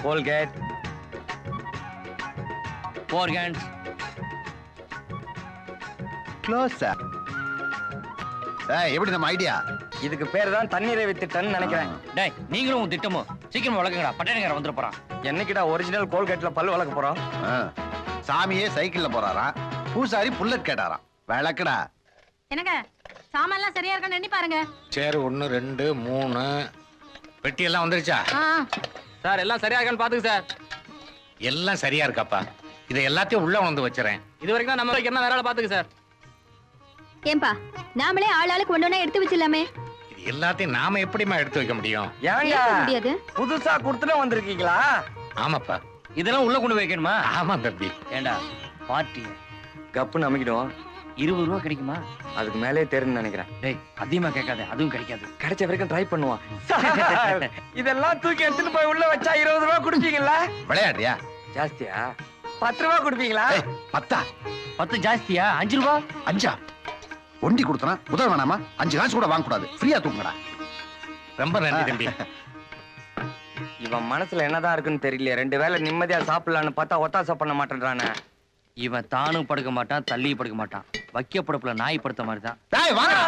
Colgate, போர்கன்ஸ், close. எப்படி நம்ம idea? இதுக்கு பேர் தான் தண்ணீரை வித்துட்டேன்னு நினைக்கிறேன். டேய் நீங்களும் உன் திட்டமும் சீக்கிரம் வளர்க்குங்கடா, பட்டணக்கார வந்துட போறான். என்னைக்குடா ஒரிஜினல் கோல்கேட்ல பல் வளர்க்க போறோம்? சாமியே சைக்கிள்ல போறாராம், பூசாரி புல்லட் கேட்டாராம். விளக்குடா. என்னங்க சாமான்லாம் சரியா இருக்கான்னு எண்ணி பாருங்க. சேர் 1 2 3 பெட்டி எல்லாம் வந்துருச்சா? சார் எல்லாம் சரியா இருக்கான்னு பாத்துங்க சார். எல்லாம் சரியா இருக்காப்பா. இதை எல்லாத்தையும் உள்ள வந்து வச்சுறேன். இது வரைக்கும் தான் நம்ம என்ன வேற பாத்துங்க சார். ஏன்பா நாமளே ஆளாளுக்கு ஒண்ணு எடுத்து வச்சிடலாமே. இது எல்லாத்தையும் நாம எப்படிமா எடுத்து வைக்க முடியும்? ஏங்க முடியாது. புதுசா கொடுத்துட்டு வந்திருக்கீங்களா? ஆமாப்பா. இதெல்லாம் உள்ள கொண்டு வைக்கணுமா? ஆமா தம்பி. ஏண்டா பார்ட்டி கப்பு நம்பிக்கிடுவோம். 20 ரூபா கிடைக்குமா? அதுக்கு மேலே தெரியும்னு நினைக்கிறேன். டேய் அதிகமா கேட்காத, அதுவும் கிடைக்காது. கிடைச்ச வரைக்கும் ட்ரை பண்ணுவான். இதெல்லாம் தூக்கி எடுத்துட்டு போய் உள்ள வச்சா 20 ரூபா கொடுப்பீங்களா? விளையாடுறியா? ஜாஸ்தியா? 10 ரூபா கொடுப்பீங்களா? 10 10 ஜாஸ்தியா? 5 ரூபா? 5 ஒண்டி கொடுத்தனா உதவ வேணாமா? 5 காசு கூட வாங்க கூடாது, ஃப்ரீயா தூங்குடா. ரொம்ப நன்றி தம்பி. இவன் மனசுல என்னதான் இருக்குன்னு தெரியல. 2 வேளை நிம்மதியா சாப்பிடலான்னு பார்த்தா ஒத்தாசை பண்ண மாட்டேன்றானே. இவன் தானும் படுக்க மாட்டான், தள்ளி படுக்க மாட்டான். வைக்க படுப்புல நாய் படுத்த மாதிரி தான். டேய் வாடா.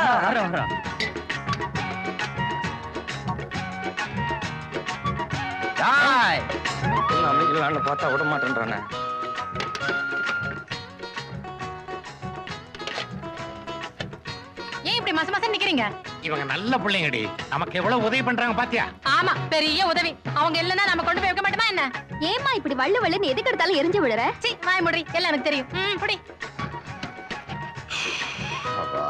டேய் அமைக்கலான்னு பார்த்தா விட மாட்டேன்றானே. ஏன் இப்படி மச மசம் நிக்கிறீங்க? இவங்க நல்ல பிள்ளைங்கடி. நமக்கு எவ்வளவு உதவி பண்றாங்க பாத்தியா? ஆமா பெரிய உதவி. அவங்க இல்லன்னா நம்ம கொண்டு போய் வைக்க மாட்டோமா என்ன? ஏமா இப்படி வள்ளு வள்ளுன்னு எதுக்கு எடுத்தாலும் எரிஞ்சு விடுற? சீ வாய் மூடி, எல்லாம் எனக்கு தெரியும். புடி. அப்பா.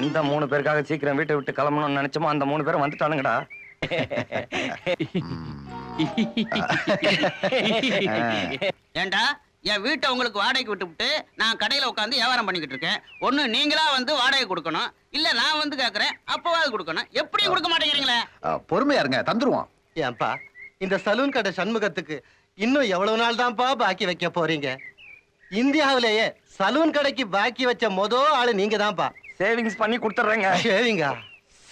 எந்த 3 பேருக்காக சீக்கிரம் வீட்டை விட்டு கிளம்பணும்னு நினைச்சோமோ அந்த 3 பேரும் வந்துட்டானுங்கடா. ஏண்டா என் வீட்டை உங்களுக்கு வாடகைக்கு விட்டுவிட்டு நான் கடையில உட்காந்து வியாபாரம் பண்ணிக்கிட்டு இருக்கேன். ஒண்ணு நீங்களா வந்து வாடகை கொடுக்கணும், இல்ல நான் வந்து கேக்குறேன் அப்பவாது கொடுக்கணும். எப்படியும் கொடுக்க மாட்டேங்கிறீங்களே. பொறுமையா இருங்க, தந்துருவோம். ஏன்பா இந்த சலூன் கடை சண்முகத்துக்கு இன்னும் எவ்வளவு நாள் தான்ப்பா பாக்கி வைக்க போறீங்க? இந்தியாவிலேயே சலூன் கடைக்கு பாக்கி வச்ச ஆளு நீங்க தான்ப்பா. சேவிங்ஸ் பண்ணி கொடுத்துறேங்க. சேவிங்கா?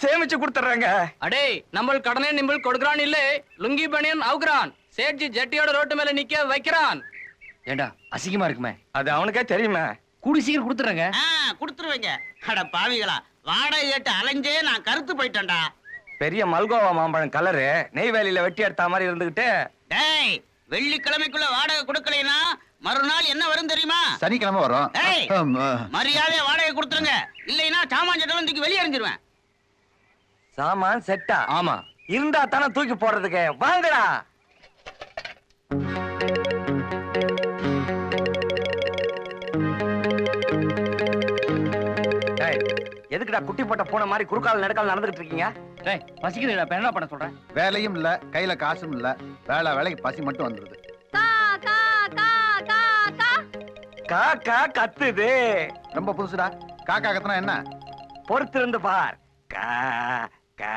சேமிச்சு கொடுத்துறேங்க. அடே நம்ம கடனே நிம்பல் கொடுக்கறான் இல்ல, லுங்கி பனியன் அவுக்குறான். சேட்ஜி ஜட்டியோட ரோட்டு மேல நிக்க வைக்கிறான். ஏண்டா அசிங்கமா இருக்குமே. அது அவனுக்கே தெரியுமே. கூடி சீக்கிரம் கொடுத்துறேங்க. கொடுத்துருவீங்க. அட பாவிகளா, வாடகை கேட்டு அலைஞ்சே நான் கருத்து போயிட்டேன்டா. பெரிய மல்கோவா மாம்பழம் கலரு நெய்வேலியில வெட்டி எடுத்த மாதிரி இருந்துகிட்டு. டேய் வெள்ளிக்கிழமைக்குள்ள வாடகை கொடுக்கலைன்னா மறுநாள் என்ன வரும் தெரியுமா? சனிக்கிழமை வரும். மரியாதையா வாடகை கொடுத்துருங்க, இல்லைன்னா சாமான் சட்டெல்லாம் தூக்கி வெளியே எறிஞ்சிருவேன். சாமான் செட்டா? ஆமா. இருந்தா தானே தூக்கி போடுறதுக்கு. வாங்கடா. எதுக்குடா குட்டி போட்ட பூனை மாதிரி குறுக்கால் நடுக்கால் நடந்துட்டு இருக்கீங்க? டேய் பசிக்குதுடா, இப்ப என்ன பண்ண சொல்றேன்? வேலையும் இல்ல, கையில காசும் இல்ல. வேலைக்கு பசி மட்டும் வந்துருது. கா கா கா கா கா. காக்கா கத்துது. ரொம்ப புதுசுடா. காக்கா கத்துனா என்ன? பொறுத்திருந்து பார். கா கா.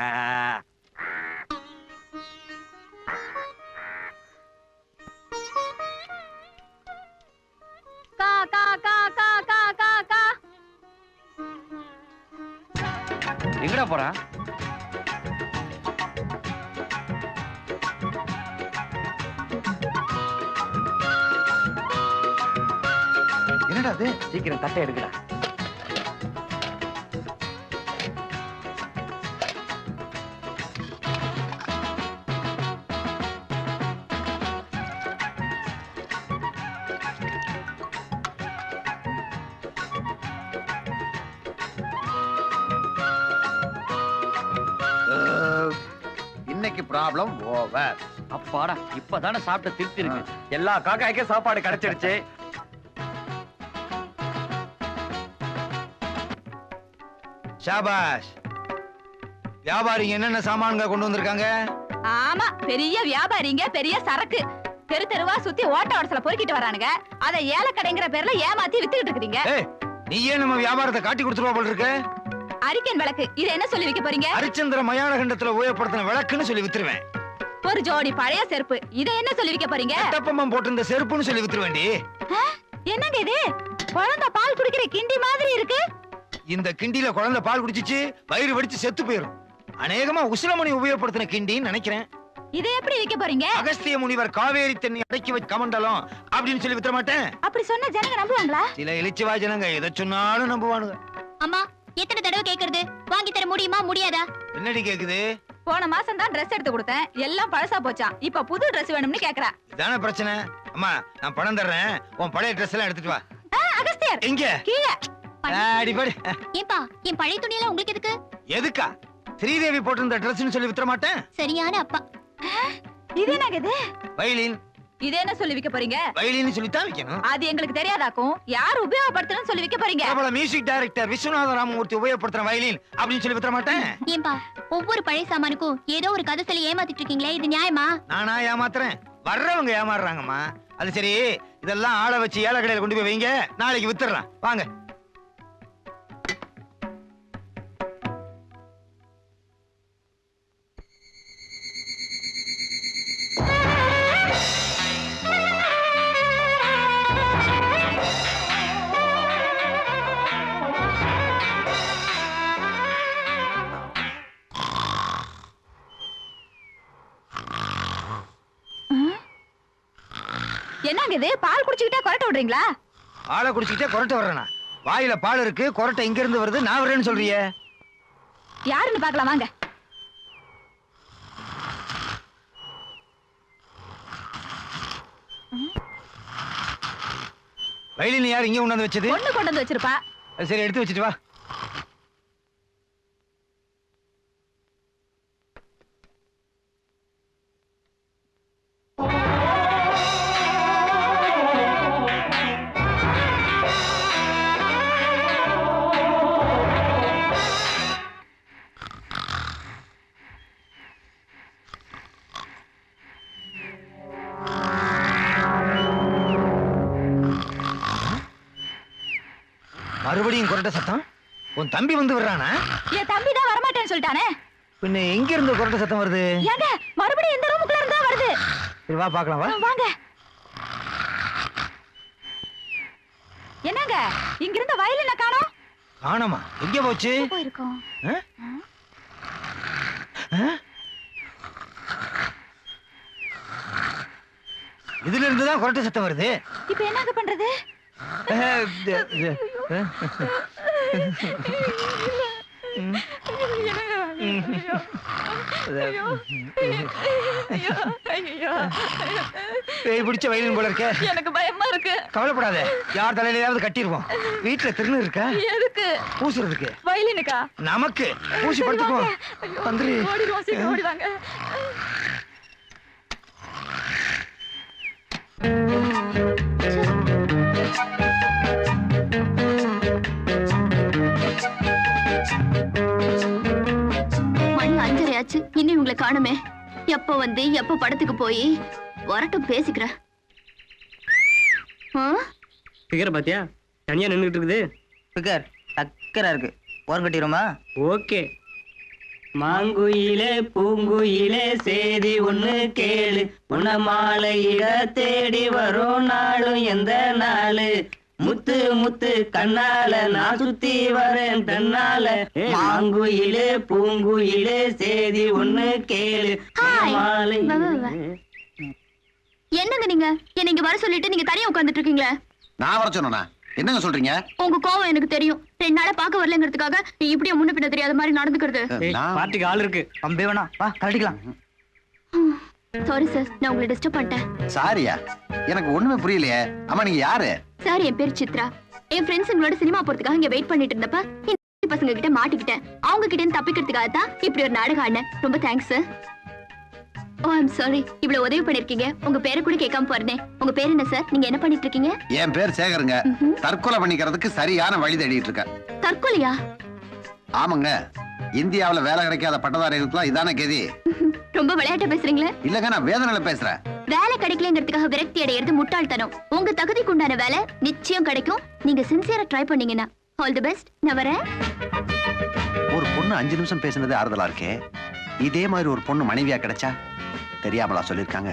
கா கா கா கா கா கா கா. எங்கடா போறா? என்னடா அது? சீக்கிரம் தட்டை எடுக்கடா. இன்னைக்கு ப்ராப்ளம் ஓவர். அப்பாடா இப்பதானே சாப்பிட்ட திருப்தி இருக்கு. எல்லா காக்காய்க்கும் சாப்பாடு கிடைச்சிருச்சு. ஷாபாஷ். வியாபாரிங்க என்னென்ன சாமான்கள் கொண்டு வந்திருக்காங்க? ஆமா பெரிய வியாபாரிங்க, பெரிய சரக்கு. தெரு தெருவா சுத்தி ஓட்ட ஓடசல பொறுக்கிட்டு வரானுங்க. அத ஏலக்கடைங்கிற பேர்ல ஏமாத்தி வித்துக்கிட்டு இருக்கீங்க. நீ ஏன் நம்ம வியாபாரத்தை காட்டி கொடுத்துருவா போல இருக்க? அரிக்கன் விளக்கு, இத என்ன சொல்லி விக்க போறீங்க? ஹரிச்சந்திர மயான கண்டத்துல உபயோகப்படுத்தின விளக்குன்னு சொல்லி வித்துருவேன். ஒரு ஜோடி பழைய செருப்பு, இத என்ன சொல்லி விக்க போறீங்க? தப்பம்மம் போட்டிருந்த செருப்புன்னு சொல்லி வித்துருவேண்டி. என்னங்க இது? குழந்தை பால் குடிக்கிற கிண்டி மாதிரி இருக்கு. இந்த கிண்டியில குழந்தை பால் குடிச்சிச்சு வயிறு வெடிச்சு செத்து போயிரும். அநேகமா உசிலமணி உபயோகப்படுத்தின கிண்டின்னு நினைக்கிறேன். இதை எப்படி விக்க போறீங்க? அகஸ்திய முனிவர் காவேரி தண்ணி அடக்கி வச்சு கமண்டலம் அப்படின்னு சொல்லி வித்துற மாட்டேன். அப்படி சொன்ன ஜனங்க நம்புவாங்களா? சில இளிச்சவா ஜனங்க எதை சொன்னாலும் நம்புவானுங்க. அம்மா எத்தனை தடவை கேக்குறது? வாங்கி தர முடியுமா முடியாதா? என்னடி கேக்குது? போன மாசம் தான் Dress எடுத்து கொடுத்தேன், எல்லாம் பழசா போச்சாம். இப்ப புது Dress வேணும்னு கேக்குறா. இதான பிரச்சனை. அம்மா நான் பணம் தர்றேன், உன் பழைய ட்ரெஸ் எல்லாம் எடுத்துட்டு வா. அகஸ்தியர் எங்க? கீழே. அடிப்படி. ஏப்பா என் பழைய துணியெல்லாம் உங்களுக்கு எதுக்கு? எதுக்கா? ஸ்ரீதேவி போட்டிருந்த ட்ரெஸ்னு சொல்லி வித்துற மாட்டேன். சரியான அப்பா. இது என்னங்க இது? வயலின். இது என்ன சொல்லி விக்க போறீங்க? வயலின் சொல்லி தான் விக்கணும். அது எங்களுக்கு தெரியாதாக்கும். யார் உபயோகப்படுத்துறன்னு சொல்லி விக்க போறீங்க? பிரபல மியூசிக் டைரக்டர் விஸ்வநாத ராமமூர்த்தி உபயோகப்படுத்துற வயலின் அப்படின்னு சொல்லி வித்துற மாட்டேன். ஏன்பா ஒவ்வொரு பழைய சாமானுக்கும் ஏதோ ஒரு கதை சொல்லி ஏமாத்திட்டு இருக்கீங்களே, இது நியாயமா? நானா ஏமாத்துறேன்? வர்றவங்க ஏமாறுறாங்கம்மா. அது சரி, இதெல்லாம் ஆளை வச்சு ஏழை கடையில கொண்டு போய் வைங்க, நாளைக்கு வித்துறலாம். வாங்க. என்னங்க இது? பால் குடிச்சுக்கிட்டே கொரட்டை விடுறீங்களா? பாலை குடிச்சுக்கிட்டே கொரட்டை வர்றேனா? வாயில பால் இருக்கு, கொரட்டை இங்க இருந்து வருது, நான் வர்றேன்னு சொல்றியே. யாருன்னு பார்க்கலாம் வாங்க. வயலின் யார் இங்க கொண்டாந்து வச்சது? பொண்ணு கொண்டு வந்து வச்சிருப்பா. அது சரி, எடுத்து வச்சுட்டு வா. மறுபடியும் கொரட்டை சத்தம். உன் தம்பி வந்து வர்றானா? என் தம்பி தான் வரமாட்டேன்னு சொல்லிட்டானே. பின்ன எங்க இருந்து கொரட்டை சத்தம் வருது? ஏங்க மறுபடியும் இந்த ரூமுக்குள்ள இருந்தா வருது. சரி வா பார்க்கலாம் வா. வாங்க. என்னங்க இங்க இருந்த வயலின காணோம்? காணோமா? எங்க போச்சு? போயிருக்கோம். ஆ? ஆ? இதுல இருந்து தான் கொரட்டை சத்தம் வருது. இப்போ என்னங்க பண்றது? பேய் பிடிச்ச வயலின் போல இருக்க. எனக்கு பயமா இருக்கு. கவலைப்படாத, யார் தலையிலாவது கட்டிடுவோம். வீட்டுல திருநு இருக்கா? எதுக்கு? பூசுறதுக்கு. வயலினுக்கா? நமக்கு பூசி படுத்துக்குவோம். வந்துரு. ஓடிடுவோம், சீக்கிரம் ஓடிவாங்க. மணி 5:30 ஆச்சு, இன்னும் உங்களை காணுமே. எப்ப வந்து எப்ப படத்துக்கு போய் வரட்டும் பேசிக்கிறேன். ஃபிகர் பாத்தியா? தனியா நின்னுட்டு இருக்குது. பிகர் டக்கரா இருக்கு. ஓரம் கட்டிடுமா? ஓகே. மாங்குயிலே பூங்குயிலே சேதி ஒண்ணு கேளு, உன மாலையிட தேடி வரும் நாளும் எந்த நாளு, முத்து முத்து கண்ணால நான் சுத்தி வரேன் தன்னால, மாங்குயிலே பூங்குயிலே சேதி ஒண்ணு கேளு, ஹாய். மாலை. என்னங்க நீங்க என்ன இங்க வர சொல்லிட்டு நீங்க தனியா உட்கார்ந்துட்டு இருக்கீங்களே? நான் வர சொன்னா என்னங்க சொல்றீங்க? உங்க கோவம் எனக்கு தெரியும். 2 நாளா பார்க்க வரலங்கிறதுக்காக நீ இப்படியே முன்ன பின்ன தெரியாத மாதிரி நடந்துக்கிறது. பார்ட்டிக்கு ஆள் இருக்கு. அம்பே வேணா, வா கழட்டிக்கலாம். சாரி சார், நான் உங்களை டிஸ்டர்ப் பண்ணிட்டேன். சாரியா? எனக்கு ஒண்ணுமே புரியலையே. அம்மா நீங்க யாரு? சார், என் பேர் சித்ரா. என் ஃப்ரெண்ட்ஸுங்களோட சினிமா போறதுக்காக இங்க வெயிட் பண்ணிட்டு இருந்தப்ப இந்த பசங்க கிட்ட மாட்டிக்கிட்டேன். அவங்க கிட்ட இருந்து தப்பிக்கிறதுக்காக தான் இப்படி ஒரு நாடகம் ஆடினேன். ரொம்ப thanks sir. O I'm sorry, இவ்வளவு உதவி பண்ணிருக்கீங்க. உங்க பேரை கூட கேட்காம போறேன். உங்க பேர் என்ன சார்? நீங்க என்ன பண்ணிட்டு இருக்கீங்க? என் பேர் சேகருங்க. தற்கொலை பண்ணிக்கிறதுக்கு சரியான வழி தேடிட்டு இருக்கேன். தற்கொலையா? ஆமாங்க, இந்தியாவுல வேலை கிடைக்காத பட்டதாரிகளுக்குலாம் இதான கதி. ரொம்ப விளையாட்ட பேசுறீங்களே. இல்லங்க, நான் வேதனையில பேசுறேன். வேலை கிடைக்கலங்கிறதுக்காக விரக்தி அடையிறது முட்டாள்தனம். உங்க தகுதிக்கு உண்டான வேலை நிச்சயம் கிடைக்கும். நீங்க சின்சியரா ட்ரை பண்ணீங்கன்னா. All the best. நான் வரேன். ஒரு பொண்ணு 5 நிமிஷம் பேசுனது ஆறுதலா இருக்கே. இதே மாதிரி ஒரு பொண்ணு மனைவியா கிடைச்சா தெரியாமலா சொல்லிருக்காங்க.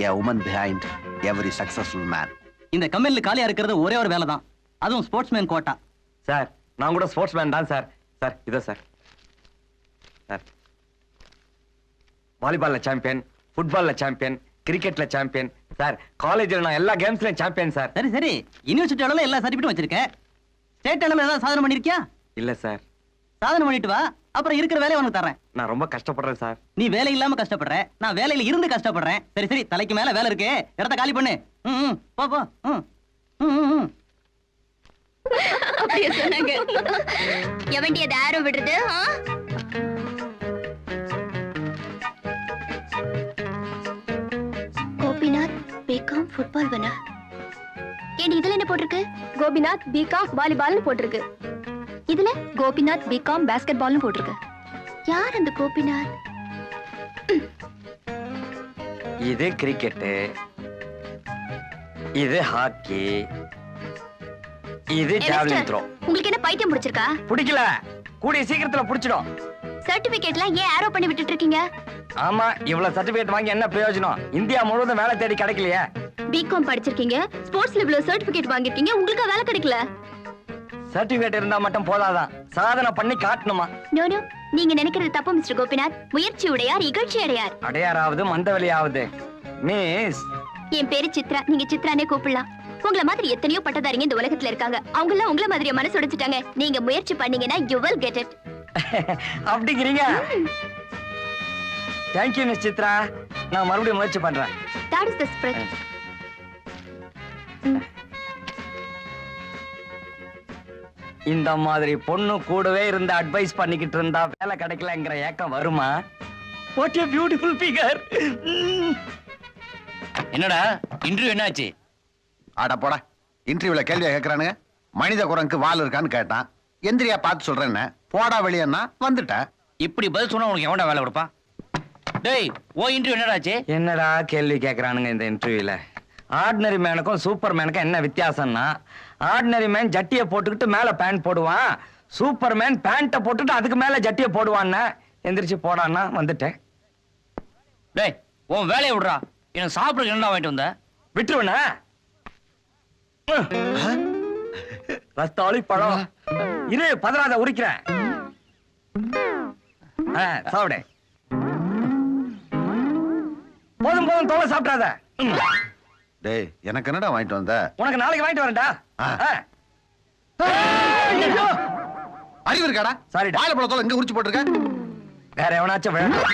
A woman behind every successful man. இந்த கம்பெனில காலியா இருக்கிறது ஒரே ஒரு வேலை தான், அதுவும் ஸ்போர்ட்ஸ்மேன் கோட்டா. சார், நான் கூட ஸ்போர்ட்ஸ் மேன் தான் சார். சார் இதோ சார். சார் வாலிபால்ல சாம்பியன், ஃபுட்பால்ல சாம்பியன், கிரிக்கெட்ல சாம்பியன். சார் காலேஜ்ல நான் எல்லா கேம்ஸ்லயும் சாம்பியன் சார். சரி சரி, யூனிவர்சிட்டி அளவுல எல்லா சர்டிபிகேட்டும் வச்சிருக்கேன். ஸ்டேட் அளவுல ஏதாவது சாதனை பண்ணிருக்கியா? இல்ல சார். சாதனை பண்ணிட்டு வா, அப்புறம் இருக்கிற வேலையை உனக்கு தரேன். நான் ரொம்ப கஷ்டப்படுறேன் சார். நீ வேலை இல்லாம கஷ்டப்படுற, நான் வேலையில இருந்து கஷ்டப்படுறேன். சரி சரி, தலைக்கு மேல வேலை இருக்கு, இடத்த காலி பண்ணு. போ போ. அப்படியே சொன்னாங்க. எவண்டி அது ஆரோ விடுறது? கோபிநாத் பிகாம் ஃபுட்பால் வினர். ஏண்டி இதுல என்ன போட்டிருக்கு? கோபிநாத் பிகாம் வாலிபால்னு போட்டிருக்கு. இதுல கோபிநாத் பிகாம் பாஸ்கெட் பால்னு போட்டிருக்கு. யார் அந்த கோபிநாத்? இது கிரிக்கெட், இது ஹாக்கி, இது ஜாவலின் த்ரோ. உங்களுக்கு என்ன பைத்தியம் பிடிச்சிருக்கா? பிடிக்கல, கூடிய சீக்கிரத்துல பிடிச்சிடும். சர்டிபிகேட்ல ஏன் ஆரோ பண்ணி விட்டுட்டு இருக்கீங்க? ஆமா, இவ்வளவு சர்டிபிகேட் வாங்கி என்ன பிரயோஜனம்? இந்தியா முழுவதும் வேலை தேடி கிடைக்கலையே. பிகாம் படிச்சிருக்கீங்க, ஸ்போர்ட்ஸ்ல இவ்வளவு சர்டிபிகேட் வாங்கிருக்கீங்க, உங்களுக்கு வேலை கிடைக்கல. சர்டிபிகேட் இருந்தா மட்டும் போதாதான், சாதனை பண்ணி காட்டணுமா? நோ நோ, நீங்க நினைக்கிறது தப்பு மிஸ்டர் கோபிநாத். முயற்சி உடையார் இகழ்ச்சி அடையார். அடையாராவது மந்தவெளியாவது. மிஸ், என் பேரு சித்ரா, நீங்க சித்ரானே கூப்பிடலாம். உங்கள மாதிரி எத்தனையோ பட்டதாரிங்க இந்த உலகத்துல இருக்காங்க. அவங்க எல்லாம் உங்கள மாதிரியே மனசு உடைச்சிட்டாங்க. நீங்க முயற்சி பண்ணீங்கன்னா you will get it. அப்படிங்கிறீங்க? Thank you miss Chitra. நான் மறுபடியும் முயற்சி பண்றேன். That is the spirit. இந்த மாதிரி பொண்ணு கூடவே இருந்து அட்வைஸ் பண்ணிக்கிட்டு இருந்தா வேலை கிடைக்கலங்கிற ஏக்கம் வருமா? What a beautiful figure. என்னடா இன்டர்வியூ என்னாச்சு? ஆடா போடா, இன்டர்வியூல கேள்வியா கேட்கறானுங்க. மனித குரங்குக்கு வால் இருக்கான்னு கேட்டான். எந்திரியா பார்த்து சொல்றேன்னு போடா வெளியன்னா வந்துட்டேன். இப்படி பதில் சொன்னா உனக்கு எவன்டா வேலை கொடுப்பான்? டேய், ஓ இன்டர்வியூ என்னடாச்சு? என்னடா கேள்வி கேட்கறானுங்க இந்த இன்டர்வியூல? ஆர்டினரி மேனுக்கும் சூப்பர் மேனுக்கும் என்ன வித்தியாசம்னா, ஆர்டினரி மேன் ஜட்டியை போட்டுக்கிட்டு மேல பேண்ட் போடுவான், சூப்பர் மேன் பேண்ட்டை போட்டுட்டு அதுக்கு மேல ஜட்டியை போடுவான்னு. எந்திரிச்சு போடான்னா வந்துட்டேன். டேய், உன் வேலையை விடுறா. எனக்கு சாப்பிடுறதுக்கு என்ன வாங்கிட்டு வந்த? விட்டுருவனா? ரஸ்தாளி பழம் இரு, பதறாத, உரிக்கிறேன். சாப்பிடு. போதும் போதும், தோலை சாப்பிடாத. டேய், எனக்கு என்னடா வாங்கிட்டு வந்த? உனக்கு நாளைக்கு வாங்கிட்டு வரேன்டா. அறிவு இருக்காடா? சாரிடா. வாழைப்பழத்தோல எங்க உரிச்சு போட்டிருக்க? வேற எவனாச்சும் வேணும்.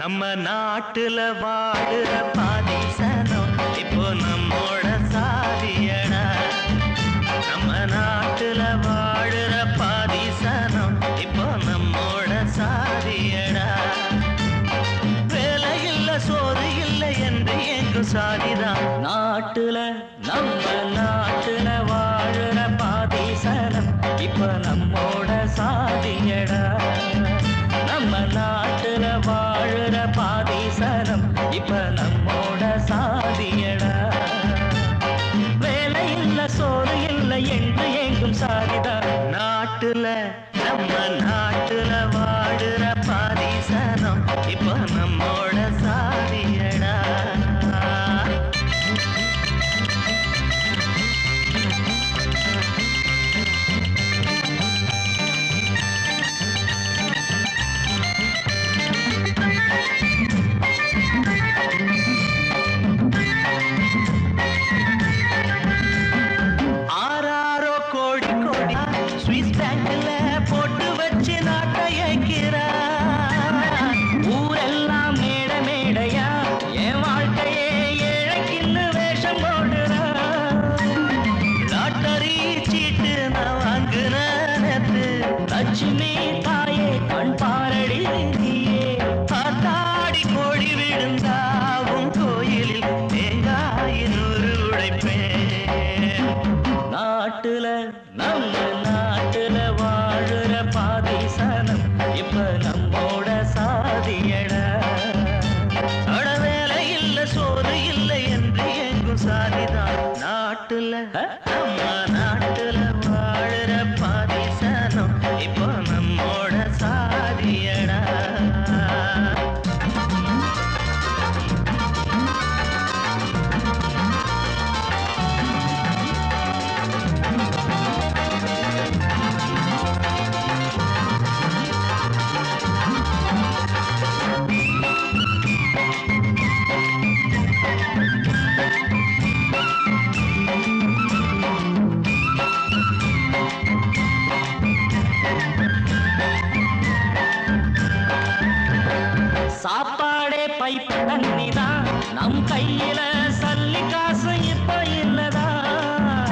நம்ம நாட்டுல வாழுற பாதிசனம் இப்போ நம்மோட சாதியடா. நம்ம நாட்டுல வாழுற பாதிசனம் இப்போ நம்மோட சாதியடா. வேலை இல்ல சோறு இல்லை என்று எங்கும் சாதிதான். நாட்டுல நம்ம நாட்டுல வாழுற பாதிசனம் இப்போ நம்மோட சாதியடா. நம்ம நாட்டுல வாழுற பாதிசனம் இப்ப நம்மோட சாதியடா. வேலை இல்ல சோறு இல்லை என்று எங்கும் சாதிதான். நாட்டுல நம்ம நாட்டுல வாழுற பாதிசனம் இப்ப நம்மோட சாதியடா. லட்சுமி தாயே கண் பாரடி நீயே, காத்தாடி கோழி விழுந்தாவும் கோயிலில் தேங்காயின் ஒரு உடைப்பேன். நாட்டுல நம்ம நாட்டுல வாழுற பாதிசனம் இப்ப நம்மோட சாதியடா. அட வேலை இல்ல சோறு இல்லை என்று எங்கும் சாதிதான். நாட்டுல நம்ம நாட்டுல வாழுற பாதிசனம் இப்போ நம்மோட சாதியடா. சாப்பாடே பைப்பு தண்ணிதான், நம் கையில சல்லி காசு இப்ப இல்லதான்.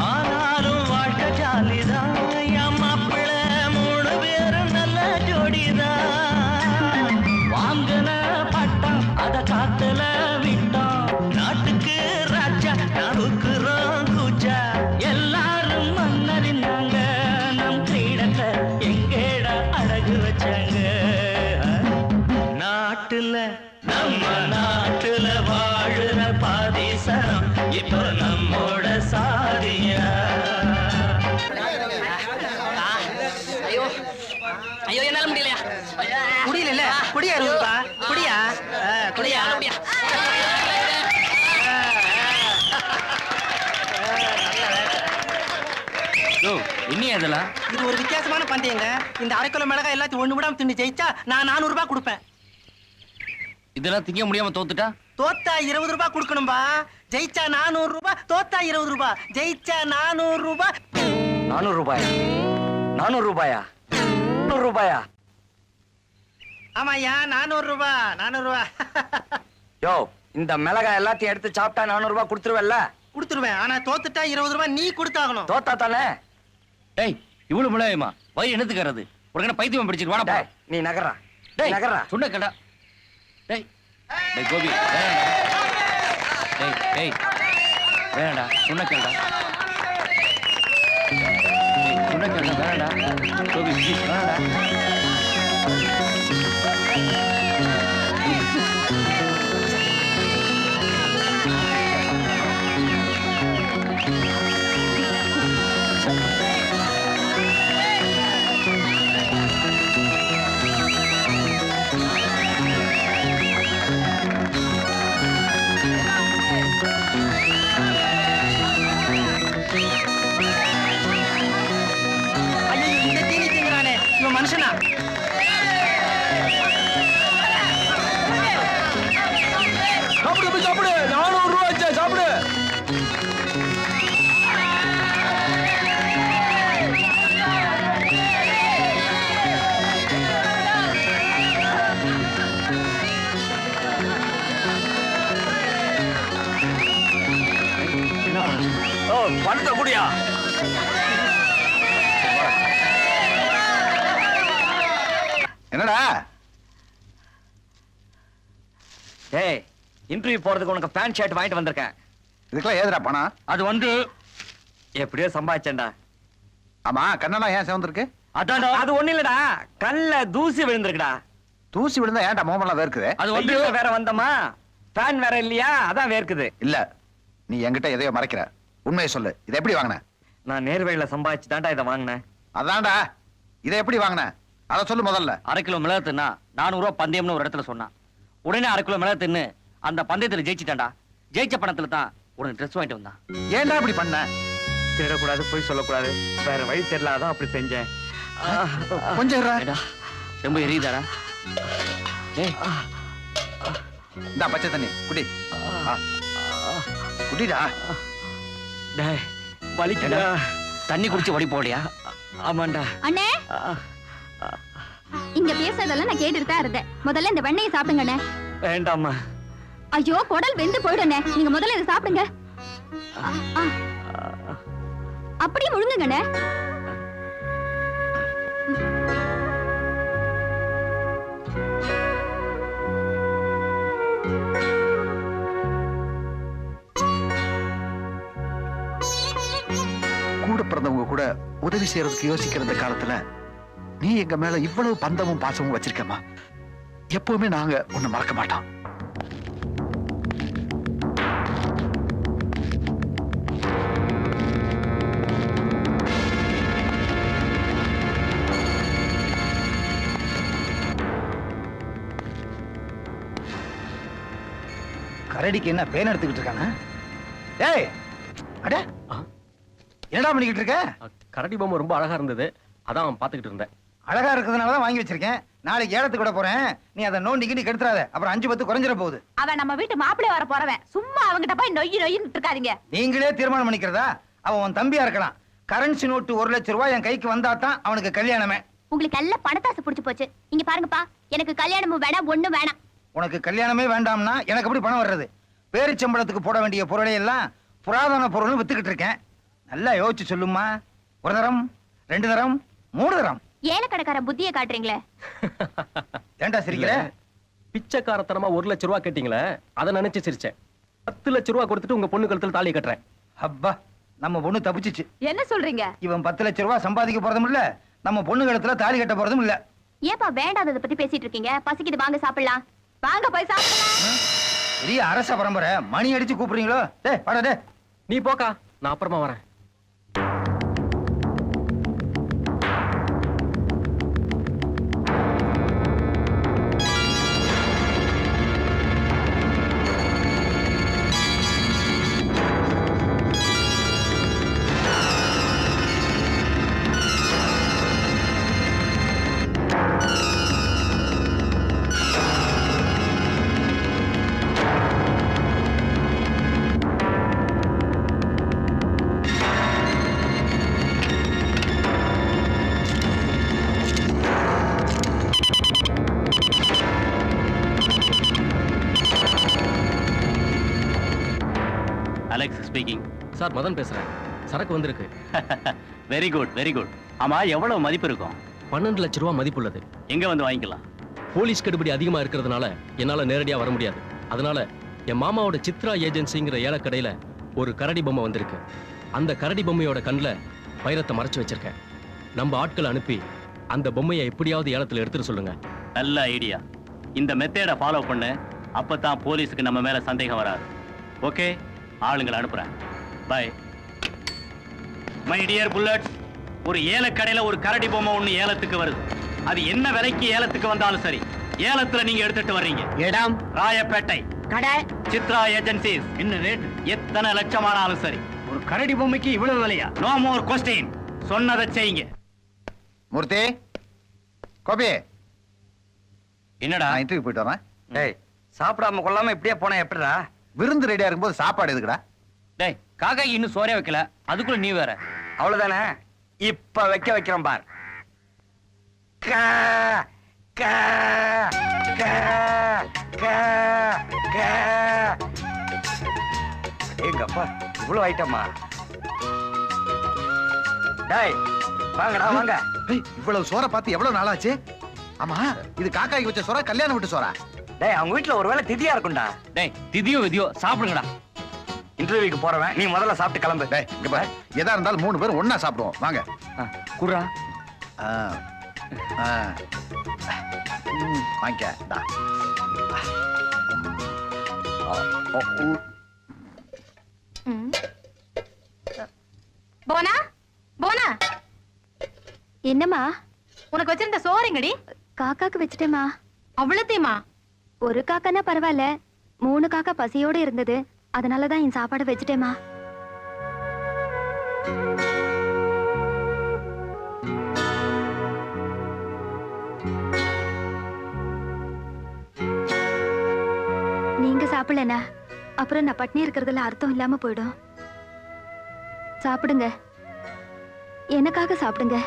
ஆனாலும் வாழ்க்கை ஜாலிதான், என் மாப்பிள்ள 3 பேரும் நல்ல ஜோடிதான். வாங்கின பட்டம் அத காத்துல விட்டோம், நாட்டுக்கு ராஜா நவுக்குறோம் கூச்சா. எல்லாரும் மன்னறிந்தாங்க, நம் கிரீடத்தை எங்கேட அழகு வச்சாங்க. நாட்டுல நம்ம நாட்டுல வாழுற பாதிசனம் இப்போ நம்மோட சாதியா. ஐயோ என்னால முடியலையா? முடியல குடியா இருக்குப்பா, குடியா குடியா. இன்னும் அதெல்லாம் இது ஒரு வித்தியாசமான பந்தயங்க. இந்த 1/2 கிலோ மிளகாய் எல்லாத்தையும் ஒண்ணு விடாம தின்னு ஜெயிச்சா நான் 400 ரூபாய் கொடுப்பேன். இதெல்லாம் திங்க முடியாம தோத்துட்டா தோத்தா 20 ரூபாய் கொடுக்கணும்பா. ஜெயிச்சா 400 ரூபாய், தோத்தா 20 ரூபாய். ஜெயிச்சா 400 ரூபாய். 400 ரூபாயா? 400 ரூபாயா? 400 ரூபாயா? ஆமாய்யா 400 ரூபாய், 400 ரூபாய். யோ, இந்த மிளகாய் எல்லாத்தையும் எடுத்து சாப்பிட்டா 400 ரூபாய் கொடுத்துருவல்ல? கொடுத்துருவேன். ஆனா தோத்துட்டா 20 ரூபாய் நீ கொடுத்தாகணும். தோத்தா தானே? டேய் இவ்வளவு மிளகாயமா வயிறு என்னத்துக்கு ஒரு கண பைத்தியம் பிடிச்சிட்டு வாடா. டேய், நீ நகரா. டேய் நகரா. சொன்ன கடா. டேய் டேய் கோபி வேணாடா. டேய் டேய் வேணாடா, சொன்ன கேளுடா. டேய் சொன்ன கேளுடா, வேணாடா. கோபி ப்ளீஸ் வேணாடா. ஐயோ இந்த தீனி திங்கறானே, இவன் மனுஷனா? சாப்பிடு சாப்பிடு. 400 ரூபாய் ஆச்சு, சாப்பிடு. ஓ, பணத்தை குடியா. என்னடா ஏய், இன்டர்வியூ போறதுக்கு உனக்கு பேண்ட் ஷர்ட் வாங்கிட்டு வந்திருக்கேன். இதுக்கெல்லாம் ஏதுடா பணம்? அது வந்து எப்படியோ சம்பாதிச்சேன்டா. ஆமா, கண்ணெல்லாம் ஏன் சிவந்திருக்கு? அதான் அது ஒண்ணு இல்லடா, கல்ல தூசி விழுந்திருக்குடா. தூசி விழுந்தா ஏன்டா மோமெல்லாம் வேர்க்குது? அது வந்து வேற வந்தமா, ஃபேன் வேற இல்லையா, அதான் வேர்க்குது. இல்ல, நீ என்கிட்ட எதையோ மறைக்கிற. உண்மையை சொல்லு, இதை எப்படி வாங்கின? நான் நேர்வழியில சம்பாதிச்சு தான்டா இதை வாங்கினேன். அதான்டா, இதை எப்படி வாங்கின? அதை சொல்லு முதல்ல. 1/2 கிலோ மிளகு தின்னா 400 ரூபாய் பந்தயம்னு ஒரு இடத்துல சொன்னான். உடனே 1/2 கிலோ மிளகு தின்னு அந்த பந்தயத்துல ஜெயிச்சிட்டான்டா. ஜெயிச்ச பணத்துல தான் உனக்கு ட்ரெஸ் வாங்கிட்டு வந்தான். ஏன்டா இப்படி பண்ண? திருடக்கூடாது, போய் சொல்லக்கூடாது, வேற வழி தெரியலாதான் அப்படி செஞ்சேன். கொஞ்சம் இருடா. ஏடா, ரொம்ப எரியுதாடா. டேய் இந்த பச்சை தண்ணி குடி. குடிடா. டேய், வலிக்குடா. தண்ணி குடிச்சு வடி போலியா? ஆமாண்டா. அண்ணே இங்க பேசுறதெல்லாம் நான் கேட்டுட்டு தான் இருந்தேன். முதல்ல இந்த வெண்ணெயை சாப்பிடுங்க அண்ணே. வேண்டாம்மா. ஐயோ குடல் வெந்து போயிடுண்ணே. நீங்க முதல்ல இதை சாப்பிடுங்க. அப்படியே முழுங்குங்கண்ணே. கூட பிறந்தவங்க கூட உதவி செய்யறதுக்கு யோசிக்கிற இந்த காலத்துல நீ எங்க மேல இவ்வளவு பந்தமும் பாசமும் வச்சிருக்கமா. எப்பவுமே நாங்க உன்னை மறக்க மாட்டோம். கரடிக்கு என்ன பேன் எடுத்துக்கிட்டு இருக்கானா? ஏய் அட என்னடா பண்ணிக்கிட்டு இருக்க? கரடி பொம்மை ரொம்ப அழகா இருந்தது, அதான் பாத்துக்கிட்டு இருந்தேன். அழகா இருக்கிறதுனால தான் வாங்கி வச்சிருக்கேன். நாளைக்கு ஏலத்துக்கு விட போறேன். நீ அதை நோண்டி கிண்டி கெடுத்துறாத, அப்புறம் 5-10 குறைஞ்சிட போகுது. அவன் நம்ம வீட்டு மாப்பிள்ளை வர போறவன். சும்மா அவங்கிட்ட போய் நொய்யி நொய்யின்னு இருக்காதீங்க. நீங்களே தீர்மானம் பண்ணிக்கிறதா? அவன் உன் தம்பியா இருக்கலாம். கரன்சி நோட்டு 1 லட்சம் ரூபாய் என் கைக்கு வந்தா தான் அவனுக்கு கல்யாணமே. உங்களுக்கு எல்லாம் பணத்தாசை புடிச்சு போச்சு. இங்க பாருங்கப்பா, எனக்கு கல்யாணமும் வேணாம், ஒண்ணும் வேணாம். உனக்கு கல்யாணமே வேண்டாம்னா எனக்கு எப்படி பணம் வர்றது? பேரிச்சம்பளத்துக்கு போட வேண்டிய பொருளை எல்லாம் புராதன பொருள்னு வித்துக்கிட்டு இருக்கேன். நல்லா யோசிச்சு சொல்லுமா. 1 தரம், 2 தரம், 3 தரம். ஏலக்கடைக்கார புத்தியை காட்டுறீங்களே. ஏண்டா சிரிக்கிற? பிச்சைக்காரத்தனமா 1 லட்சம் ரூபாய் கேட்டீங்களே, அதை நினைச்சு சிரிச்சேன். 10 லட்சம் ரூபாய் கொடுத்துட்டு உங்க பொண்ணு கழுத்துல தாலி கட்டுறேன். அப்பா, நம்ம பொண்ணு தப்பிச்சிச்சு. என்ன சொல்றீங்க? இவன் 10 லட்சம் ரூபாய் சம்பாதிக்க போறதும் இல்ல, நம்ம பொண்ணு கழுத்துல தாலி கட்ட போறதும் இல்ல. ஏப்பா வேண்டாததை பத்தி பேசிட்டு இருக்கீங்க? பசிக்குது, வாங்க சாப்பிடலாம். வாங்க போய் சாப்பிடலாம். பெரிய அரச பரம்பரை, மணி அடிச்சு கூப்பிடுறீங்களோ? டேய் வாடா டேய். நீ போக்கா, நான் அப்புறமா வரேன். Alex speaking. சார், மதன் பேசுறேன். சரக்கு வந்திருக்கு. Very good very good. ஆமா, எவ்வளவு மதிப்பு இருக்கும்? 12 லட்சம் ரூபாய் மதிப்புள்ளது. எங்க வந்து வாங்கிக்கலாம்? போலீஸ் கெடுபிடி அதிகமா இருக்கிறதுனால என்னால நேரடியா வர முடியாது. அதனால என் மாமாவோட சித்ரா ஏஜென்சிங்கிற ஏலக்கடையில ஒரு கரடி பொம்மை வந்திருக்கு. அந்த கரடி பொம்மையோட கண்ணுல வைரத்தை மறைச்சு வச்சிருக்கேன். நம்ம ஆட்களை அனுப்பி அந்த பொம்மையை எப்படியாவது ஏலத்துல எடுத்துட்டு சொல்லுங்க. நல்ல ஐடியா. இந்த மெத்தேட ஃபாலோ பண்ணு, அப்பதான் போலீஸுக்கு நம்ம மேல சந்தேகம் வராது. ஓகே, ஆளுங்களை அனுப்புறேன். பை. மை டியர் புல்லட்ஸ், ஒரு ஏலக்கடையில ஒரு கரடி பொம்மை ஒண்ணு ஏலத்துக்கு வருது. அது என்ன விலைக்கு ஏலத்துக்கு வந்தாலும் சரி, ஏலத்துல நீங்க எடுத்துட்டு வர்றீங்க. இடம் ராயப்பேட்டை, கடை, சித்ரா ஏஜென்சிஸ். என்ன ரேட்? எத்தனை லட்சமானாலும் சரி. ஒரு கரடி பொம்மைக்கு இவ்வளவு விலையா? No more question. சொன்னதை செய்யுங்க. மூர்த்தி, கோபி, என்னடா? நான் இன்டர்வியூ போயிட்டு வரேன். டேய், சாப்பிடாம கொள்ளாம இப்படியே போனா எப்படிடா? விருந்து ரெடியா இருக்கும்போது சாப்பாடு எதுக்குடா? டேய், காக்காக்கு இன்னும் சோறே வைக்கல, அதுக்குள்ள நீ வேற. அவ்வளவுதானே? இப்ப வைக்கிறோம் பார். கா, கா, கா, கா, கா. ஏங்கப்பா, இவ்வளவு ஐட்டமா? டேய், வாங்கடா வாங்க. இவ்வளவு சோற பார்த்து எவ்வளவு நாளாச்சு? ஆமா, இது காக்காய்க்கு வச்ச சோறா, கல்யாணம் விட்டு சோறா? டேய், அவங்க வீட்டுல ஒருவேளை திதியா இருக்கும்டா. டேய், திதியோ விதியோ சாப்பிடுங்கடா. இன்டர்வியூக்கு போறவன் நீ முதல்ல சாப்பிட்டு கிளம்பு. டேய், இங்க பாரு, எதா இருந்தாலும் 3 பேரும் ஒண்ணா சாப்பிடுவோம். வாங்க. குடுறா. ஆ, ஆ. வாங்கிக்க. இந்தா. போனா போனா, என்னம்மா? உனக்கு வச்சிருந்த சோறுங்கடி. காக்காக்கு வச்சுட்டேம்மா. அவ்வளோத்தையுமா? ஒரு காக்கானா பரவாயில்ல, 3 காக்கா பசியோட இருந்தது. அதனாலதான் என் சாப்பாடை வச்சுட்டேம்மா. நீங்க சாப்பிடலனா அப்புறம் நான் பட்னி இருக்கிறதுல அர்த்தம் இல்லாம போயிடும். சாப்பிடுங்க, எனக்காக சாப்பிடுங்க.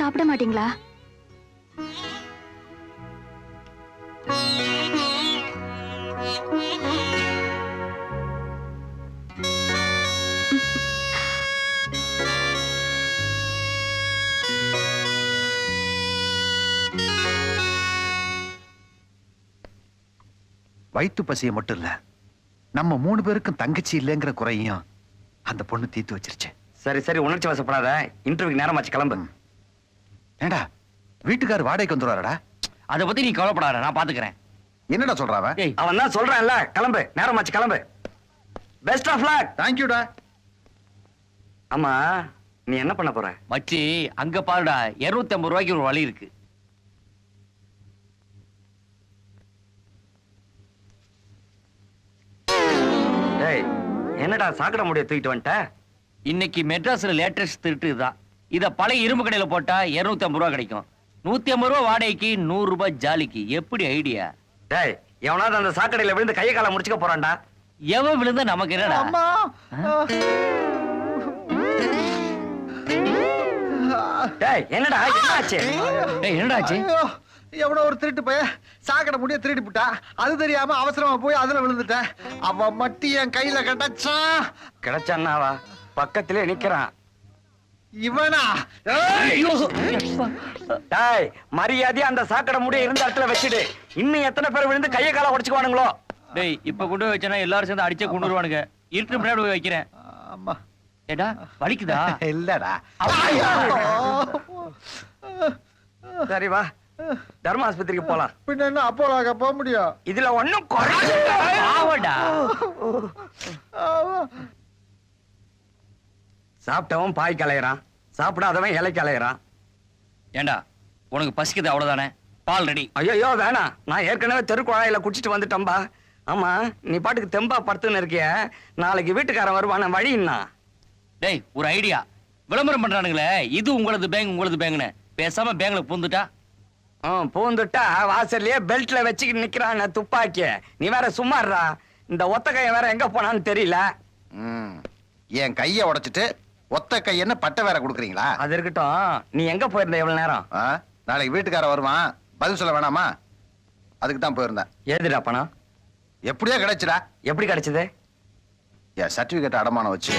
சாப்பிட மாட்டீங்களா? வயிற்று பசியை மட்டும் இல்ல, நம்ம 3 பேருக்கும் தங்கச்சி இல்லைங்கிற குறையும் அந்த பொண்ணு தீர்த்து வச்சிருச்சு. சரி சரி, உணர்ச்சி வசப்படாத. இன்டர்வியூக்கு நேரமாச்சு, கிளம்பு. ஏண்டா, வீட்டுக்காரர் வாடகைக்கு வந்துருவாரடா? அதை பத்தி நீ கவலைப்படாத, நான் பாத்துக்கிறேன். என்னடா சொல்றாவ? அவன் தான் சொல்றான்ல, கிளம்பு, நேரமாச்சு கிளம்பு. Best of luck. தேங்க்யூடா. ஆமா, நீ என்ன பண்ண போற? மச்சி, அங்க பாருடா, 250 ரூபாய்க்கு ஒரு வழி இருக்கு. டேய் என்னடா சாக்கடை முடிய தூக்கிட்டு வந்துட்ட? இன்னைக்கு மெட்ராஸ்ல லேட்டஸ்ட் திருட்டு இதுதான். இத பழைய இரும்பு கடையில போட்டா 250 ரூபா கிடைக்கும். 150 ரூபா வாடகைக்கு 100 ரூபாய் ஜாலிக்கு. எப்படி ஐடியா? டேய் எவனாவது அந்த சாக்கடையில விழுந்து கையை காலை முடிச்சுக்க போறான்டா. எவன் விழுந்தா நமக்கு என்னடா? டேய் என்னடா என்னாச்சு? டேய் என்னடா ஆச்சு? எவனோ ஒரு திருட்டு போய் சாக்கடை முடிய திருடி விட்டா. அது தெரியாம அவசரமா போய் அதுல விழுந்துட்டேன். அவன் மட்டி என் கையில கிடைச்சா. கிடைச்சான்னாவா? பக்கத்திலே நிக்கிறான். இவனா? டேய் மரியாதையா அந்த சாக்கடை முடிய இருந்த இடத்துல வச்சுடு. இன்னும் எத்தனை பேர் விழுந்து கையை காலை உடைச்சுக்குவானுங்களோ? டேய் இப்ப கொண்டு போய் வச்சனா எல்லாரும் சேர்ந்து அடிச்சே கொண்டு வருவானுங்க. இருட்டு முன்னாடி போய் வைக்கிறேன். அம்மா ஏடா வலிக்குதா? இல்லடா. சரி வா தர்ம ஆஸ்பத்திரிக்கு போலாம். பின்ன என்ன அப்போலாக போக முடியும்? இதுல ஒண்ணும் ஆவடா. சாப்பிட்டவன் பாய் கலையறான், சாப்பிடாதவன் இலை கலையறான். ஏண்டா உனக்கு பசிக்குது அவ்வளவுதானே? பால் ரெடி. ஐயோ வேணாம், நான் ஏற்கனவே தெருக்குழாயில குடிச்சிட்டு வந்துட்டேன்பா. ஆமா நீ பாட்டுக்கு தெம்பா படுத்துன்னு இருக்கிய, நாளைக்கு வீட்டுக்காரன் வருவான வழின்னா. டேய் ஒரு ஐடியா. விளம்பரம் பண்றானுங்களே, இது உங்களது பேங்க் உங்களது பேங்க்னு. பேசாம பேங்க்ல பூந்துட்டா? பூந்துட்டா வாசல்லையே பெல்ட்ல வச்சுக்கிட்டு நிக்கிறான் துப்பாக்கிய. நீ வேற சும்மாடுறா. இந்த ஒத்த கைய வேற எங்க போனான்னு தெரியல. என் கைய உடைச்சிட்டு ஒத்த கையன்னு பட்டை வேற கொடுக்குறீங்களா? அது இருக்கட்டும், நீ எங்க போயிருந்த எவ்வளவு நேரம்? நாளைக்கு வீட்டுக்காரன் வருவான், பதில் சொல்ல வேணாமா? அதுக்கு தான் போயிருந்தேன். ஏதுடா பணம்? எப்படியா கிடைச்சுடா? எப்படி கிடைச்சது? என் சர்டிபிகேட் அடமானம் வச்சு.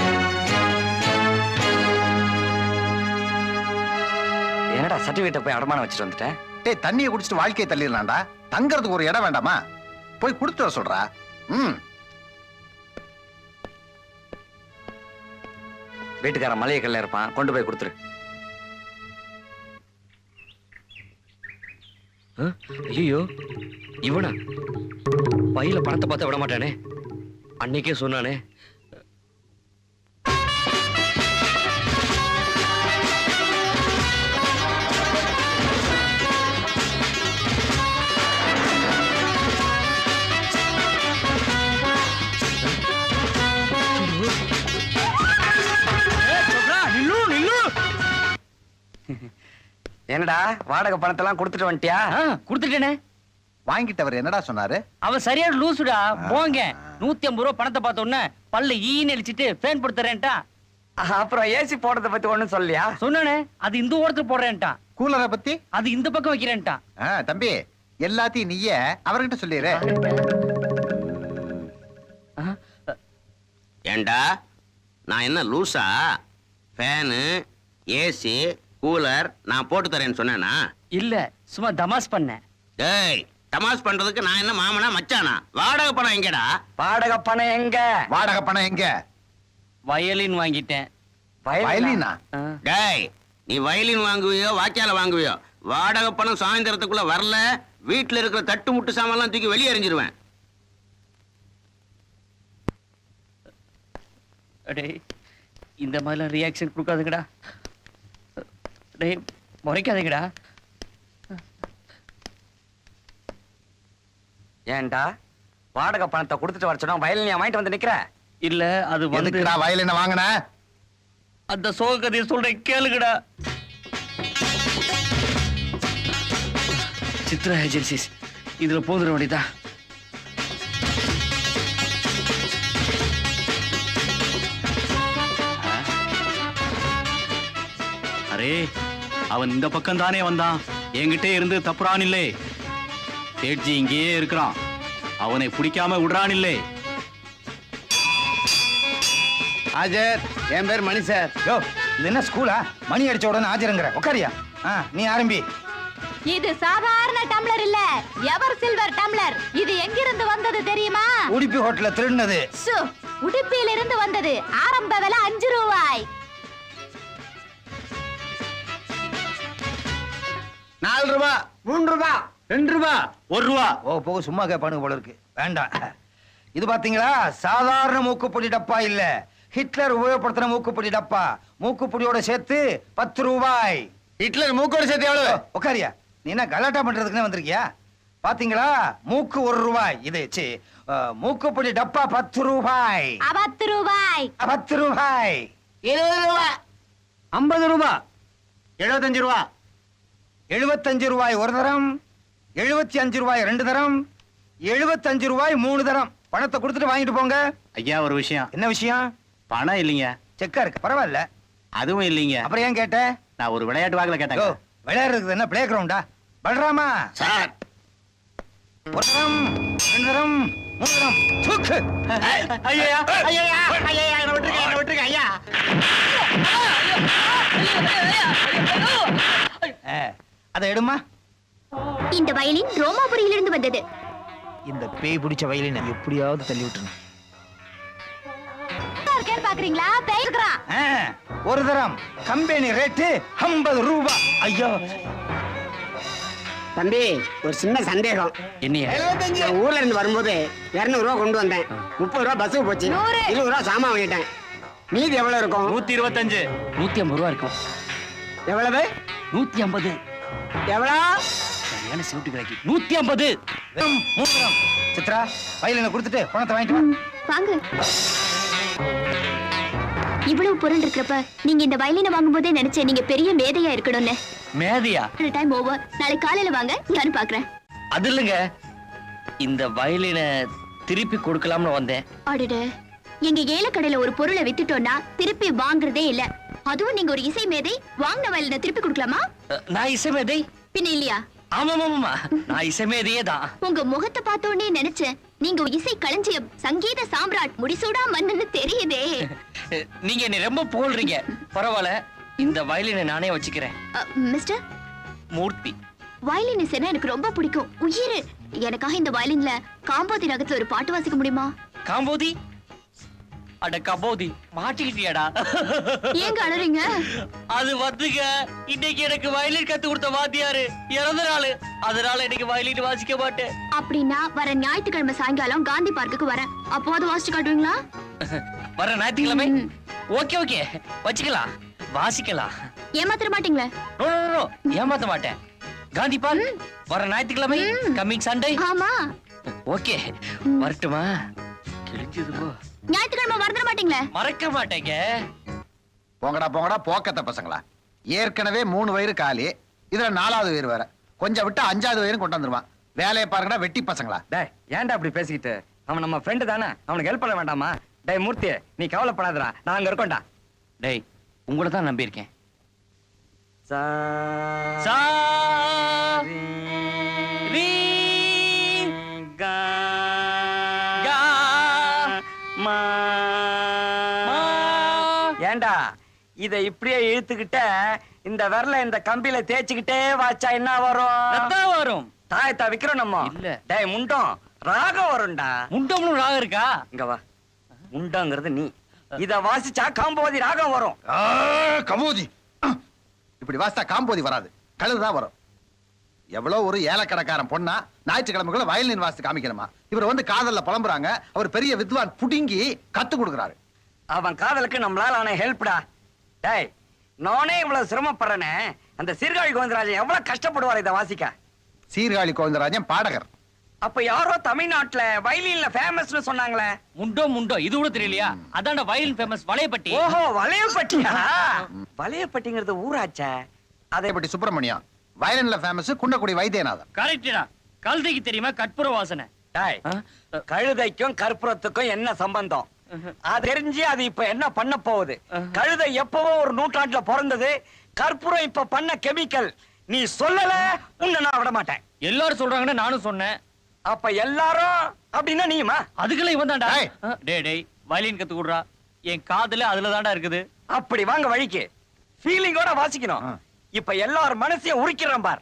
என்னடா சர்டிபிகேட்டை போய் அடமானம் வச்சுட்டு வந்துட்டேன்? டேய் தண்ணியை குடிச்சிட்டு வாழ்க்கையை தள்ளிடலாம்டா. தங்கறதுக்கு ஒரு இடம் வேண்டாமா? போய் குடுத்துட்டு வர சொல்றா. வீட்டுக்காரன் மளிகை கல்ல இருப்பான், கொண்டு போய் கொடுத்துரு. ஐயோ இவனா? பையில பணத்தை பார்த்த விட மாட்டானே. அன்னைக்கே சொன்னானே. என்னடா வாடகை பணத்தெல்லாம் கொடுத்துட்டு வந்துட்டியா? கொடுத்துட்டேனே. வாங்கிட்டவர் என்னடா சொன்னாரு? அவன் சரியான லூசுடா. போங்க 150 ரூபா பணத்தை பார்த்த உடனே பல்ல ஈன்னு அடிச்சிட்டு ஃபேன் போடுறேன்டா. அப்புறம் ஏசி போடுறத பத்தி ஒண்ணும் சொல்லியா? சொன்னானே, அது இந்த ஓரத்துல போடுறேன்டா. கூலரை பத்தி? அது இந்த பக்கம் வைக்கிறேன்டா. தம்பி எல்லாத்தையும் நீயே அவர்கிட்ட சொல்லிடு. ஏண்டா நான் என்ன லூசா? ஃபேனு ஏசி கூலர் நான் போட்டு தரேன்னு சொன்னேனா? இல்ல சும்மா தமாஸ் பண்ணேன். டேய் தமாஸ் பண்றதுக்கு நான் என்ன மாமனா மச்சானா? வாடகை பணம் எங்கடா? வாடகை பணம் எங்க? வாடகை பணம் எங்க? வயலின் வாங்கிட்டேன். வயலினா? டேய் நீ வயலின் வாங்குவியோ வாய்க்கால வாங்குவியோ, வாடகை பணம் சாயந்தரத்துக்குள்ள வரல வீட்டுல இருக்கிற தட்டு முட்டு சாமான்லாம் தூக்கி வெளியே எறிஞ்சிருவேன். டேய் இந்த மாதிரிலாம் ரியாக்ஷன் கொடுக்காதுங்கடா. டேய் முறைக்காதீங்கடா. ஏன்டா வாடகை பணத்தை கொடுத்துட்டு வர சொன்னா வயலின் வாங்கிட்டு வந்து நிக்கிற? இல்ல அது வந்து வயலின வாங்கின அந்த சோக கதையை சொல்றேன் கேளுங்கடா. சித்ரா ஏஜென்சிஸ் இதுல போதுற வேண்டியதா? அரே அவன் இந்த பக்கம் தானே வந்தான். என்கிட்ட இருந்து தப்புறான் இல்லை. சேட்ஜி இங்கேயே இருக்கிறான். அவனை பிடிக்காம விடுறான் இல்லை. ஆஜர், என் பேர் மணி சார். யோ இது என்ன ஸ்கூலா? மணி அடிச்ச உடனே ஆஜருங்கிற. உட்காரியா? நீ ஆரம்பி. இது சாதாரண டம்ளர் இல்ல, எவர் சில்வர் டம்ளர். இது எங்கிருந்து வந்தது தெரியுமா? உடுப்பி ஹோட்டல்ல திருடினது. உடுப்பியில இருந்து வந்தது. ஆரம்ப விலை 5 ரூபாய். 4 ரூபா, 3 ரூபா, 2 ரூபா, 1 ரூபா. ஓ போக சும்மா கேட்பானுங்க போல இருக்கு. வேண்டாம். இது பாத்தீங்களா, சாதாரண மூக்குப்பொடி டப்பா இல்ல, ஹிட்லர் உபயோகப்படுத்தின மூக்குப்பொடி டப்பா. மூக்குப்பொடியோட சேர்த்து 10 ரூபாய். ஹிட்லர் மூக்கோட சேர்த்து எவ்வளவு? உட்காரியா? நீ என்ன கலாட்டா பண்றதுக்குன்னு வந்திருக்கியா? பாத்தீங்களா? மூக்கு 1 ரூபாய். இது மூக்குப்பொடி டப்பா 10 ரூபாய். 10 ரூபாய். 10 ரூபாய். 20 ரூபாய். 50 ரூபா. 75 ரூபாய். 75 ரூபாய் ஒரு தரம். 75 ரூபாய் 2 தரம். 75 ரூபாய் 3 தரம். பணத்தை கொடுத்துட்டு வாங்கிட்டு போங்க. ஐயா ஒரு விஷயம். என்ன விஷயம்? பணம் இல்லைங்க. செக்கா இருக்கு. பரவாயில்ல. அதுவும் இல்லைங்க. அப்புறம் ஏன் கேட்ட? நான் ஒரு விளையாட்டு வாக்குல கேட்டேங்க. விளையாடுறது என்ன பிளே கிரவுண்டா? பல்ராமா சார், ஒரு தரம் 2 தரம் 3 தரம். தூக்கு. ஐயா ஐயா ஐயா என்ன விட்டுருங்க ஐயா. அதை எடுமா. இந்த வயலின் ரோமாபுரியிலிருந்து வந்தது. இந்த பேய் பிடிச்ச வயலினை எப்படியாவது தள்ளி விட்டுருங்க. பாக்குறீங்களா? பேய் இருக்கிறான். ஒரு தரம். கம்பெனி ரேட்டு 50 ரூபாய். ஐயோ தம்பி, ஒரு சின்ன சந்தேகம். என்னையா? நான் ஊர்ல இருந்து வரும்போது 200 ரூபா கொண்டு வந்தேன். 30 ரூபா பஸ்ஸுக்கு போச்சு. 20 ரூபா சாமான் வாங்கிட்டேன். மீதி எவ்வளவு இருக்கும்? 125. 150 ரூபா இருக்கும். எவ்வளவு? 150. எவ்வளவு? சரியான சிவட்டு கிராக்கி. 150. 3 தரம். சித்ரா, வயலினை கொடுத்துட்டு பணத்தை வாங்கிட்டு வா. வாங்க. இவ்வளவு பொருள் இருக்கிறப்ப நீங்க இந்த வயலினை வாங்கும் போதே நினைச்சேன் நீங்க பெரிய மேதையா இருக்கணும்னு. மேதையா? Time over. நாளைக்கு காலையில வாங்க, யாரும் பாக்குறேன். அது இல்லைங்க, இந்த வயலினை திருப்பி கொடுக்கலாம்னு வந்தேன். அடடே, எங்க ஏலக்கடையில ஒரு பொருளை வித்துட்டோம்னா திருப்பி வாங்குறதே இல்ல. அதுவும் நீங்க ஒரு இசை மேதை, வாங்கின வயலினை திருப்பி கொடுக்கலாமா? நான் இசை மேதை? பின்ன இல்லையா? ஆமாமாமா, நான் இசை மேதையே தான். உங்க முகத்தை பார்த்தோன்னே நினைச்சேன் நீங்க ஒரு இசை களஞ்சியம், சங்கீத சாம்ராட், முடிசூடா மன்னன்னு தெரியுதே. நீங்க என்ன ரொம்ப புகழ்றீங்க. பரவாயில்ல, இந்த வயலினை நானே வச்சுக்கிறேன். மிஸ்டர் மூர்த்தி, வயலின் இசைனா எனக்கு ரொம்ப பிடிக்கும், உயிர். எனக்காக இந்த வயலின்ல காம்போதி ராகத்துல ஒரு பாட்டு வாசிக்க முடியுமா? காம்போதி? அட கபோதி, மாட்டிக்கிட்டியாடா? ஏங்க அழறீங்க? அது வந்துங்க, இன்னைக்கு எனக்கு வயலின் கத்து கொடுத்த வாத்தியாரு இறந்த நாள். அதனால இன்னைக்கு வயலின் வாசிக்க மாட்டேன். அப்படின்னா வர ஞாயிற்றுக்கிழமை சாயங்காலம் காந்தி பார்க்குக்கு வரேன். அப்போ அது வாசிச்சு காட்டுவீங்களா? வர ஞாயிற்றுக்கிழமை? ஓகே ஓகே, வச்சுக்கலாம், வாசிக்கலாம். ஏமாத்திர மாட்டீங்களே? நோ நோ நோ, ஏமாத்த மாட்டேன். காந்தி பார்க் வர ஞாயிற்றுக்கிழமை, கம்மிங் சண்டே. ஆமா. ஓகே, வரட்டுமா? கிழிஞ்சது போ. ஞாயிற்றுக்கிழமை மறந்துட மாட்டீங்களே? மறக்க மாட்டேங்க. போங்கடா போங்கடா போக்கத்த பசங்களா. ஏற்கனவே 3 வயிறு காலி, இதுல 4வது வயிறு வேற. கொஞ்சம் விட்டு 5வது வயிறு கொண்டு வந்துருவான். வேலையை பாருங்கடா வெட்டி பசங்களா. டேய், ஏன்டா அப்படி பேசிக்கிட்டு? அவன் நம்ம ஃப்ரெண்டு தானே, அவனுக்கு ஹெல்ப் பண்ண வேண்டாமா? டேய் மூர்த்தி, நீ கவலைப்படாதடா, நான் அங்க இருக்கோம்டா. டேய், உங்களை தான் நம்பியிருக்கேன். சா ரீ கா கா மா. மா. ஏண்டா இத இப்படியே இழுத்துக்கிட்ட இந்த விரல இந்த கம்பியில தேய்ச்சிக்கிட்டே வாச்சா என்ன வரும்? ரத்தம் வரும். தாயத்தா விக்கிறோம் நம்ம. இல்ல. டேய் முண்டம், ராகம் வரும்டா. முண்டம்னு ராகம் இருக்கா? இங்க வா. முண்டங்கிறது நீ. இத வாசிச்சா காம்போதி ராகம் வரும். கபோதி இப்படி வாசித்தா காம்போதி வராது, கழுதுதான் வரும். எவ்வளவு ஒரு ஏலக்கடைக்காரன் பொண்ணா ஞாயிற்றுக்கிழமைக்குள்ள வயலின் வாசித்து காமிக்கணுமா? இவர் வந்து காதல்ல புலம்புறாங்க, அவர் பெரிய வித்வான் புடுங்கி கத்து கொடுக்குறாரு. அவன் காதலுக்கு நம்மளால ஆன ஹெல்ப்டா. டேய், நானே இவ்வளவு சிரமப்படுறேனே, அந்த சீர்காழி கோவிந்தராஜன் எவ்வளவு கஷ்டப்படுவார் இதை வாசிக்க. சீர்காழி கோவிந்தராஜன் பாடகர். அப்ப யாரோ தமிழ்நாட்டுல வயலின்ல ஃபேமஸ்னு சொன்னாங்களே. முண்டோ முண்டோ, இது கூட தெரியலையா? அதான்டா வயலின் ஃபேமஸ், வளையப்பட்டி. ஓஹோ, வளையப்பட்டியா? வளையப்பட்டிங்கிறது ஊராச்சே. அதேபடி சுப்பிரமணியம் வயலின்ல ஃபேமஸ், குன்னக்குடி வைத்தியநாதன். கரெக்டா. கழுதைக்கு தெரியுமா கற்பூர வாசனை? டேய், கழுதைக்கும் கற்பூரத்துக்கும் என்ன சம்பந்தம்? அது தெரிஞ்சு அது இப்ப என்ன பண்ண போகுது? கழுதை எப்பவோ ஒரு நூற்றாண்டுல பிறந்தது, கற்பூரம் இப்ப பண்ண கெமிக்கல். நீ சொல்லல, உன்னை நான் விட மாட்டேன். எல்லாரும் சொல்றாங்கன்னு நானும் சொன்னேன். அப்ப எல்லாரும் அப்படின்னா நீமா? அதுக்குள்ள இவன் தான்டா. டேய். டேய் டேய், வயலின் கத்து கொடுறா. என் காதுல அதுல தான்டா இருக்குது. அப்படி வாங்க வழிக்கு. ஃபீலிங்கோட வாசிக்கணும். இப்ப எல்லாரும் மனசையும் உரிக்கிறேன் பார்.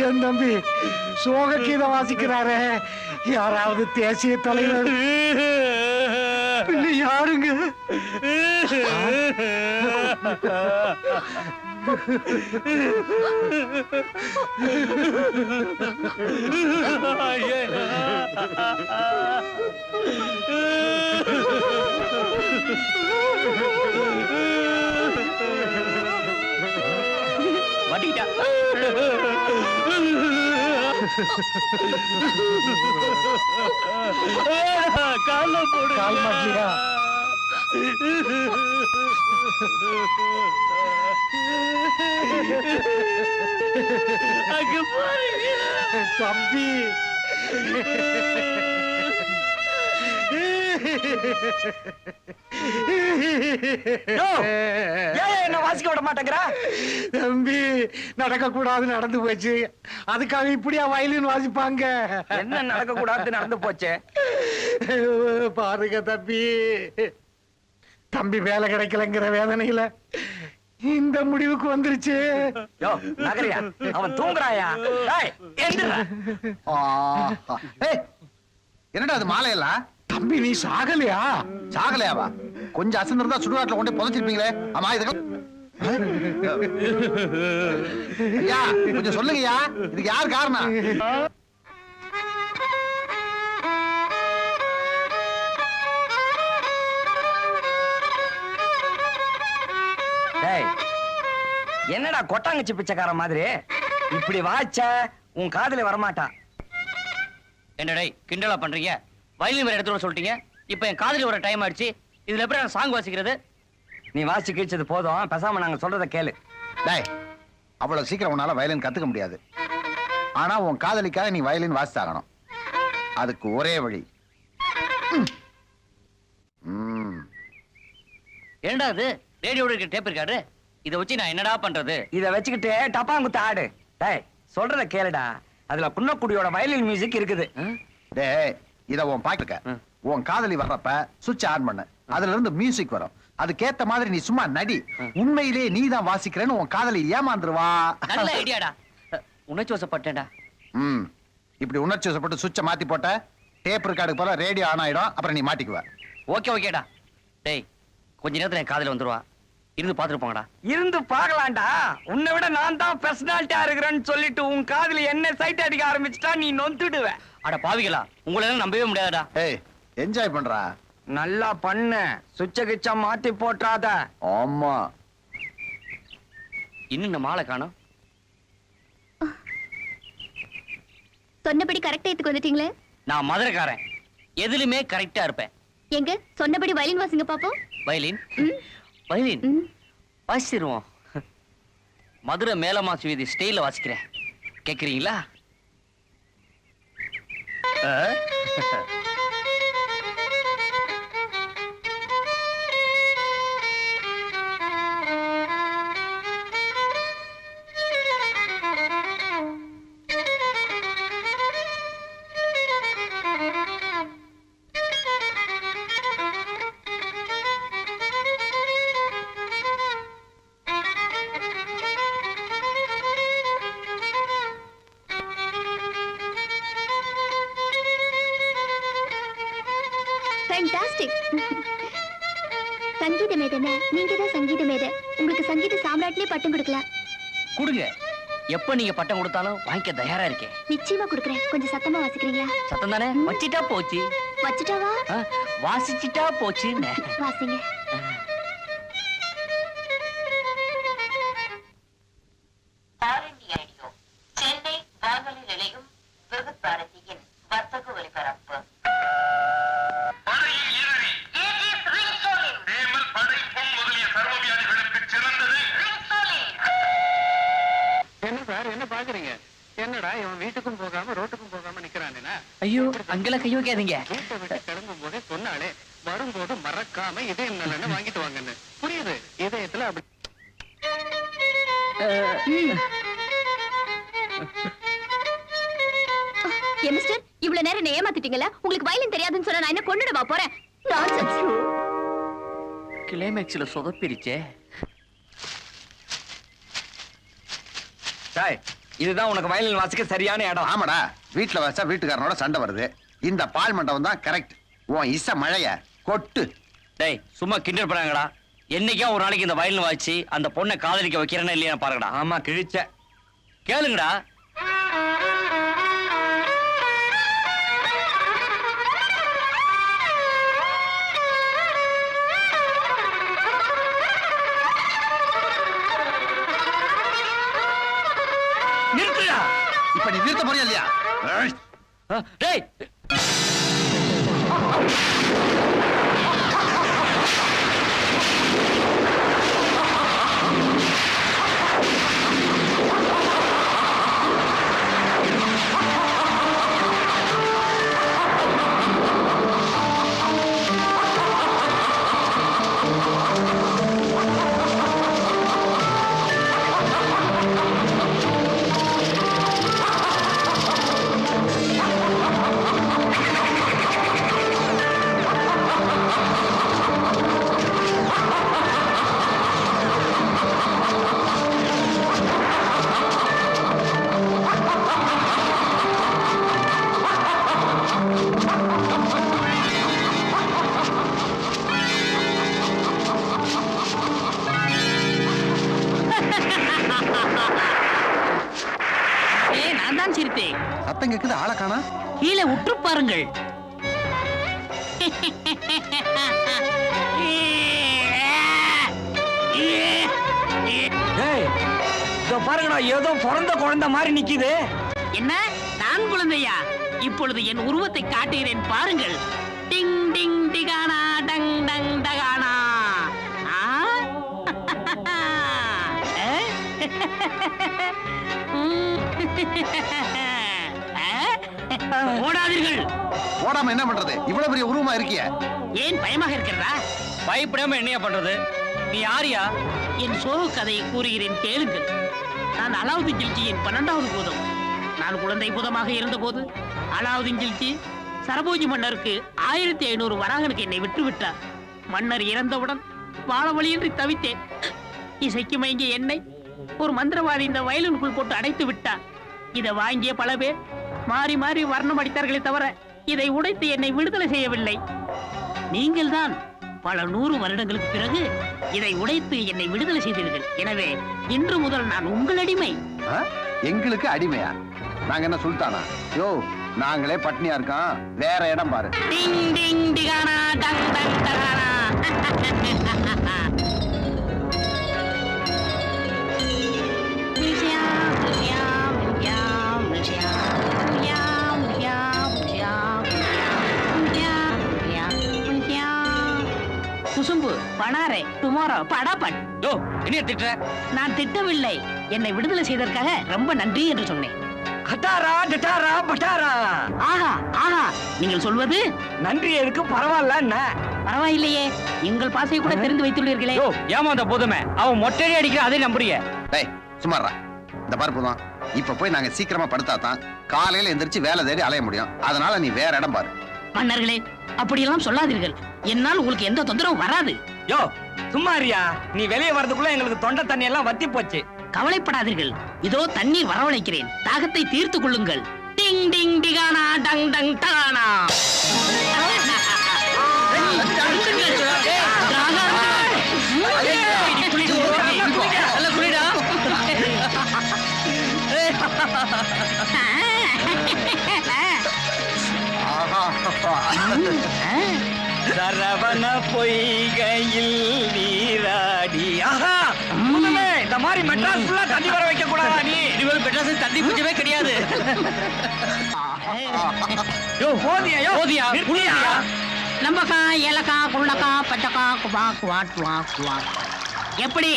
என் தம்பி சோக கீதம் வாசிக்கிறாரே, யாராவது தேசிய தலைவர் யாருங்க? வட்டிட்டா கால போடு, கால் மாட்டியா? அங்க பாருங்க தம்பி, என்ன வாசிக்க விட மாட்டேங்கிற? தம்பி நடக்க கூடாது நடந்து போச்சு, அதுக்காக இப்படியா வயலின் வாசிப்பாங்க? என்ன நடக்க கூடாது நடந்து போச்சு? பாருங்க தம்பி, தம்பி வேலை கிடைக்கலங்கிற வேதனையில இந்த முடிவுக்கு வந்துருச்சு. யோ நகரியா, அவன் தூங்குறாயா? டேய், எந்திரா. என்னடா அது மாலையெல்லாம்? தம்பி நீ சாகலையா? சாகலையாவா? கொஞ்சம் அசந்திருந்தா சுடுகாட்டுல கொண்டு புதைச்சிருப்பீங்களே. ஆமா இதுக்கு ஐயா கொஞ்சம் சொல்லுங்கய்யா, இதுக்கு யார் காரணம்? என்னடா கொட்டாங்கச்சி பிச்சைக்கார மாதிரி இப்படி வாச்ச உன் காதுல வரமாட்டா? என்னடா கிண்டலா பண்றீங்க? வயலின் வேற எடுத்துட்டு சொல்லிட்டீங்க, இப்ப என் காதுல வர டைம் ஆயிடுச்சு. இதுல எப்படி நான் சாங் வாசிக்கிறது? நீ வாசி கிழிச்சது போதும், பேசாம நாங்க சொல்றத கேளு. டேய், அவ்வளவு சீக்கிரம் உன்னால வயலின் கத்துக்க முடியாது. ஆனா உன் காதலிக்காக நீ வயலின் வாசித்தாகணும். அதுக்கு ஒரே வழி. ஏண்டா அது ரேடியோட இருக்க டேப் இருக்காரு, இத வச்சு நான் என்னடா பண்றது? இத வச்சுக்கிட்டு டப்பாங்குத்து ஆடு. டேய் சொல்றத கேளுடா, அதுல குன்னக்குடியோட வயலின் மியூசிக் இருக்குது. டேய் இத உன் பாக்க உன் காதலி வர்றப்ப சுவிட்ச் ஆன் பண்ணு, அதுல இருந்து மியூசிக் வரும். அதுக்கேத்த மாதிரி நீ சும்மா நடி, உண்மையிலே நீ தான் வாசிக்கிறேன்னு உன் காதலி ஏமாந்துருவா. நல்ல ஐடியாடா, உணர்ச்சி வசப்பட்டேன்டா. இப்படி உணர்ச்சி வசப்பட்டு சுவிட்சை மாத்தி போட்ட டேப் ரெக்கார்டுக்கு போல ரேடியோ ஆன் ஆயிடும், அப்புறம் நீ மாட்டிக்குவ. ஓகே ஓகேடா. டேய் கொஞ்ச நேரத்துல என் காதல வந்துருவா, இருந்து பாத்துட்டு போங்கடா. இருந்து பாக்கலாம்டா, உன்னை விட நான் தான் பர்சனாலிட்டியா இருக்கிறேன்னு சொல்லிட்டு உன் காதலி என்ன சைட் அடிக்க ஆரம்பிச்சுட்டா நீ நொந்துடுவ. அட பாவிகளா, உங்களை எல்லாம் நம்பவே முடியாதடா. ஏய் என்ஜாய் பண்றா. நல்லா பண்ணு, சுவிட்ச கிச்ச மாத்தி போட்டாத. ஆமா இன்னும் இந்த மாலை காணோம். சொன்னபடி கரெக்டா எடுத்துக்கு வந்துட்டீங்களே. நான் மதுரைக்காரன், எதுலுமே கரெக்டா இருப்பேன். எங்க சொன்னபடி வயலின் வாசிங்க பாப்போம். வயலின் வயலின் வாசிடுவோம். மதுரை மேலமாசி வீதி ஸ்டைல வாசிக்கிறேன், கேக்குறீங்களா? ஃபேண்டாஸ்டிக். சங்கீத மேதனை, நீங்க தான் சங்கீத மேதை. உங்களுக்கு சங்கீத சாம்ராட்லயே பட்டம் கொடுக்கலாம். கொடுங்க, எப்ப நீங்க பட்டம் கொடுத்தாலும் வாங்கிக்க தயாரா இருக்கேன். நிச்சயமா கொடுக்குறேன். கொஞ்சம் சத்தமா வாசிக்கிறீங்களா? சத்தம் தானே, வச்சிட்டா போச்சு. வச்சிட்டாவா? வாசிச்சிட்டா போச்சு. வாசிங்க. சென்னை வானொலி நிலையம் விவித் பாரதியின் வர்த்தக ஒலிபரப்பு. என்ன சார் என்ன பாக்குறீங்க? என்னடா இவன் வீட்டுக்கும் போகாம ரோட்டுக்கும் போகாம நிக்கிறானேனா? ஐயோ அங்கெல்லாம் கை வைக்காதீங்க. வீட்டை விட்டு கிளம்பும் போதே சொன்னாலே வரும்போது மறக்காம இதயம் நல்லெண்ணெய் வாங்கிட்டு வாங்கன்னு. புரியுது, இதயத்துல அப்படி. மிஸ்டர் இவ்வளவு நேரம் என்ன ஏமாத்திட்டீங்கல்ல? உங்களுக்கு வயலின் தெரியாதுன்னு சொன்னா நான் என்ன கொன்னுடவா போறேன்? நான்சென்ஸ். கிளைமேக்ஸ்ல சொதப்பிருச்சே. டேய், இதுதான் உனக்கு வயலின் வாசிக்க சரியான இடம். ஆமாடா, வீட்டுல வச்சா வீட்டுக்காரனோட சண்டை வருது. இந்த பால் மண்டபம் தான் கரெக்ட். உன் இசை மழைய கொட்டு. டேய் சும்மா கிண்டல் பண்ணாங்கடா. என்னைக்கா ஒரு நாளைக்கு இந்த வயலின் வாசி அந்த பொண்ணை காதலிக்க வைக்கிறேன்னா இல்லையா பாருங்கடா. ஆமா, கிழிச்ச. கேளுங்கடா. நிறுத்துடா. இப்ப நீ நிறுத்த போறியா இல்லையா? டேய் நான் தான் சிரித்தேன். சத்தம் கேக்குது, ஆளை காணா. கீழே உற்று பாருங்கள். பாருங்கடா, ஏதோ பிறந்த குழந்தை மாதிரி நிக்குது. என்ன, நான் குழந்தையா? இப்பொழுது என் உருவத்தை காட்டுகிறேன் பாருங்கள். டிங் டிங் டிகானா டங் டங் டகானா. ஓடாதீர்கள். ஓடாம என்ன பண்றது? இவ்வளவு பெரிய உருவமா இருக்கிய. ஏன் பயமாக இருக்கிறதா? பயப்படாம என்னையா பண்றது? நீ யாரியா? என் சோக கதையை கூறுகிறேன் கேளுங்கள். நான் அலாவுதீன் கில்ஜியின் 12வது பூதம். நான் குழந்தை பூதமாக இருந்தபோது அலாவுதீன் கில்ஜி சரபோஜி மன்னருக்கு 1500 வராகனுக்கு என்னை விட்டு விட்டார். மன்னர் இறந்தவுடன் வாழ வழியின்றி தவித்தேன். இசைக்கு மயங்கிய என்னை ஒரு மந்திரவாதி இந்த வயலுக்குள் போட்டு அடைத்து விட்டார். இதை வாங்கிய பல பேர் மாறி மாறி வர்ணம் அடித்தார்களே தவிர இதை உடைத்து என்னை விடுதலை செய்யவில்லை. நீங்கள் தான் பல 100 வருடங்களுக்கு பிறகு இதை உடைத்து என்னை விடுதலை செய்தீர்கள். எனவே இன்று முதல் நான் உங்கள் அடிமை. எங்களுக்கு அடிமையா? நாங்க என்ன சுல்தானா? யோ, நாங்களே பட்னியா இருக்கோம், வேற இடம் பாரு. டிங் டிங் டிகானா டங் டங் டகானா. குசும்பு பணாரே டுமாரோ படாபட். யோ, என்ன திட்ட? நான் திட்டவில்லை. என்னை விடுதலை செய்ததற்காக ரொம்ப நன்றி என்று சொன்னேன். கட்டாரா டட்டாரா பட்டாரா. ஆஹா ஆஹா, நீங்கள் சொல்வது நன்றி எதுக்கு? பரவாயில்ல. என்ன பரவாயில்லையே, எங்கள் பாசை கூட தெரிந்து வைத்துள்ளீர்களே. ஏமாந்த போதுமே அவன் மொட்டையை அடிக்கிற அதை நம்புறிய? டேய் சும்மாறா. இந்த பருப்பு தான். இப்ப போய் நாங்க சீக்கிரமா படுத்தாதான் காலையில எந்திரிச்சு வேலை தேடி அலைய முடியும். அதனால நீ வேற இடம் பாரு. மன்னர்களே, அப்படியெல்லாம் சொல்லாதீர்கள். என்னால் உங்களுக்கு எந்த தொந்தரவும் வராது. யோ சும்மாரியா, நீ வெளியே வரதுக்குள்ள எங்களுக்கு தொண்டை தண்ணி எல்லாம் வத்தி போச்சு. கவலைப்படாதீர்கள், இதோ தண்ணீர் வரவழைக்கிறேன். தாகத்தை தீர்த்து கொள்ளுங்கள். டிங் டிங் டிகானா டங் டங் டானா. சரவண பொய்கையில் நீராடி. ஆஹா, இந்த மாதிரி மெட்ராஸ் ஃபுல்லா தண்ணி வர வைக்க கூடாதா நீ? இனிமேல் மெட்ராஸ் தண்ணி பூஜ்யமே கிடையாது. யோ போதியா, யோ போதியா, புரியா? நம்பக்கா ஏலக்கா குள்ளக்கா பச்சக்கா குபா குவா குவா குவா. எப்படி?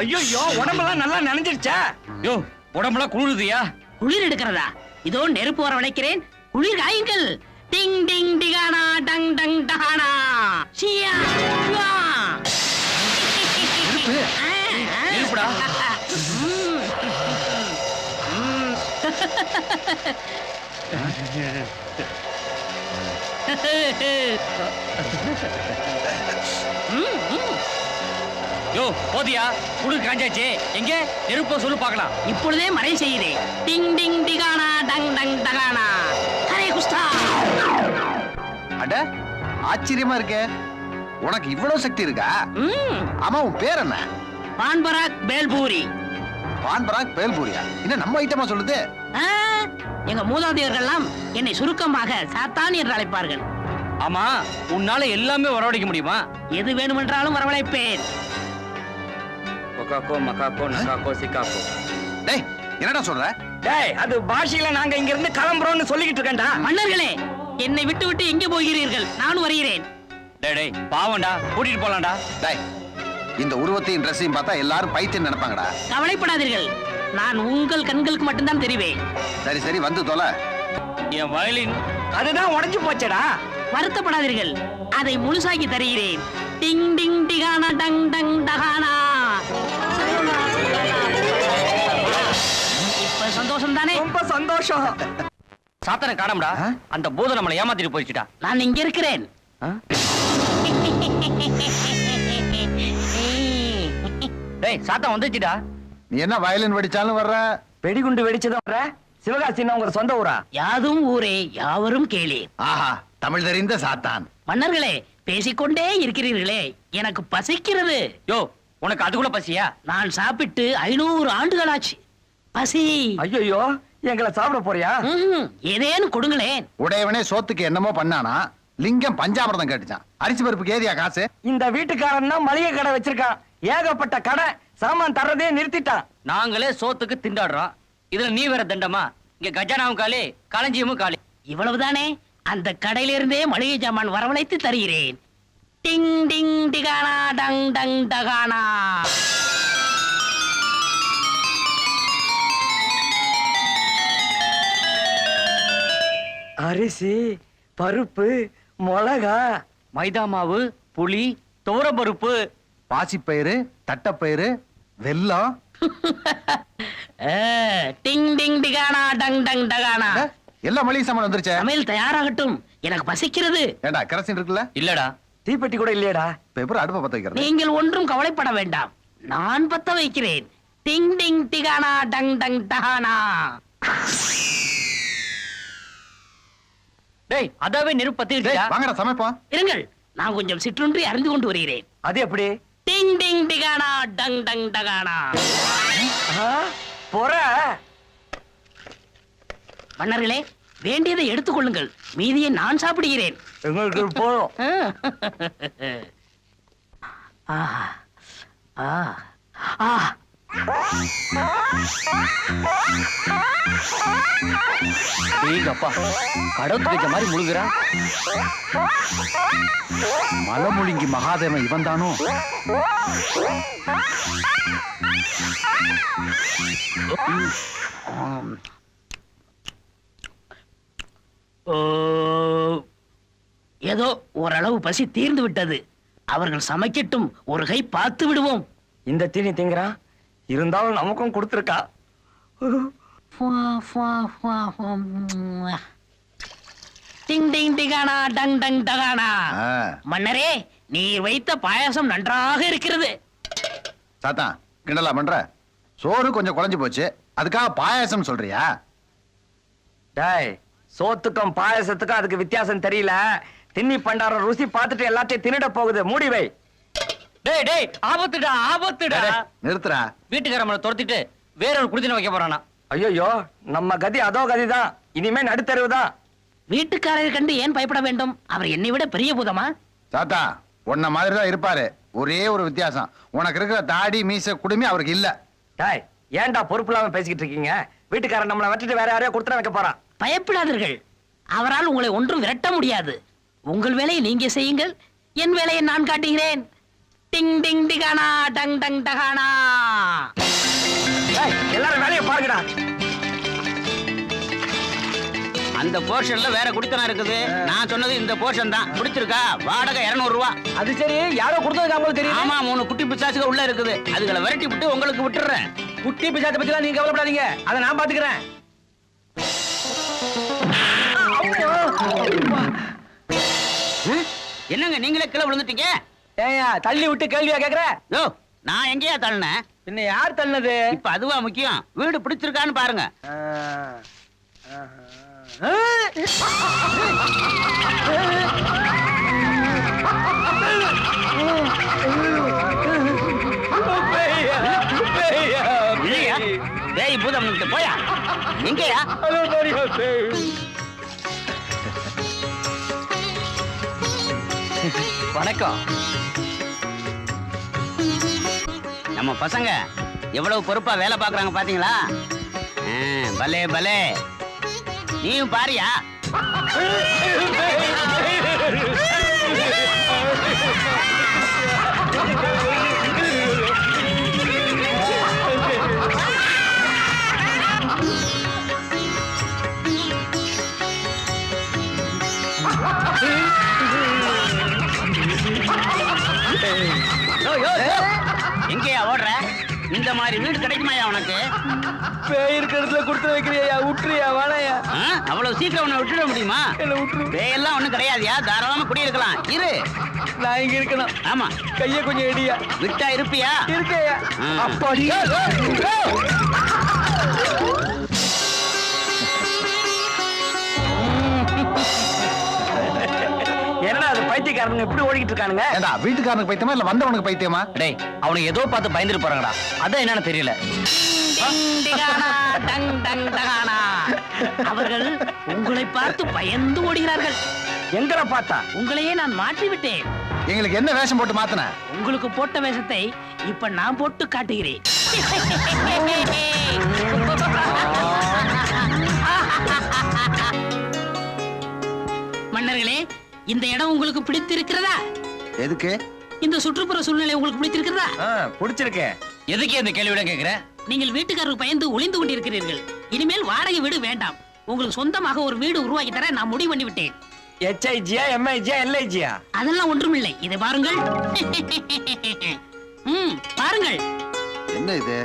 ஐயோ, உடம்பெல்லாம் நல்லா நனைஞ்சிருச்சா? யோ, உடம்பெல்லாம் குளிருதியா? குளிர் எடுக்கிறதா? இதோ நெருப்பு வர வளைக்கிறேன். குளிர் காயுங்கள். டிங் டிங் டிகானா டங் டங் டகானா. சியா சியா. நெருப்புடா. யோ போதியா குடு காஞ்சாச்சு எங்க நெருப்ப சொல்லு பார்க்கலாம். இப்பொழுதே மழை செய்யுதே. டிங் டிங் டிகானா டங் டங் டகானா ஹரே குஸ்தா. அட ஆச்சரியமா இருக்கே, உனக்கு இவ்வளவு சக்தி இருக்கா? ஆமா, உன் பேர் என்ன? பான்பராக் பேல்பூரி. பான்பராக் பேல்பூரியா? என்ன நம்ம ஐட்டமா சொல்லுது? எங்க மூதாதையர்கள்லாம் என்னை சுருக்கமாக சாத்தான் என்று அழைப்பார்கள். ஆமா, உன்னால எல்லாமே வரவழைக்க முடியுமா? எது வேணுமென்றாலும் வரவழைப்பேன். கொக்காக்கோ மக்காக்கோ நகாக்கோ சிக்காக்கோ. டேய், என்னடா சொல்ற? டேய், அது பாஷையில நாங்க இங்க இருந்து கிளம்புறோம்னு சொல்லிக்கிட்டு இருக்கேன்டா. மன்னர்களே, என்னை விட்டு விட்டு எங்கே போகிறீர்கள்? நானும் வருகிறேன். டேய் டேய், பாவம்டா, கூட்டிட்டு போலாம்டா. டேய், இந்த உருவத்தையும் ட்ரெஸ்ஸையும் பார்த்தா எல்லாரும் பைத்தியம் நினைப்பாங்கடா. கவலைப்படாதீர்கள், நான் உங்கள் கண்களுக்கு மட்டும்தான் தெரிவேன். சரி சரி, வந்து தொலை. என் வயலின் அதுதான் உடைஞ்சு போச்சடா. வருத்தப்படாதீர்கள், அதை முழுசாக்கி தருகிறேன். டிங் டிங் டிகானா டங் டங் டகானா. இப்ப சந்தோஷம் தானே? ரொம்ப சந்தோஷம். சாத்தனை காணோம்டா. அந்த பூதம் நம்மளை ஏமாத்திட்டு போயிடுச்சுடா. நான் இங்க இருக்கிறேன். டேய், சாத்தம் வந்துச்சுடா. நீ என்ன வயலின் வெடிச்சாலும் வர்ற? வெடிகுண்டு வெடிச்சதும் வர. சிவகாசின்னா உங்க சொந்த ஊரா? யாதும் ஊரே யாவரும் கேளீர். ஆஹா, தமிழ் தெரிந்த சாத்தான். மன்னர்களே, பேசிக்கொண்டே இருக்கிறீர்களே, எனக்கு பசிக்கிறது. யோ, உனக்கு அது கூட பசியா? நான் சாப்பிட்டு 500 ஆண்டுகளாச்சு. பசி. ஐயோ, எங்களை சாப்பிட போறியா? ஏதேனும் கொடுங்களேன். உடையவனே சோத்துக்கு என்னமோ பண்ணானா, லிங்கம் பஞ்சாமிரதம் கேட்டுச்சான். அரிசி பருப்புக்கு ஏதியா காசு? இந்த வீட்டுக்காரன் தான் மளிகை கடை வச்சிருக்கான். ஏகப்பட்ட கடை, சாமான் தர்றதே நிறுத்திட்டான். நாங்களே சோத்துக்கு திண்டாடுறோம், இதுல நீ வேற தண்டமா? இங்க கஜானாவும் காலி, களஞ்சியமும் காலி. இவ்வளவுதானே? அந்த கடையிலிருந்தே மளிகை ஜாமான் வரவழைத்து தருகிறேன். டிங் டிங் டிகானா டங் டங் டகானா. அரிசி, பருப்பு, மிளகா, மைதா மாவு, புளி, துவரப்பருப்பு, பாசிப்பயிறு, தட்டப்பயிறு, வெல்லம். டிங் டிங் டிகானா டங் டங் டகானா. எல்லா மளிகை சாமான் வந்துருச்சே. சமையல் தயாராகட்டும், எனக்கு பசிக்கிறது. ஏண்டா, கரசின் இருக்குல்ல? இல்லடா. தீப்பெட்டி கூட இல்லையடா. பேப்பர் அடுப்ப பத்த வைக்கிறது. நீங்கள் ஒன்றும் கவலைப்பட வேண்டாம், நான் பத்த வைக்கிறேன். டிங் டிங் டிகானா டங் டங் டகானா. டேய், அதாவே நெருப்பு பத்திடுச்சா? வாங்கடா சமைப்போம். இருங்கள், நான் கொஞ்சம் சிற்றுண்டி அறிந்து கொண்டு வருகிறேன். அது எப்படி? டிங் டிங் டிகானா டங் டங் டகானா. போற. மன்னர்களே, வேண்டியதை எடுத்துக்கொள்ளுங்கள், மீதியை நான் சாப்பிடுகிறேன். எங்களுக்கு போதும். அப்பா, கடவுத்து கஜ மாதிரி முழுங்குறா. மலமுழுங்கி மகாதேவன் இவன் தானோ? ஏதோ ஓரளவு பசி தீர்ந்து விட்டது. அவர்கள் சமைக்கட்டும், ஒரு கை பார்த்து விடுவோம். இந்த தீனி திங்கிறான், இருந்தாலும் நமக்கும் கொடுத்துருக்கா. டிங் டிங் டிகானா டங் டங் டகானா. மன்னரே, நீர் வைத்த பாயாசம் நன்றாக இருக்கிறது. சாத்தான், கிண்டலா பண்ற? சோறு கொஞ்சம் குழஞ்சு போச்சு, அதுக்காக பாயாசம் சொல்றியா? டேய், சோத்துக்கும் பாயாசத்துக்கும் அதுக்கு வித்தியாசம் தெரியல. திண்ணி பண்டார ருசி பார்த்துட்டு எல்லாத்தையும் தின்னுட போகுது. மூடி வை. டேய் டேய், ஆபத்துடா ஆபத்துடா. நிறுத்துறா. வீட்டுக்கார நம்மளை துரத்திட்டு வேற ஒரு குடித்தன வைக்க போறானா? ஐயோ, நம்ம கதி அதோ கதிதான். இனிமே நடுத்தருவுதான். வீட்டுக்காரரை கண்டு ஏன் பயப்பட வேண்டும்? அவர் என்னை விட பெரிய பூதமா? சாத்தா, உன்ன மாதிரி தான் இருப்பாரு. ஒரே ஒரு வித்தியாசம், உனக்கு இருக்கிற தாடி மீச குடுமி அவருக்கு இல்ல. டேய், ஏன்டா பொறுப்பு இல்லாம பேசிக்கிட்டு இருக்கீங்க? வீட்டுக்காரன் நம்மளை வச்சுட்டு வேற யாரையோ கொடுத்துட வைக்க போறான். பயப்படாதீர்கள், அவரால் உங்களை ஒன்றும் விரட்ட முடியாது. உங்கள் வேலையை நீங்க செய்யுங்கள், என் வேலையை நான் காட்டுகிறேன். டிங் டிங் டிகானா டங் டங் டகானா. எல்லாரும் வேலையை பாருங்கடா. அந்த போர்ஷன்ல வேற குடித்தனம் இருக்குது. நான் சொன்னது இந்த போர்ஷன் தான். பிடிச்சிருக்கா? வாடகை 200 ரூபா. அது சரி, யாரோ கொடுத்ததுக்கு அவங்களுக்கு தெரியும். ஆமா, 3 குட்டி பிசாசுக உள்ள இருக்குது. அதுகளை விரட்டி விட்டு உங்களுக்கு விட்டுறேன். குட்டி பிசாசை பத்திலாம் நீங்க கவலைப்படாதீங்க, அதை நான் பாத்துக்கிறேன். என்னங்க நீங்களே கீழே விழுந்துட்டீங்க? ஏயா தள்ளி விட்டு கேள்வியா கேக்குற? யோ, நான் எங்கேயா தள்ளினேன்? பின்ன யார் தள்ளினது? இப்ப அதுவா முக்கியம். வீடு பிடிச்சிருக்கான்னு பாருங்க. இல்லையா? பேய் பூதம் போயா? எங்கயா? வணக்கம். நம்ம பசங்க எவ்வளவு பொறுப்பா வேலை பாக்குறாங்க பாத்தீங்களா? பலே பலே. நீயும் பாரியா? எங்கேயா ஓடுற? இந்த மாதிரி வீடு கிடைக்குமாயா உனக்கு? பேய் இருக்கிறதுல கொடுத்து வைக்கிறியா? விட்டுறியா? வாழையா? அவ்வளவு சீக்கிரம் உன்னை விட்டுட முடியுமா? பேயெல்லாம் ஒண்ணும் கிடையாதுயா, தாராளமா குடியிருக்கலாம். இரு, நான் இங்க இருக்கணும். ஆமா, கைய கொஞ்சம் எடியா. விட்டா இருப்பியா? இருக்கையா? அப்படி என்னடா அது பைத்தியக்காரனுங்க இப்படி ஓடிக்கிட்டு இருக்கானுங்க? ஏண்டா வீட்டுக்காரனுக்கு பைத்தியமா இல்ல வந்தவனுக்கு பைத்தியமா? டேய், அவனுக்கு ஏதோ பார்த்து பயந்துட்டு போறாங்கடா. அதான் என்னன்னு தெரியல. அவர்கள் உங்களை பார்த்து பயந்து ஓடுகிறார்கள். எங்கட பார்த்தா? உங்களையே நான் மாற்றி விட்டேன். எங்களுக்கு என்ன வேஷம் போட்டு மாத்தின? உங்களுக்கு போட்ட வேஷத்தை இப்ப நான் போட்டு காட்டுகிறேன். மன்னர்களே, இந்த இடம் உங்களுக்கு பிடித்திருக்கிறதா? எதுக்கு? இந்த சுற்றுப்புற சூழ்நிலை உங்களுக்கு பிடித்திருக்கிறதா? பிடிச்சிருக்கேன். எதுக்கு இந்த கேள்வியோட கேக்குற? நீங்கள் வீட்டுக்காரருக்கு பயந்து ஒளிந்து கொண்டிருக்கிறீர்கள். இனிமேல் வாடகை வீடு வேண்டாம். உங்களுக்கு சொந்தமாக ஒரு வீடு உருவாக்கி தர நான் முடிவு பண்ணி விட்டேன். HIGயா, MIGயா, LIGயா? அதெல்லாம் ஒன்றுமில்லை. இதை பாருங்கள். பாருங்கள். என்ன இது?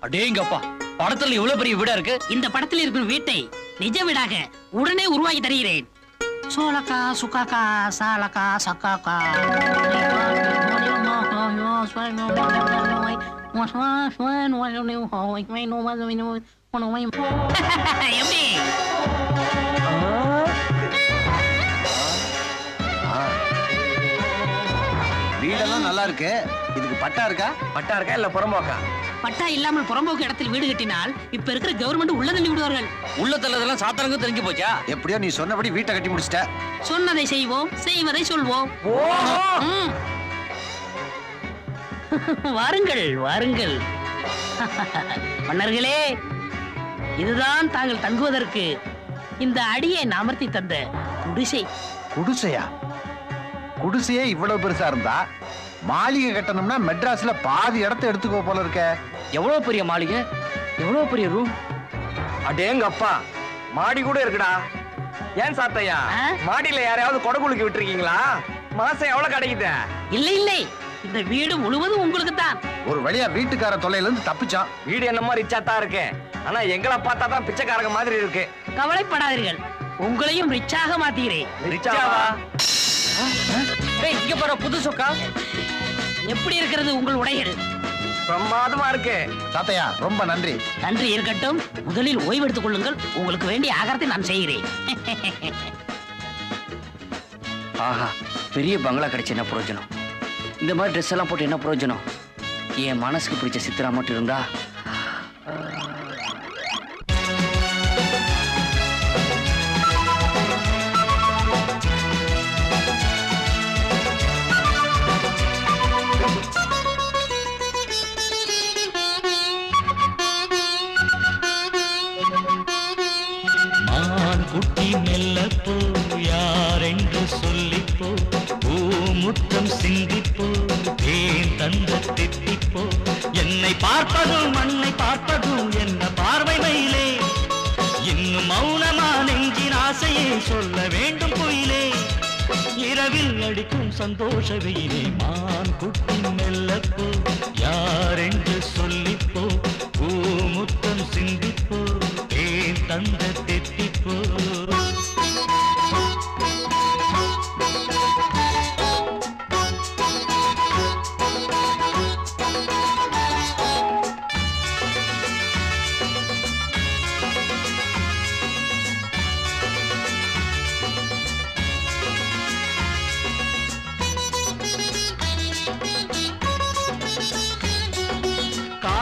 அடேங்கப்பா, படத்துல இவ்வளவு பெரிய வீடா இருக்கு. இந்த படத்தில் இருக்கும் வீட்டை நிஜ வீடாக உடனே உருவாக்கி தருகிறேன். சோலக்கா சுக்காக்கா சாலக்கா சக்காக்கா. எப்படி? வீடெல்லாம் நல்லா இருக்கு. இதுக்கு பட்டா இருக்கா? பட்டா இருக்கா இல்ல புறம்போக்கா? பட்டா இல்லாமல் புறம்போக்கு இடத்தில் வீடு கட்டினால் இப்ப இருக்கிற கவர்மெண்ட் உள்ள தள்ளி விடுவார்கள். உள்ள தள்ளதெல்லாம் சாத்தானுக்கு தெரிஞ்சு போச்சா? எப்படியோ நீ சொன்னபடி வீட்டை கட்டி முடிச்சிட்ட. சொன்னதை செய்வோம், செய்வதை சொல்வோம். வாருங்கள் வாருங்கள். மன்னர்களே, இதுதான் தாங்கள் தங்குவதற்கு இந்த அடியை அமர்த்தி தந்த குடிசை. குடிசையா? குடிசையே இவ்வளவு பெருசா இருந்தா மாளிகை கட்டணும்னா மெட்ராஸ்ல பாதி இடத்தை எடுத்துக்கோ போல இருக்க. எவ்வளவு பெரிய மாளிகை, எவ்வளவு பெரிய ரூம். அடேங்கப்பா, மாடி கூட இருக்குடா. ஏன் சாத்தையா, மாடியில யாரையாவது கொடகுலுக்கி விட்டுருக்கீங்களா? மாசம் எவ்வளவு கிடைக்குது? இல்லை இல்லை, இந்த வீடு முழுவதும் உங்களுக்கு தான். ஒரு வழியா வீட்டுக்கார தொல்லையில இருந்து தப்பிச்சான். வீடு என்னமோ ரிச்சா தான் இருக்கு, ஆனா எங்களை பார்த்தா தான் பிச்சைக்காரங்க மாதிரி இருக்கு. கவலைப்படாதீர்கள், உங்களையும் ரிச்சாக மாத்துகிறேன். ரிச்சாவா? இங்க பாரு, புது சொக்கா. எப்படி இருக்கிறது உங்கள் உடைகள்? பிரமாதமா இருக்கு. சாத்தையா, ரொம்ப நன்றி. நன்றி இருக்கட்டும். முதலில் ஓய்வெடுத்துக் கொள்ளுங்கள். உங்களுக்கு வேண்டிய ஆகாரத்தை நான் செய்கிறேன். ஆஹா, பெரிய பங்களா கிடைச்ச என்ன பிரயோஜனம்? இந்த மாதிரி ட்ரெஸ் எல்லாம் போட்டு என்ன பிரயோஜனம்? என் மனசுக்கு பிடிச்ச சித்ரா மட்டும் இருந்தா. குட்டி மெல்லப்போ, யாரென்று சொல்லிப்போ, பூமுத்தம் சிந்திப்போ, தேன் தந்த தித்திப்போ. என்னை பார்ப்பதும் மண்ணை பார்ப்பதும் என்ன பார்வை மயிலே, இன்னும் மௌனமா நெஞ்சின் ஆசையை சொல்ல வேண்டும் பொயிலே. இரவில் அடிக்கும் சந்தோஷ வெயிலே, மான் குட்டி மெல்லப்போ, யாரென்று சொல்லி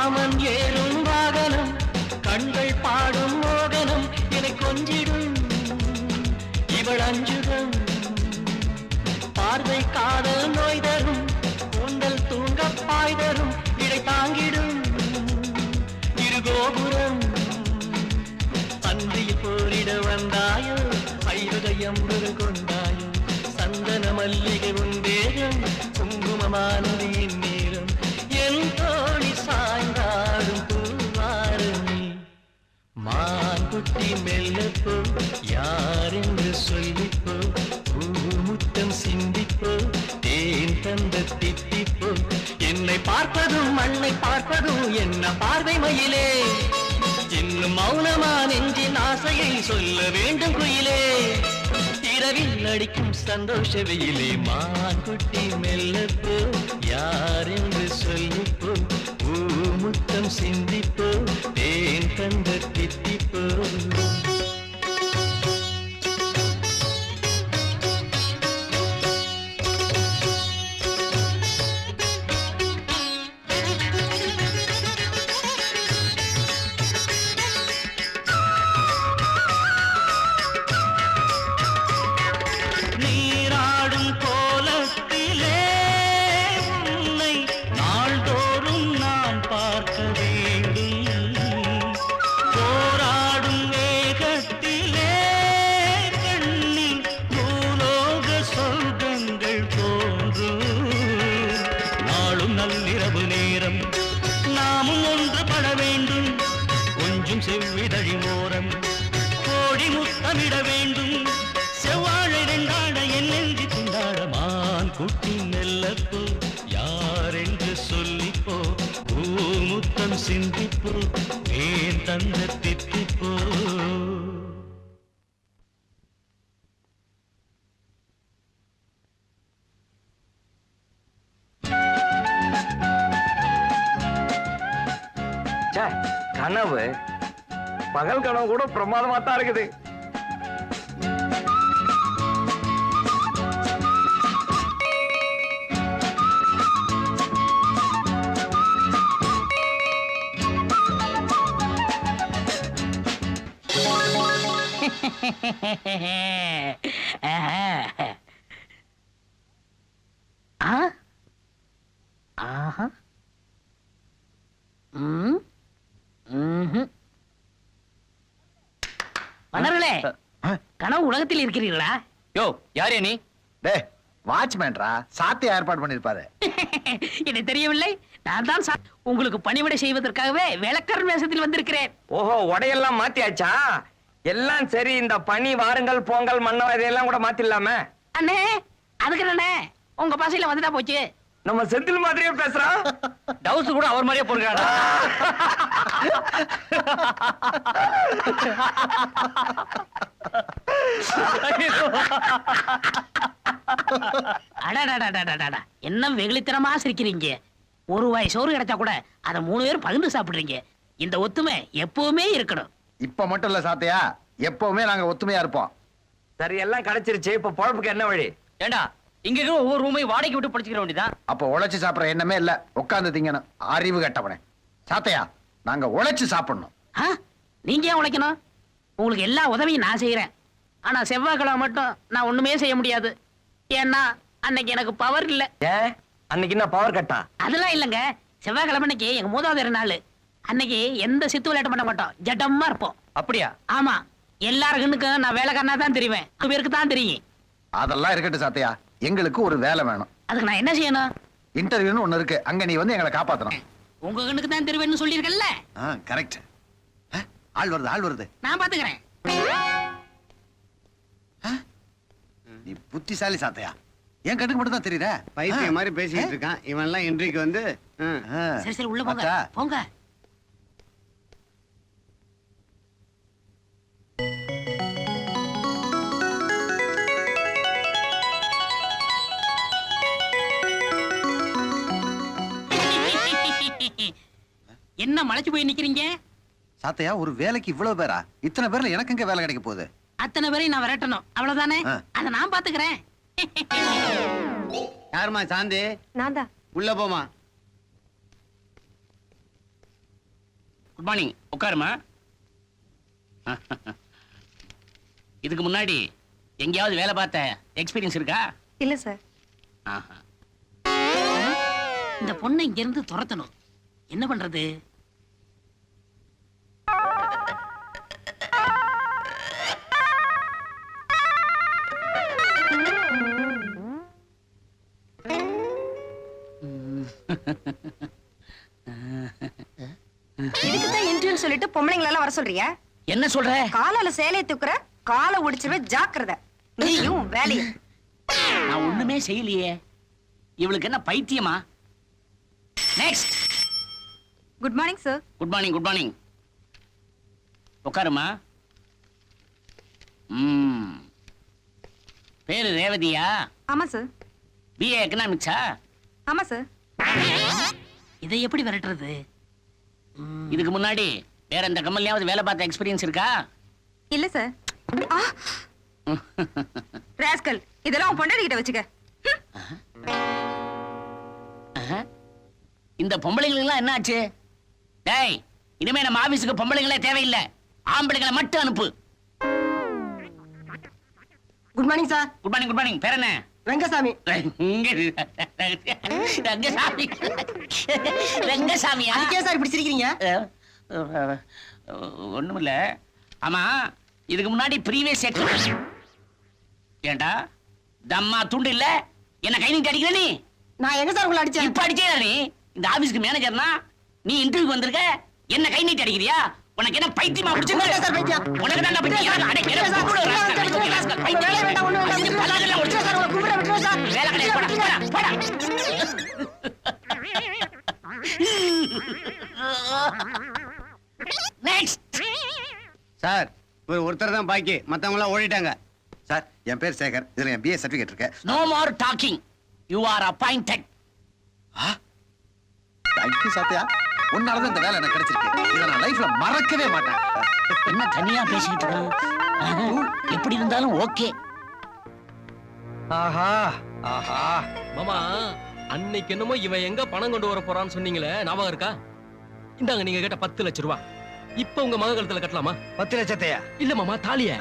காமன் ஏறும் வாகனம் கண்கள் பாடும் மோகனம் என கொஞ்சிடும் இவள் அஞ்சுகம் பார்வை காதல் நோய் தரும் கூந்தல் தூங்க பாய் தரும் இடை தாங்கிடும் இருகோபுரம் அன்றியில் போரிட வந்தாயோ ஐவகையம்பது கொண்டாயோ சந்தன மல்லிகை உந்தேகம் குங்குமமானது இந்நேரம் என் தோழி சாய்ந்தாடும் பூவாரணி மான்குட்டி மெல்லப்போ யாரென்று சொல்லிப்போ பூமுத்தம் சிந்திப்போ தேன் தந்த தித்திப்போ என்னை பார்ப்பதும் மண்ணை பார்ப்பதும் என்ன பார்வை மயிலே இன்னும் மௌனமா நெஞ்சின் ஆசையை சொல்ல வேண்டும் குயிலே இரவில் அடிக்கும் சந்தோஷ வெயிலே மான்குட்டி மெல்லப்போ யாரென்று சொல்லிப்போ பூமுத்தம் சிந்திப்போ தேன் தந்த தித்திப்போ நீராடும் கோலத்திலே உன்னை நாள்தோறும் நான் பார்க்க வேண்டும் போராடும் வேகத்திலே கண்ணில் பூலோக சொர்க்கங்கள் தோன்றும் நாளும் நள்ளிரவு நேரம் நாமும் ஒன்றுபட வேண்டும் கொஞ்சம் செவ்விதழி மோரம் கோடி முத்தமிட வேண்டும் செவ்வாழை ரெண்டாட என் நெஞ்சி துண்டாட மான் குட்டி நெல்லப்போ யாரென்று சொல்லிப்போ பூமுத்தம் சிந்திப்போ ஏன் தந்த தித்திப்போ கனவு பகல் கனவு கூட பிரமாதமா தான் இருக்குது. மன்னர்களே, கனவு உலகத்தில் இருக்கிறீர்களா? யோ யாரே நீ? டே வாட்ச்மேன்ரா, சாத்தியா ஏற்பாடு பண்ணிருப்பாரு. எனக்கு தெரியவில்லை. நான் தான் உங்களுக்கு பணிவிடை செய்வதற்காகவே வேலைக்காரன் வேஷத்தில் வந்திருக்கிறேன். ஓஹோ, உடையெல்லாம் மாத்தியாச்சா? எல்லாம் சரி, இந்த பனி வாருங்கள் பொங்கல் மன்னம் இதையெல்லாம் கூட மாத்திடலாமே. அண்ணே, அதுக்கு என்னண்ணே, உங்க பாசையில வந்துட்டா போச்சு. நம்ம செந்தில் மாதிரியே பேசுறான். டவுஸ் கூட அவர் மாதிரியே போடுறாடா. அடடடடடடடா, என்ன வெகுளித்தனமா சிரிக்கிறீங்க. ஒரு வாய் சோறு கிடைச்சா கூட அதை 3 பேரும் பகிர்ந்து சாப்பிடுறீங்க. இந்த ஒத்துமை எப்பவுமே இருக்கணும். இப்ப மட்டும் இல்ல சாத்தையா, எப்பவுமே நாங்க ஒத்துமையா இருப்போம். சரி, எல்லாம் கிடைச்சிருச்சு. இப்ப பொழப்புக்கு என்ன வழி? ஏண்டா, இங்க இருக்கிற ஒவ்வொரு ரூமையும் வாடகைக்கு விட்டு படிச்சுக்கிற வேண்டியதான். அப்ப உழைச்சு சாப்பிடுற எண்ணமே இல்ல, உட்கார்ந்து திங்கணும். அறிவு கட்டவனே. சாத்தையா, நாங்க உழைச்சு சாப்பிடணும். நீங்க ஏன் உழைக்கணும்? உங்களுக்கு எல்லா உதவியும் நான் செய்யறேன். ஆனா செவ்வாய்க்கிழமை மட்டும் நான் ஒண்ணுமே செய்ய முடியாது. ஏன்னா அன்னைக்கு எனக்கு பவர் இல்ல. ஏன் அன்னைக்கு என்ன பவர் கட்டா? அதெல்லாம் இல்லங்க. செவ்வாய்க்கிழமை அன்னைக்கு எங்க மூதாதையர் நாள். அன்னைக்கு எந்த சித்து விளையாட்டு பண்ண மாட்டோம், ஜட்டமா இருப்போம். அப்படியா? ஆமா, எல்லாருக்கும் நான் வேலைக்காரனா தான் தெரிவேன். 2 பேருக்கு தான் தெரியும். அதெல்லாம் இருக்கட்டும் சாத்தையா, எங்களுக்கு ஒரு வேலை வேணும். அதுக்கு நான் என்ன செய்யணும்? இன்டர்வியூன்னு ஒண்ணு இருக்கு, அங்க நீ வந்து எங்களை காப்பாத்தணும். உங்க கண்ணுக்கு தான் தெரிவேன்னு சொல்லியிருக்கல. கரெக்ட். ஆள் வருது, ஆள் வருது. நான் பாத்துக்கிறேன். நீ புத்திசாலி சாத்தையா, என் கண்ணுக்கு மட்டும் தான் தெரியுற. பைத்தியம் மாதிரி பேசிட்டு இருக்கான் இவன் எல்லாம். இன்றைக்கு வந்து சரி சரி, உள்ள போங்க போங்க. என்ன மலைச்சு போய் நிக்கிறீங்க? சாத்தையா, ஒரு வேலைக்கு இவ்வளவு பேரா? இத்தனை பேர்ல எனக்கு எங்க வேலை கிடைக்க போகுது? அத்தனை பேரையும் நான் விரட்டணும், அவ்வளவுதானே? அத நான் பாத்துக்கிறேன். யாருமா சாந்தி? நான் தான். உள்ள போமா. Good morning. உட்காருமா. இதுக்கு முன்னாடி எங்கேயாவது வேலை பார்த்த எக்ஸ்பீரியன்ஸ் இருக்கா? இல்ல சார். ஆஹா. இந்த பொண்ணை இங்க இருந்து துரத்தணும். என்ன பண்றது? இதுக்குதான் இன்டர்வியூ சொல்லிட்டு பொம்பளைங்கள எல்லாம் வர சொல்றியா? என்ன சொல்ற? காலால சேலைய தூக்குற, காலை ஒடிச்சிருவே, ஜாக்கிரதை. நீயும் வேலையும். நான் ஒண்ணுமே செய்யலையே. இவளுக்கு என்ன பைத்தியமா? Next. Good morning sir. Good morning. Good morning. உட்காருமா. பேரு ரேவதியா? ஆமா சார். பிஏ எக்கனாமிக்ஸா? ஆமா சார். இதை எப்படி விரட்டுறது? இதுக்கு முன்னாடி வேற எந்த கம்பெனியாவது வேலை பார்த்த எக்ஸ்பீரியன்ஸ் இருக்கா? இல்ல சார். ராஸ்கல், இதெல்லாம் உன் பொண்டாட்டி கிட்ட வச்சுக்க. இந்த பொம்பளைங்களுக்குலாம் என்ன ஆச்சு? டேய், இனிமே நம்ம ஆபீஸுக்கு பொம்பளைங்களே தேவையில்லை. ஆம்பளைங்களை மட்டும் அனுப்பு. Good morning sir. Good morning. Good morning. பேர் என்ன? ரங்கசாமி. ரங்கசாமி. ரங்கசாமியா? அதுக்கே சார் இப்படி சிரிக்கிறீங்க? ஒண்ணுமில்ல. ஆமா, இதுக்கு முன்னாடி ப்ரீவியஸ் ஏண்டா தம்மா துண்டு இல்ல என்ன கை நீட்டி அடிக்கிற நீ? நான் எங்க சார் உங்களை அடிச்சேன்? இப்ப அடிச்சே நீ. இந்த ஆபீஸ்க்கு மேனேஜர்னா நீ இன்டர்வியூ வந்திருக்க, என்ன கை நீட்டி அடிக்கிறியா? உனக்கு என்ன பைத்தியமா பிடிச்சு? சார் பைத்தியம். உனக்கு தான் பைத்தியம். அட கேளு, கூப்பிடு ராஸ்கல். வேலை வேண்டாம், ஒண்ணு வேண்டாம். இது பலாதெல்லாம் ஒடிச்சு சார் உங்களை கூப்பிட விட்டுறேன் சார். வேலை கிடையாது. போடா, போடா. நெக்ஸ்ட். சார் ஒருத்தர் தான் பாக்கி, மத்தவங்க எல்லாம் ஓடிட்டாங்க. சார் என் பேர் சேகர். இதுல என் பிஏ சர்டிபிகேட் இருக்கு. No more talking. You are appointed. Thank you சாத்தியா. உன்னாலதான் இந்த வேலை எனக்கு கிடைச்சிருக்கு. இதை நான் லைஃப்ல மறக்கவே மாட்டேன். என்ன தனியா பேசிட்டு இருக்க? எப்படி இருந்தாலும் ஓகே. ஆஹா ஆஹா. மாமா, அன்னைக்கு என்னமோ இவன் எங்க பணம் கொண்டு வர போறான்னு சொன்னீங்களே, ஞாபகம் இருக்கா? இந்தாங்க நீங்க கேட்ட 10 லட்சம் ரூபாய். இப்ப உங்க மக கழுத்துல கட்டலாமா? 10 லட்சத்தையா? இல்ல மாமா, தாலிய.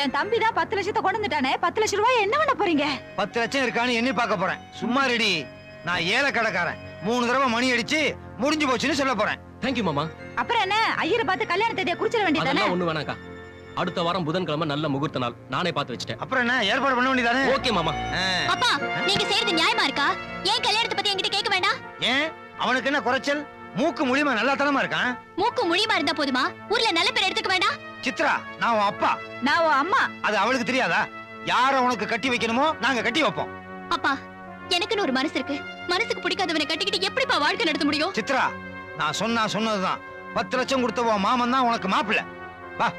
என் தம்பி தான் 10 லட்சத்தை கொண்டு வந்துட்டானே. 10 லட்சம் ரூபாய் என்ன பண்ண போறீங்க? 10 லட்சம் இருக்கான்னு எண்ணி பார்க்க போறேன். சும்மா ரெடி. நான் ஏழை கடைக்காரன். 3 தடவை மணி அடிச்சு முடிஞ்சு போச்சுன்னு சொல்ல போறேன். தேங்க்யூ மாமா. அப்புறம் என்ன, ஐயரை பார்த்து கல்யாண தேதியை குறிச்சிட வேண்டியதானே? அதெல்லாம் ஒண்ணு வேணாக்கா. அடுத்த வாரம் புதன்கிழமை நல்ல முகூர்த்த நாள். நானே பார்த்து வச்சிட்டேன். அப்புறம் என்ன ஏற்பாடு பண்ண வேண்டியதானே? ஓகே மாமா. அப்பா, நீங்க செய்யறது நியாயமா இருக்கா? ஏன் கல்யாணத்தை பத்தி என்கிட்ட கேட்க வேண்டாம்? ஏன் அவனுக்கு என்ன குறைச்சல்? மூக்கு முழிமா நல்லா தனமா இருக்கான். மூக்கு முழியமா இருந்தா போதுமா? ஊர்ல நல்ல பேர் எடுத்துக்க வேண்டாம்? சித்ரா, நான் உன் அப்பா. நான் உன் அம்மா. அது அவளுக்கு தெரியாதா? யார உனக்கு கட்டி வைக்கணுமோ நாங்க கட்டி வைப்போம். அப்பா, எனக்குன்னு ஒரு மனசு இருக்கு. மனசுக்கு பிடிக்காதவனை கட்டிக்கிட்டு எப்படிப்பா வாழ்க்கை நடத்த முடியும்? சித்ரா, நான் சொன்னதுதான். 10 லட்சம் கொடுத்த உன் மாமன் தான் உனக்கு மாப்பிள்ளை. வா.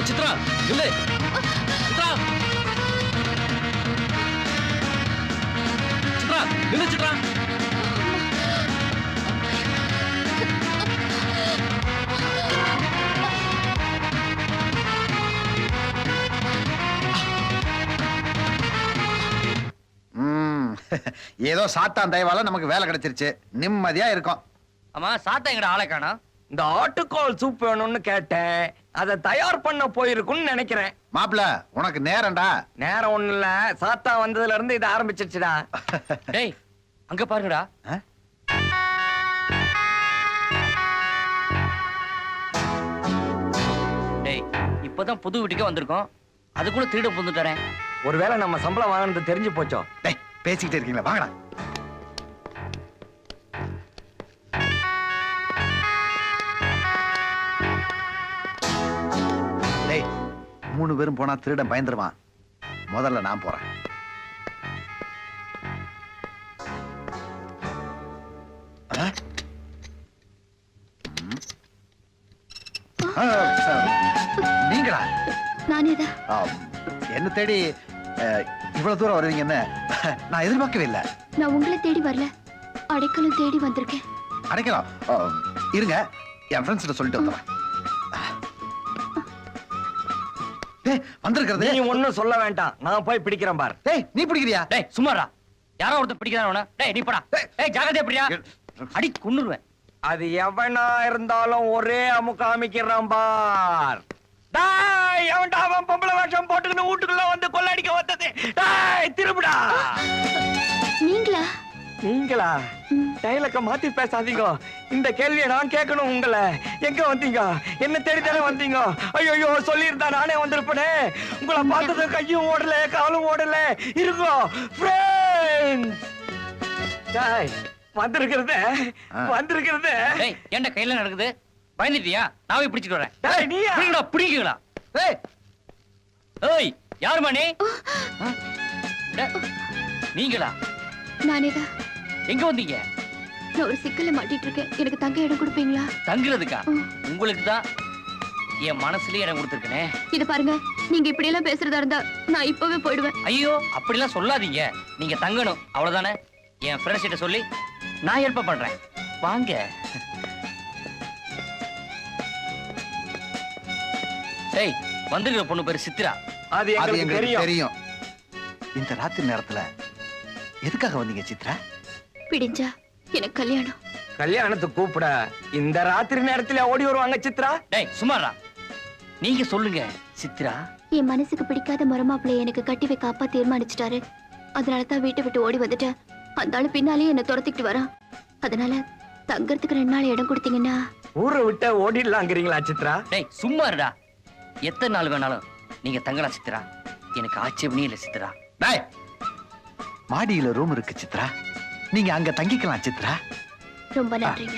சித்ரா, இல்ல. சித்ரா. சித்ரா, இல்ல சித்ரா. ஏதோ சாத்தான் தயவால நமக்கு வேலை கிடைச்சிருச்சு. நிம்மதியா இருக்கும். ஆமா, சாத்தா எங்கட ஆளை காணா. இந்த ஆட்டுக்கால் சூப் வேணும்னு கேட்டேன். அதை தயார் பண்ண போயிருக்குன்னு நினைக்கிறேன். மாப்பிள, உனக்கு நேரம்டா. நேரம் ஒண்ணு இல்ல, சாத்தா வந்ததுல இருந்து இது ஆரம்பிச்சிருச்சுடா. டேய், அங்க பாருங்கடா. டேய், இப்பதான் புது வீட்டுக்கே வந்திருக்கோம். அதுக்குள்ள திருட புந்துட்டானே. ஒருவேளை நம்ம சம்பளம் வாங்கினது தெரிஞ்சு போச்சோ. டேய் பேசிக்கிட்டே இருக்கீங்களா, வாங்கடா. டேய் 3 பேரும் போனா திருடன் பயந்துருவான். முதல்ல நான் போறேன். நீங்களா? நானேதான். என்ன தேடி இவ்வளவு தூரம் வருவீங்கன்னு நான் எதிர்பார்க்கவே இல்லை. நான் உங்களை தேடி வரல, அடைக்கலம் தேடி வந்திருக்கேன். அடைக்கலாம். இருங்க, என் ஃப்ரெண்ட்ஸ் சொல்லிட்டு வந்துடுறேன். வந்திருக்கிறது. நீ ஒண்ணும் சொல்ல வேண்டாம், நான் போய் பிடிக்கிறேன் பார். டேய் நீ பிடிக்கிறியா? டேய் சும்மாடா, யாரோ ஒருத்தர் பிடிக்கிறான். டேய் நீ போடா. டேய் ஜாகிரதையா பிடியா, அடி கொன்னுருவேன். அது எவனா இருந்தாலும் ஒரே அமுக்க அமைக்கிறான் பார். டேய் எவன்டா அவன் பொம்பளை வேஷம் போட்டுக்கிட்டு வீட்டுக்குள்ள வந்து கொள்ளடிக்க வந்தது? டேய் திரும்புடா. நீங்களா? நீங்களா? டைலக்க மாத்தி பேசாதீங்க. இந்த கேள்வியை நான் கேட்கணும் உங்களை. எங்க வந்தீங்க? என்ன தேடி தானே வந்தீங்க? ஐயோ சொல்லியிருந்தா நானே வந்திருப்பேனே. உங்களை பார்த்தது கையும் ஓடல காலும் ஓடல. இருங்கோ ஃப்ரெண்ட்ஸ். டேய் வந்திருக்கிறது. டேய் என்ன கையில நடக்குது? பயந்துட்டியா? நான் போய் பிடிச்சிட்டு வரேன். டேய் நீயா? பிடிக்கீங்களா? டேய் ஏய் யாருமா நீ? நீங்களா? நானேதான். எங்க வந்தீங்க? நான் ஒரு சிக்கல்ல மாட்டிட்டு இருக்கேன், எனக்கு தங்க இடம் கொடுப்பீங்களா? தங்குறதுக்கா? உங்களுக்கு தான் என் மனசுலயே இடம் கொடுத்துருக்கனே. இத பாருங்க, நீங்க இப்படி எல்லாம் பேசுறதா இருந்தா நான் இப்பவே போயிடுவேன். ஐயோ அப்படிலாம் சொல்லாதீங்க. நீங்க தங்கணும் அவ்வளவுதானே. என் ஃப்ரெண்ட்ஸ் கிட்ட சொல்லி நான் ஹெல்ப் பண்றேன். வாங்க. டேய் வந்திருக்கிற பொண்ணு பேரு சித்ரா. அது எங்களுக்கு தெரியும். இந்த ராத்திரி நேரத்துல எதுக்காக வந்தீங்க சித்ரா? பிடிஞ்சா எனக்கு கல்யாணம். கல்யாணத்துக்கு கூப்பிட இந்த ராத்திரி நேரத்துல ஓடி வருவாங்க சித்ரா? டேய் சும்மாடா, நீங்க சொல்லுங்க சித்ரா. என் மனசுக்கு பிடிக்காத மருமாப்பிள்ளைய எனக்கு கட்டி வைக்க அப்பா தீர்மானிச்சிட்டாரு. அதனாலதான் வீட்டை விட்டு ஓடி வந்துட்டேன். அந்த ஆளு பின்னாலேயே என்ன துரத்திக்கிட்டு வரான். அதனால தங்கறதுக்கு 2 நாள் இடம் கொடுத்தீங்கன்னா ஊரை விட்டு ஓடிடலாங்கிறீங்களா சித்ரா? டேய் சும்மா இருடா. எத்தனை நாள் வேணாலும் நீங்க தங்கலாம் சித்ரா. எனக்கு ஆட்சேபனே இல்லை சித்ரா. டேய் மாடியில ரூம் இருக்கு சித்ரா, நீங்க அங்க தங்கிக்கலாம் சித்ரா. ரொம்ப நன்றிங்க.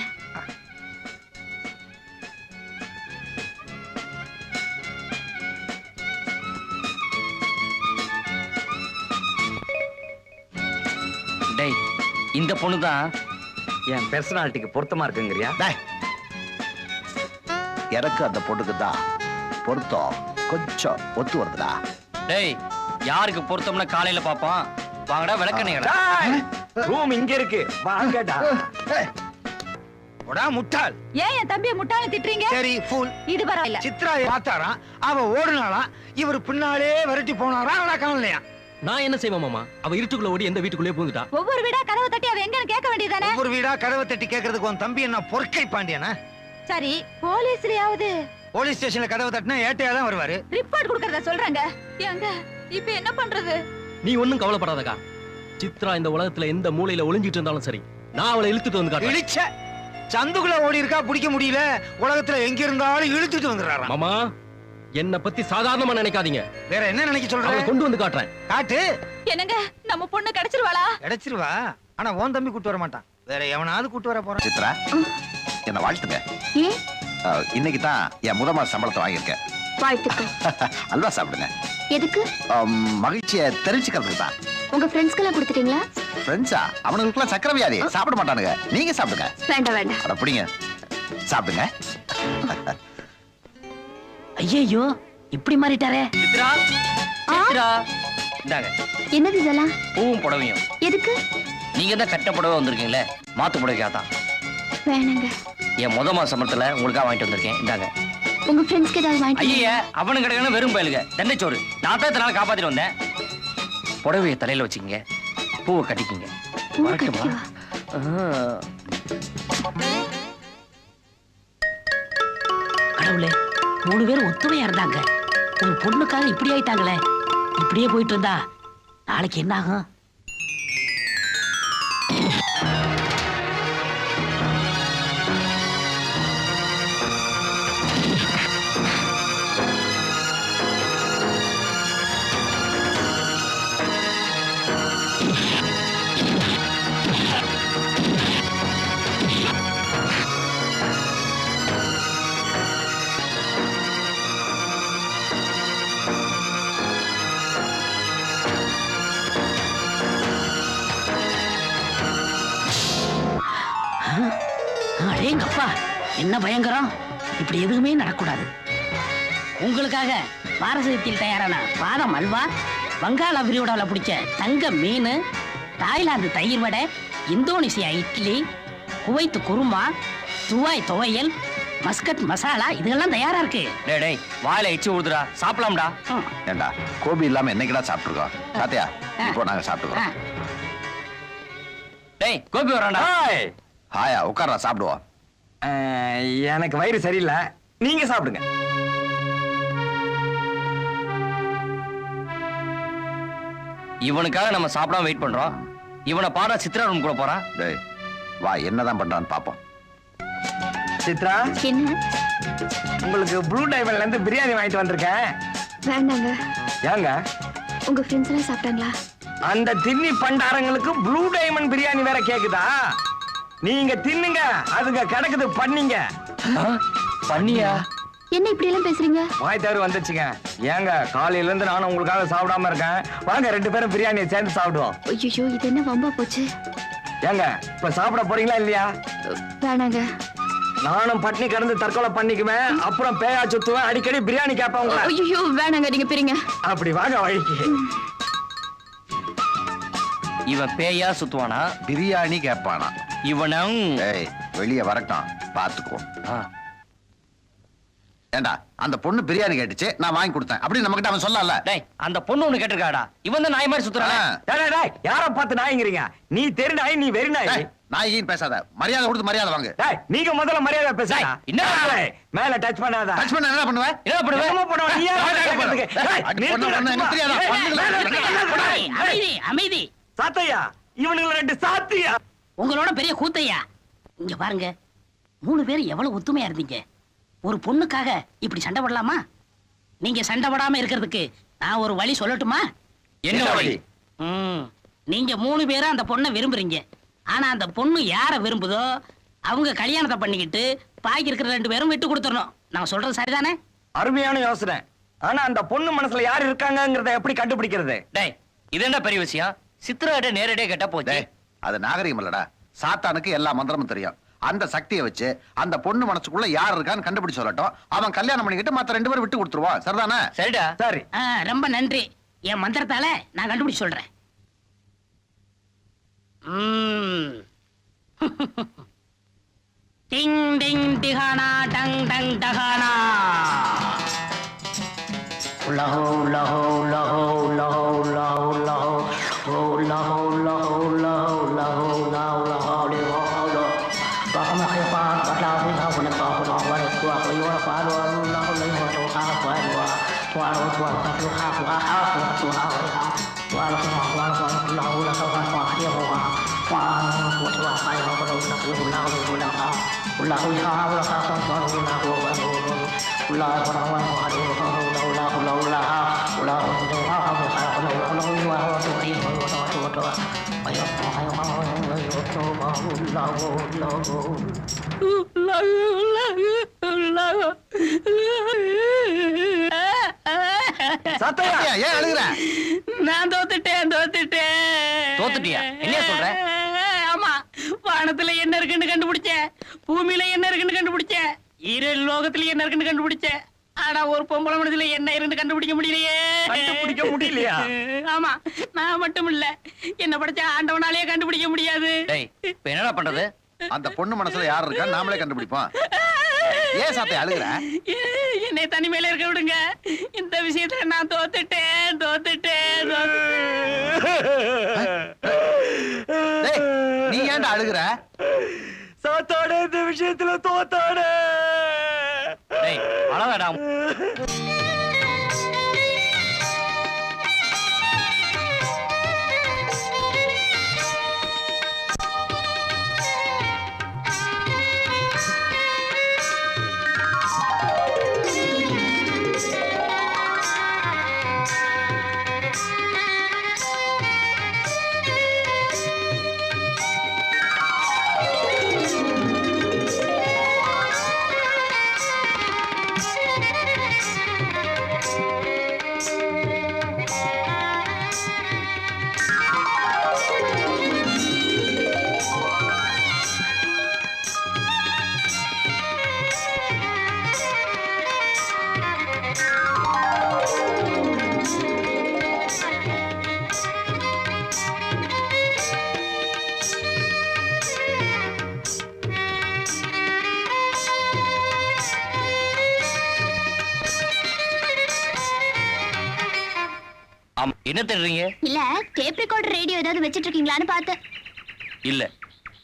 டேய் இந்த பொண்ணு தான் என் பெர்சனாலிட்டிக்கு பொருத்தமா இருக்குங்கறியா? டேய் எனக்கு அந்த பொண்ணுக்கு தான் பொருத்தம் கொஞ்சம் ஒத்து வருதுடா. டேய் யாருக்கு பொருத்தம்னா காலையில பாப்போம். வாங்கடா விளக்கணையடா. ரூம் இங்க இருக்கு, வாங்கடா. போடா முட்டாள். ஏன் என் தம்பியை முட்டாள திட்டுறீங்க? சரி ஃபூல். இது பரவாயில்ல. சித்ரா பார்த்தாராம், அவ ஓடுனாலாம், இவர் பின்னாலே விரட்டி போனாரா, அவளா காணலையா? நான் என்ன செய்வேன் மாமா? அவ இருட்டுக்குள்ள ஓடி எந்த வீட்டுக்குள்ளே பூந்துட்டா. ஒவ்வொரு வீடா கதவை தட்டி அவ எங்கன்னு கேட்க வேண்டியதானே? ஒவ்வொரு வீடா கதவை தட்டி கேட்கறதுக்கு உன் தம்பி என்ன பொற்கை பாண்டியனா? சரி போலீஸ்லயாவது? போலீஸ் ஸ்டேஷன்ல கதவை தட்டினா ஏட்டையா தான் வருவாரு. ரிப்போர்ட் கொடுக்கறத சொல்றாங்க. ஏங்க இப்போ என்ன பண்றது? நீ ஒண்ணும் கவலைப்படாதக்கா. சித்ரா இந்த உலகத்துல எந்த மூலையில ஒளிஞ்சிட்டு இருந்தாலும் சரி, நான் அவளை இழுத்துட்டு வந்து காட்டுறேன். இழிச்ச சந்துக்குள்ள ஓடி இருக்கா, பிடிக்க முடியல. உலகத்துல எங்க இருந்தாலும் இழுத்துட்டு வந்துடுறாராம். மாமா என்ன பத்தி சாதாரணமா நினைக்காதீங்க. வேற என்ன நினைக்க சொல்ற? அவளை கொண்டு வந்து காட்டுறேன். காட்டு. என்னங்க நம்ம பொண்ணு கிடைச்சிருவாளா? கிடைச்சிருவா. ஆனா உன் தம்பி கூட்டு வர மாட்டான். வேற எவனாவது கூட்டு வர போறான். சித்ரா என்ன வாழ்த்துங்க. ஏன்? இன்னைக்கு தான் என் முதல் மாச சம்பளத்தை வாங்கியிருக்கேன். வாழ்த்துக்கள். அல்வா சாப்பிடுங்க. எதுக்கு? மகிழ்ச்சியை தெரிஞ்சுக்கிறதுக்கு தான். உங்க ஃப்ரெண்ட்ஸ்க்கெல்லாம் கொடுத்துட்டீங்களா? ஃப்ரெண்ட்ஸா? அவனுக்குலாம் சக்கரை வியாதி, சாப்பிட மாட்டானுங்க. நீங்க சாப்பிடுங்க. வேண்டாம் வேண்டாம். அட பிடிங்க, சாப்பிடுங்க. ஐயோ இப்படி மாறிட்டாரே. சித்ரா சித்ரா இந்தாங்க. என்னது இதெல்லாம்? பூவும் புடவையும். எதுக்கு? நீங்க தான் கட்ட புடவை வந்திருக்கீங்களே, மாத்து புடவைக்காதான். வேணாங்க. என் முத மாச சம்பளத்துல உங்களுக்காக வாங்கிட்டு வந்திருக்கேன். இந்தாங்க. உங்க ஃப்ரெண்ட்ஸ்க்கு ஏதாவது வாங்கிட்டு? ஐயா அவனு கிடக்கணும் வெறும் பயலுங்க. தென்னைச்சோறு. நான் தான் இதனால காப்பாத்திட்டு வந்தேன். புடவைய தலையில வச்சுக்கங்க, பூவை கட்டிக்கங்க. கடவுளே, 3 பேரும் ஒத்துமையா இருந்தாங்க. ஒரு பொண்ணுக்காக இப்படி ஆயிட்டாங்களே. இப்படியே போயிட்டு இருந்தா நாளைக்கு என்ன ஆகும்? என்ன பயங்கரம்! இப்படி எதுவுமே நடக்கூடாது. உங்களுக்காக பாரசீகத்தில் தயாரான பாதம் அல்வா, வங்காள விரிகுடால பிடிச்ச தங்க மீன், தாய்லாந்து தயிர் vada, Indonesia idli, Kuwait kurma, Dubai துவையல், மஸ்கட் மசாலா இதெல்லாம் தயாரா இருக்கு. டேய் டேய் வாயில எச்சி ஊதுடா, சாப்பிடலாம்டா. ஏண்டா கோபி இல்லாம என்னைக்குடா சாப்பிட்டுருக்கோம்? சாத்தியா இப்போ நாங்க சாப்பிட்டுக்கிறோம். டேய் கோபி வரான்டா. ஹாயா உட்கார்றா சாப்பிடுவோம். எனக்கு வயிறு சரியில்லை, நீங்க சாப்பிடுங்க. இவனுக்காக நம்ம சாப்பிடாம வெயிட் பண்றோம். இவனை பாடா சித்ரா ரூம் கூட போறான். டேய் வா என்னதான் பண்றான்னு பாப்போம். சித்ரா, என்ன? உங்களுக்கு ப்ளூ டைமண்ட்ல இருந்து பிரியாணி வாங்கிட்டு வந்திருக்கேன். வேண்டாங்க. ஏங்க? உங்க ஃப்ரெண்ட்ஸ் எல்லாம் சாப்பிட்டாங்களா? அந்த தின்னி பண்டாரங்களுக்கு ப்ளூ டைமண்ட் பிரியாணி வேற கேக்குதா? நீங்க தின்னுங்க, அதுங்க கிடக்குது பண்ணீங்க. பண்ணியா? என்ன இப்படி எல்லாம் பேசுறீங்க? வாய் தவறு வந்துச்சுங்க. ஏங்க காலையில இருந்து நானும் உங்களுக்காக சாப்பிடாம இருக்கேன். வாங்க 2 பேரும் பிரியாணியை சேர்ந்து சாப்பிடுவோம். ஐயோ இது என்ன வம்பா போச்சு. ஏங்க இப்ப சாப்பிட போறீங்களா இல்லையா? வேணாங்க. நானும் பட்னி கிடந்து தற்கொலை பண்ணிக்குவேன், அப்புறம் பேயா சுத்துவேன், அடிக்கடி பிரியாணி கேட்பேன். ஐயோ வேணாங்க, நீங்க பிரிங்க. அப்படி வாங்க வழிக்கு. இவன் பேயா சுத்துவானா, பிரியாணி கேட்பானா? இவனும் வெளியே வரட்டும் பாத்துக்குவோம். ஏண்டா அந்த பொண்ணு பிரியாணி கேட்டுச்சு, நான் வாங்கி கொடுத்தேன் அப்படி நம்ம கிட்ட அவன் சொல்லல. டேய் அந்த பொண்ணு ஒண்ணு கேட்டிருக்காடா, இவன் தான் நாய் மாதிரி சுத்துறானே. டேய் டேய் யார பார்த்து நாய்ங்கறீங்க? நீ தெரு நாய், நீ வெறி நாய். நாயின்னு பேசாத, மரியாதை கொடுத்து மரியாதை வாங்கு. டேய் நீங்க முதல்ல மரியாதை பேசுங்க. என்ன மேல டச் பண்ணாத. டச் பண்ண என்ன பண்ணுவ? என்ன பண்ணுவ? என்ன பண்ணுவ? நீ அமைதி அமைதி. சாத்தையா, இவனுங்க 2 சாத்தியா. உங்களோட பெரிய கூத்தையா. இங்க பாருங்க, 3 பேர் எவ்வளவு ஒத்துமையா இருந்தீங்க. ஒரு பொண்ணுக்காக இப்படி சண்டை போடலாமா? நீங்க சண்டை போடாம இருக்கிறதுக்கு நான் ஒரு வழி சொல்லட்டுமா? என்ன வழி? நீங்க 3 பேரும் அந்த பொண்ணை விரும்புறீங்க. ஆனா அந்த பொண்ணு யார விரும்புதோ அவங்க கல்யாணத்தை பண்ணிக்கிட்டு பாக்கி இருக்கிற 2 பேரும் விட்டு கொடுத்துடணும். நான் சொல்றது சரிதானே? அருமையான யோசனை. ஆனா அந்த பொண்ணு மனசுல யார் இருக்காங்கங்கறத எப்படி கண்டுபிடிக்கிறது? டேய் இது என்ன பெரிய விஷயம்? சித்ராட்ட நேரடியா கேட்டா போச்சு. அது நாகரிகம் இல்லடா. சாத்தானுக்கு எல்லா மந்திரமும் தெரியும். அந்த சக்தியை வச்சு அந்த பொண்ணு மனசுக்குள்ள யார் இருக்கான்னு கண்டுபிடிச்சு சொல்லட்டும். அவன் கல்யாணம் பண்ணிக்கிட்டு மத்த 2 பேரும் விட்டு கொடுத்துருவான். சரிதானே? சரிடா. சரி. ரொம்ப நன்றி. என் மந்திரத்தால நான் கண்டுபிடிச்சு சொல்றேன். டிங் டிங் டிகானா டங் டங் டகானா. லஹோ லஹோ லஹோ லஹோ லஹோ லஹோ லஹோ லஹோ லஹோ லஹோ லஹோ லஹோ லஹோ. சாத்தையா ஏன் அழுகுற? நான் தோத்துட்டேன். தோத்துட்டியா? என்ன சொல்ற? ஆமா, வானத்துல என்ன இருக்குன்னு கண்டுபிடிச்சேன், பூமியில என்ன இருக்குன்னு கண்டுபிடிச்சேன், ஈரல் லோகத்துல என்ன இருக்குன்னு கண்டுபிடிச்சேன். ஆனா ஒரு பொம்பளை மனசுல என்ன இருந்து கண்டுபிடிக்க முடியலையே. கண்டுபிடிக்க முடியலையா? ஆமா, நான் மட்டும் இல்ல, என்ன படிச்ச ஆண்டவனாலே கண்டுபிடிக்க முடியாது. டேய் இப்ப என்னடா பண்றது? அந்த பொண்ணு மனசுல யார் இருக்கான்னு நாமளே கண்டுபிடிப்போம். ஏன் சாத்தையா அழுகுற? என்னை தனிமையில இருக்க விடுங்க. இந்த விஷயத்துல நான் தோத்துட்டேன். நீ ஏன்டா அழுகுற? சாத்தாட இந்த விஷயத்துல தோத்தாட. டேய் அழகாடா. என்ன தேடுறீங்க? இல்ல டேப் ரெக்கார்டர் ரேடியோ ஏதாவது வச்சிட்டு இருக்கீங்களான்னு பார்த்தேன். இல்ல,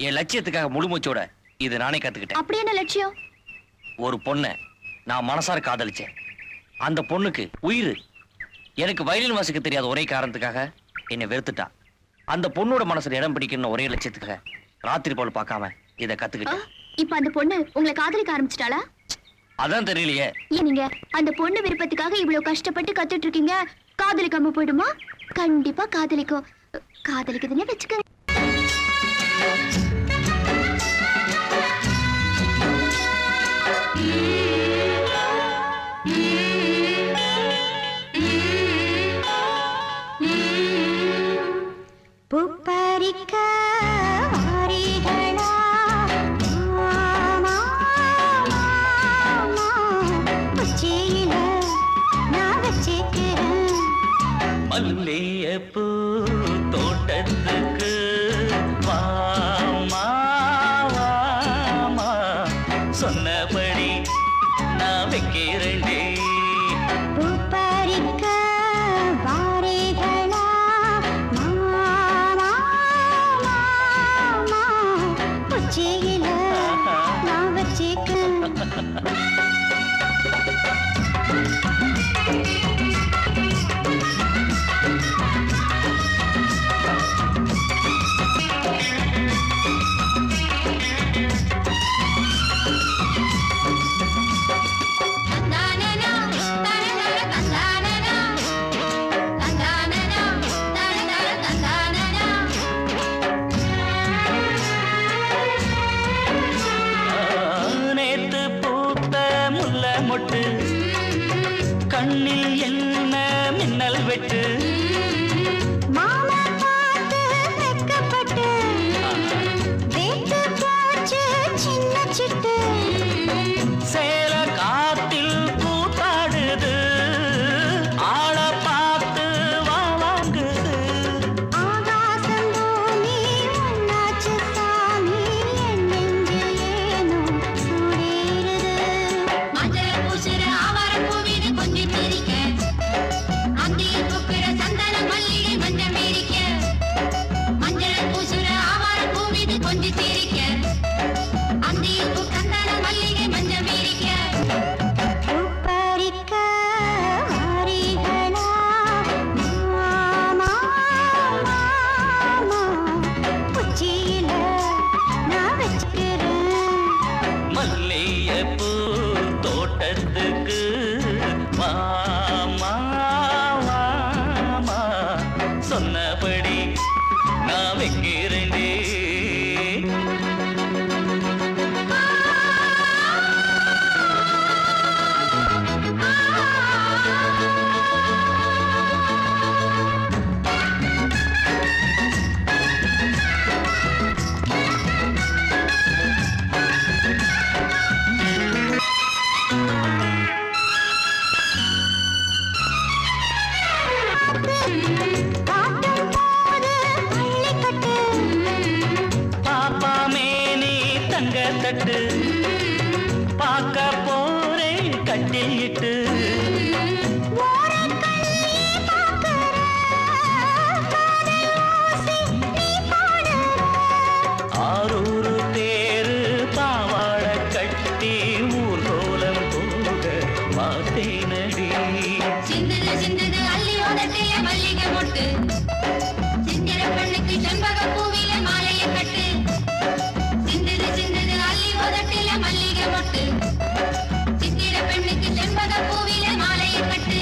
என் லட்சியத்துக்காக முழுமூச்சோட இது நானே கத்துக்கிட்டேன். அப்படி என்ன லட்சியம்? ஒரு பொண்ணை நான் மனசார காதலிச்சேன். அந்த பொண்ணுக்கு உயிர். எனக்கு வயலின் வாசிக்க தெரியாத ஒரே காரணத்துக்காக என்னை வெறுத்துட்டா. அந்த பொண்ணோட மனசுல இடம் பிடிக்கணும் ஒரே லட்சியத்துக்காக ராத்திரி போல பார்க்காம இதை கத்துக்கிட்டேன். இப்ப அந்த பொண்ணு உங்களை காதலிக்க ஆரம்பிச்சிட்டாளா? அதான் தெரியலையே. ஏன் நீங்க அந்த பொண்ணு விருப்பத்துக்காக இவ்வளவு கஷ்டப்பட்டு கத்துட்டு இருக்கீங்க, காதலிக்காம போயிடுமா? கண்டிப்பா காதலிக்கும். காதலிக்குதுன்னு வச்சுக்க. பூப்பறிக்க வாரீகளா மாமா, மாமா, உச்சியில நான் வச்சிக்கிறேன். மல்லிகைப்பூ தோட்டத்துக்கு வாமா, வாமா, சொன்னபடி நான் வைக்கிறேன்டே. பூப்பறிக்க வாரீகளா மாமா, மாமா, உச்சியில நான் வச்சிக்கிறேன். நேத்து பூத்த முல்லை மொட்டு கண்ணில் என்ன மின்னல் வெட்டு. மாமா பார்த்து வெட்கப்பட்டு வேட்டு போச்சு சின்ன சிட்டு. சேல காத்தில் கூத்தாடுது, ஆள பார்த்து வாங்குது. ஆகாசம் பூமி ஒன்னாச்சு சாமி, என் நெஞ்சு ஏனோ சூடேறுது. மஞ்சள் பூசுற ஆவாரம் பூவிது கொஞ்சம் தெரிக்க, அந்தியில் பூக்கிற சந்தன மல்லிகை மஞ்சள் மீறிக்க. மஞ்சள் பூசுற ஆவாரம் பூவிது கொஞ்சம் தெரிக்க, அந்தியில் பூ சந்தன மல்லிகை மஞ்சள் மீறிக்க. பூப்பறிக்க வாரீகளா மாமா, மாமா, உச்சியில நான் வச்சுக்கிறேன். மல்லிகைப்பூ தோட்டத்துக்கு வாமா, வாமா, சொன்னபடி நான் வைக்கிறேன்டே. காட்டும் போது பள்ளிக்கட்டு, பாப்பா மேனி தங்க தட்டு, பார்க்க போறேன் கட்டில் இட்டு. ஓரக்கண்ணி பார்க்கிற, காதல் ஓசை நீ பாடுற. ஆரூரு தேரு பாவாட கட்டி ஊர்கோலம் போக பார்த்தேனடி. சிந்தது சிந்தது அள்ளியோதட்டில மல்லிகை மொட்டு, சிந்திர பெண்ணுக்கு செண்பக பூவில மாலைய கட்டு. சிந்தது சிந்தது அள்ளியோதட்டில மல்லிகை மொட்டு, சிந்திர பெண்ணுக்கு செண்பக பூவில மாலைய கட்டு.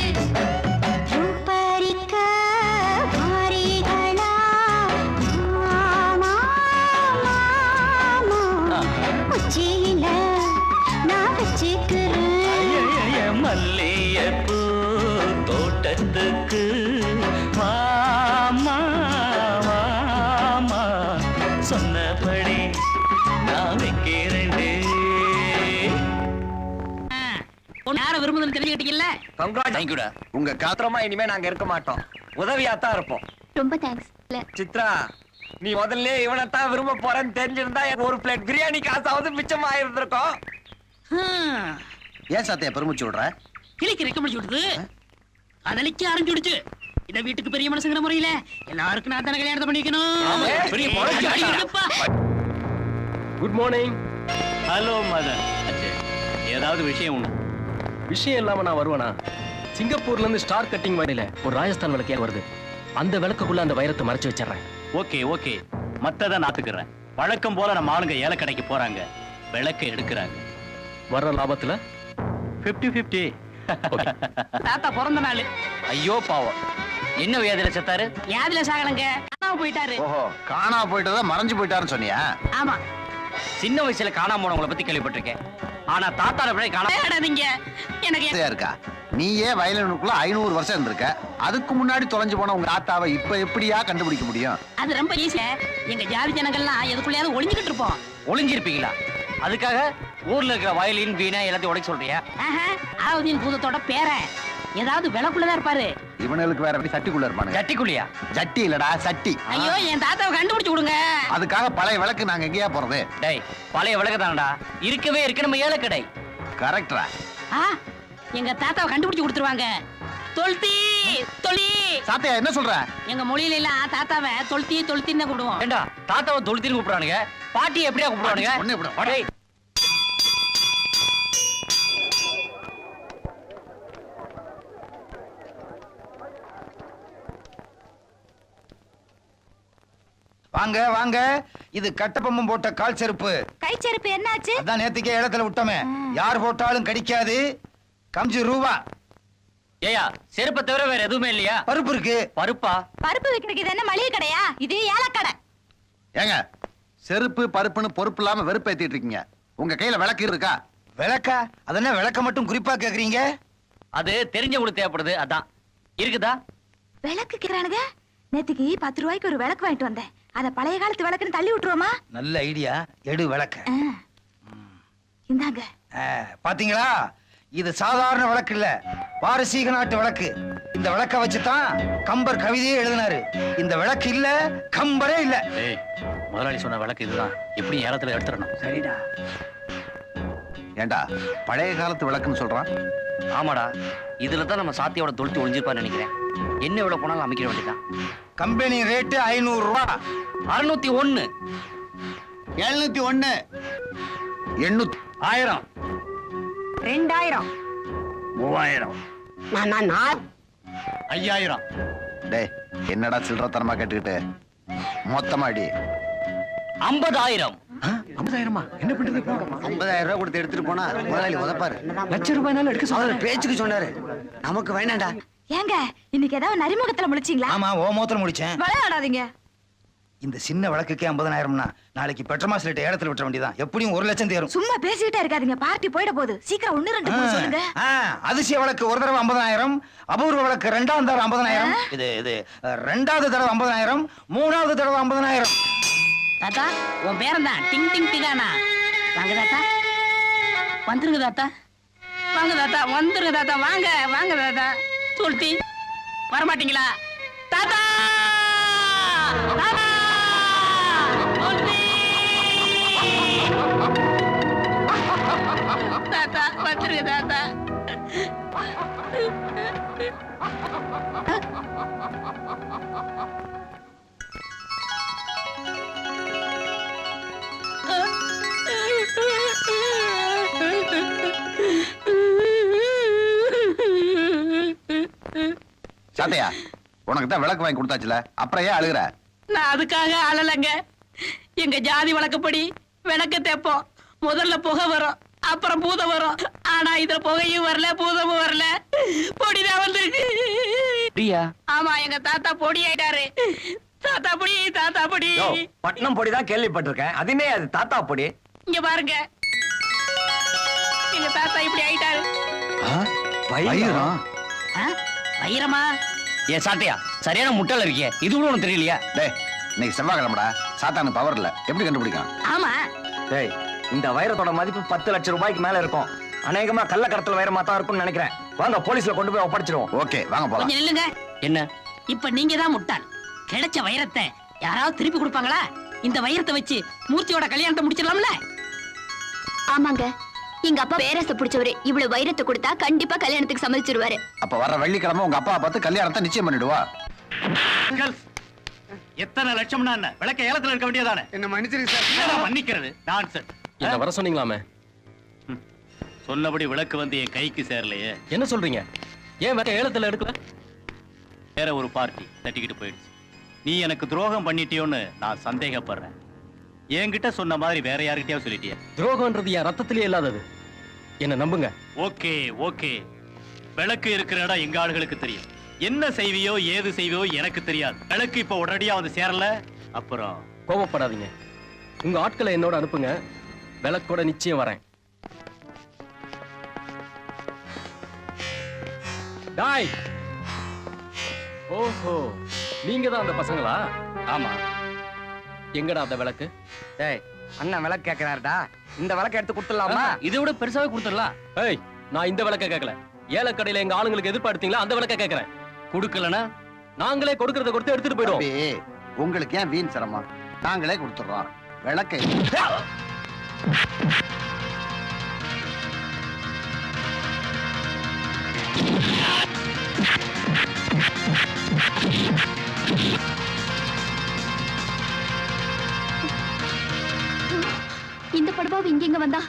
பூப்பறிக்க வாரீகளா மாமா, மாமா, உச்சியில நான் வச்சுக்கிறேன். ஐயைய மல்லிகைப்பூ தோட்டத்துக்கு வாமா, வாமா, சொன்னபடி நான் வைக்கிறேன்டே. யார விரும்புதுன்னு தெரிஞ்சுக்கிட்டீங்கல்ல? தேங்க்யூடா. உங்க காத்திரமா இனிமே நாங்க இருக்க மாட்டோம், உதவியாத்தான் இருப்போம். ரொம்ப தேங்க்ஸ். சித்ரா, நீ முதல்ல இவனைத்தான் விரும்ப போறேன்னு தெரிஞ்சிருந்தா எனக்கு ஒரு பிளேட் பிரியாணி காசாவது மிச்சமா இருந்திருக்கும். ஏன் சத்தைய பெருமிச்சு விடுற? கிளிக்கு ரெக்க முடிச்சு விடுது, அதலிக்கு ஆரம்பிச்சு விடுச்சு. இந்த வீட்டுக்கு பெரிய மனுஷங்கிற முறையில எல்லாருக்கும் நான் தானே கல்யாணம் பண்ணி ஆமா, பெரிய முறைக்கு வைக்கணும். Good morning. ஹலோ மதன். ஏதாவது விஷயம் உண்டு? விஷயம் இல்லாம நான் வருவேனா? சிங்கப்பூர்ல இருந்து ஸ்டார் கட்டிங் வரையில ஒரு ராஜஸ்தான் விளக்கே வருது. அந்த விளக்குக்குள்ள அந்த வைரத்தை மறைச்சு வச்சிடறேன். Okay okay, மத்தத நாத்துக்கிறேன். வழக்கம் போல நம்ம ஆளுங்க ஏலக்கடைக்கு போறாங்க, விளக்கை எடுக்கிறாங்க. வர்ற லாபத்துல 50-50. தாத்தா பிறந்த நாள். ஐயோ பாவம், என்ன வியாதியில செத்தாரு? யாதுல சாகலங்க, காணாம போயிட்டாரு. ஓஹோ, காணா போயிட்டதா மறைஞ்சு போயிட்டாருன்னு சொன்னியா? ஆமா. சின்ன வயசுல காணாம போனவங்கள பத்தி கேள்விப்பட்டிருக்கேன். ஆனா தாத்தாட விட காணாம விளையாடாதீங்க. எனக்கு சரியா இருக்கா? நீயே வயலினுக்குள்ள 500 வருஷம் இருந்திருக்க. அதுக்கு முன்னாடி தொலைஞ்சு போன உங்க தாத்தாவை இப்ப எப்படியா கண்டுபிடிக்க முடியும்? அது ரொம்ப ஈஸி. எங்க ஜாதி ஜனங்கள்லாம் எதுக்குள்ளயாவது ஒளிஞ்சுக்கிட்டு இருப்போம். ஒளிஞ்சிருப்பீங்களா? அதுக்காக ஊர்ல இருக்கிற வயலின் வீணை எல்லாத்தையும் உடைக்க சொல்றியா? அலாவுதீன் பூதத்தோட பேரன் ஏதாவது விளக்குள்ளதான் இருப்பாரு. இவனுக்கு வேற எப்படி சட்டிக்குள்ள இருப்பானுங்க? ஜட்டிக்குள்ளியா? ஜட்டி இல்லடா, சட்டி. ஐயோ, என் தாத்தாவை கண்டுபிடிச்சு கொடுங்க. அதுக்காக பழைய விளக்கு நாங்க எங்கேயா போறது? டேய், பழைய விளக்கு தானடா இருக்கவே இருக்கு நம்ம ஏலக்கடை. கரெக்டா? எங்க தாத்தாவை கண்டுபிடிச்சு கொடுத்துருவாங்க. தொல்தி தொலி. சாத்தையா என்ன சொல்ற? எங்க மொழியில எல்லாம் தாத்தாவை தொல்தி தொல்தின்னு கூப்பிடுவோம். ஏண்டா தாத்தாவை தொழுத்தின்னு கூப்பிடுறானுங்க, பாட்டி எப்படியா கூப்பிடுவானுங்க? டேய், வாங்க வாங்க, இது கட்டப்பம்பம் போட்ட கால் செருப்பு. கை செருப்பு என்னாச்சு? அதான் நேத்துக்கே இடத்துல விட்டோமே. யார் போட்டாலும் கடிக்காது. ₹5. ஏயா, செருப்பை தவிர வேற எதுவுமே இல்லையா? பருப்பு இருக்கு. பருப்பா? பருப்பு விக்கிறதுக்கு இது என்ன மளிகை கடையா? இது ஏலக்கடை. ஏங்க, செருப்பு பருப்புன்னு பொறுப்பு இல்லாம வெறுப்பேத்திட்டு இருக்கீங்க. உங்க கையில விளக்கு இருக்கா? விளக்கா? அதென்ன விளக்க மட்டும் குறிப்பா கேக்குறீங்க? அது தெரிஞ்சவங்களுக்கு தேவைப்படுது, அதான். இருக்குதா? விளக்கு கேக்குறானுங்க. நேத்துக்கு 10 ரூபாய்க்கு ஒரு விளக்கு வாங்கிட்டு வந்தேன். அத பழைய காலத்து விளக்குன்னு தள்ளி விட்டுருவோமா? நல்ல ஐடியா. எடு விளக்க. இந்தாங்க. பாத்தீங்களா, இது சாதாரண விளக்கு இல்ல, பாரசீக நாட்டு விளக்கு. இந்த விளக்க வச்சுதான் கம்பர் கவிதையே எழுதினாரு. இந்த விளக்கு இல்ல, கம்பரே இல்ல. ஏய், முதலாளி சொன்ன விளக்கு இதுதான். எப்படி ஏலத்துல எடுத்துறணும்? சரிடா. ஏண்டா பழைய காலத்து விளக்குன்னு சொல்றான்? ஆமாடா, இதுல தான் நம்ம சாத்தியோட தொழுத்தி ஒளிஞ்சிருப்பான்னு நினைக்கிறேன். என்ன எவ்வளவு போனாலும் அமைக்கிற வேண்டியதான். Company rate ₹500. 601. 701. 800. 1000. 2000. 3000. 5000. டேய், என்னடா சில்லறத்தனமா கேட்டுக்கிட்டு? மொத்தமா அடி. 50000. 50000மா? என்ன பண்றது? 50,000 கொடுத்து எடுத்துட்டு போனா முதலாளி உதப்பாரு. ₹1,00,000 எடுக்க அவர் பேச்சுக்கு சொன்னாரு, நமக்கு வேணாண்டா. ஏங்க, இன்னைக்கு ஏதாவது நரிமுகத்துல முழிச்சீங்களா? ஆமா, ஓமோத்துல முடிச்சேன். விளையாடாதீங்க. இந்த சின்ன விளக்குக்கே 50,000னா நாளைக்கு பெட்ரோமாஸ் லிட்ட ஏலத்துல விட்டுற வேண்டியதான். எப்படியும் 1,00,000 தேரும். சும்மா பேசிட்டே இருக்காதீங்க, பார்ட்டி போயிட போகுது. சீக்கிரம் 1 2 3 சொல்லுங்க. அதிசய விளக்கு ஒரு தடவை 50,000, அபூர்வ விளக்கு 2ஆம் தடவை 50,000, இது 2வது தடவை 50,000, 3வது தடவை 50,000. தாத்தா, உன் பேரன் தான் டிங் டிங் டிகானா. வாங்க தாத்தா, வந்துருங்க தாத்தா. வாங்க தாத்தா, வந்துருங்க தாத்தா. வாங்க வாங்க தாத்தா. தொல்தி வரமாட்டீங்களா? தாத்தா தாத்தா, தொல்தி. தாத்தா வந்துருங்க தாத்தா. சாத்தையா, உனக்கு தான் விளக்கு வாங்கி கொடுத்தாச்சுல, அப்புறம் ஏன் அழுகுற? நான் அதுக்காக அழலங்க. எங்க ஜாதி வழக்கப்படி விளக்கு தேப்போம். முதல்ல புகை வரும், அப்புறம் பூதம் வரும். ஆனா இதுல புகையும் வரல, பூதமும் வரல, பொடிதான் வந்திருக்கு. ஆமா, எங்க தாத்தா பொடி ஆயிட்டாரு. தாத்தா பொடி, தாத்தா பொடி. பட்னம் பொடி தான் கேள்விப்பட்டிருக்கேன். அதுனே அது தாத்தா பொடி. இங்க பாருங்க, எங்க தாத்தா இப்படி ஆயிட்டாரு. வைரம்? வைரமா? ஏன் சாட்டையா, சரியான முட்டாள இருக்கிய. இது கூட உனக்கு தெரியலையா? டேய், இன்னைக்கு செவ்வாய்க்கிழமைடா, சாத்தானுக்கு பவர் இல்ல, எப்படி கண்டுபிடிக்கும்? ஆமா. டேய், இந்த வைரத்தோட மதிப்பு 10 லட்சம் ரூபாய்க்கு மேல இருக்கும். அநேகமா கள்ளக்கடத்தல் வைரமா தான் இருக்கும்னு நினைக்கிறேன். வாங்க போலீஸ்ல கொண்டு போய் ஒப்படைச்சிருவோம். ஓகே, வாங்க போலாம். கொஞ்சம் நில்லுங்க. என்ன? இப்ப நீங்க தான் முட்டாள். கிடைச்ச வைரத்தை யாராவது திருப்பி கொடுப்பாங்களா? இந்த வைரத்தை வச்சு மூர்த்தியோட கல்யாணத்தை முடிச்சிடலாம்ல? ஆமாங்க, எங்க அப்பா பேரச பிடிச்சவரு. இவ்வளவு வைரத்தை கொடுத்தா கண்டிப்பா கல்யாணத்துக்கு சம்மதிச்சிருவாரு. அப்ப வர வெள்ளிக்கிழமை உங்க அப்பா பார்த்து கல்யாணத்தை நிச்சயம் பண்ணிடுவா. எத்தனை லட்சம்னா என்ன? விளக்க ஏலத்துல இருக்க வேண்டியதானே? என்ன மன்னிச்சிருங்க சார். மன்னிக்கிறது டான்சர். என்ன வர சொன்னீங்களாமே? சொன்னபடி விளக்கு வந்து என் கைக்கு சேரலையே. என்ன சொல்றீங்க? ஏன் வேற ஏலத்துல எடுக்கல? வேற ஒரு பார்ட்டி தட்டிக்கிட்டு போயிடுச்சு. நீ எனக்கு துரோகம் பண்ணிட்டியோன்னு நான் சந்தேகப்படுறேன். என்கிட்ட சொன்ன மாதிரி வேற யார்கிட்டயாவது சொல்லிட்டியா? துரோகம்ன்றது என் ரத்தத்திலேயே இல்லாதது. என்ன நம்புங்க. Okay okay. விளக்கு இருக்கிற இடம் எங்க ஆளுகளுக்கு தெரியும். என்ன செய்வியோ ஏது செய்வியோ எனக்கு தெரியாது. விளக்கு இப்ப உடனடியா வந்து சேரல, அப்புறம் கோபப்படாதீங்க. உங்க ஆட்களை என்னோட அனுப்புங்க. விளக்கோட நிச்சயம் வரேன். டாய். ஓஹோ, நீங்க தான் அந்த பசங்களா? ஆமா. எங்கடா அந்த விளக்கு? டேய், அண்ணன் விளக்கு கேக்குறாருடா. இந்த விளக்க எடுத்து கொடுத்துடலாமா? இதை விட பெருசாவே கொடுத்துடலாம். ஏய், நான் இந்த விளக்க கேட்கல. ஏலக்கடையில எங்க ஆளுங்களுக்கு எதிர்பார்த்தீங்களா அந்த விளக்க கேட்கிறேன். கொடுக்கலனா நாங்களே கொடுக்கறத கொடுத்து எடுத்துட்டு போயிடுவோம். தம்பி, உங்களுக்கு ஏன் வீண் சிரமம்? நாங்களே கொடுத்துடுறோம். விளக்கை இந்த படுபாவு இங்க வந்தா?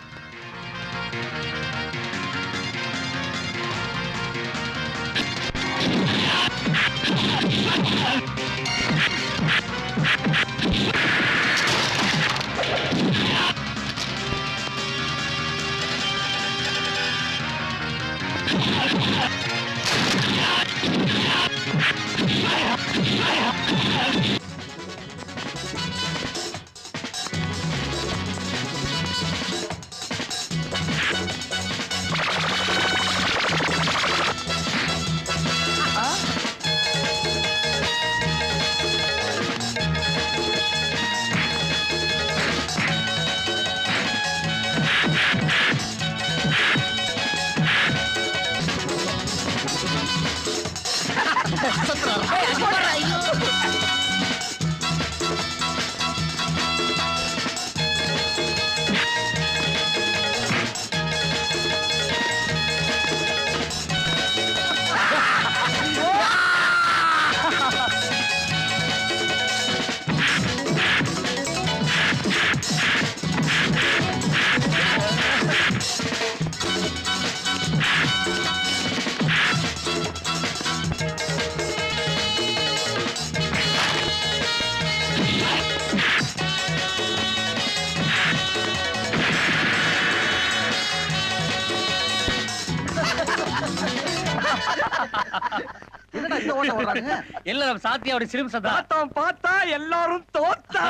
என்னடா இந்த ஓட்ட ஓடுறாங்க? எல்லாம் நம்ம சாத்தியாவோட சிரிப்பு சத்தம். பார்த்தோம் பார்த்தா எல்லாரும் தோத்தா.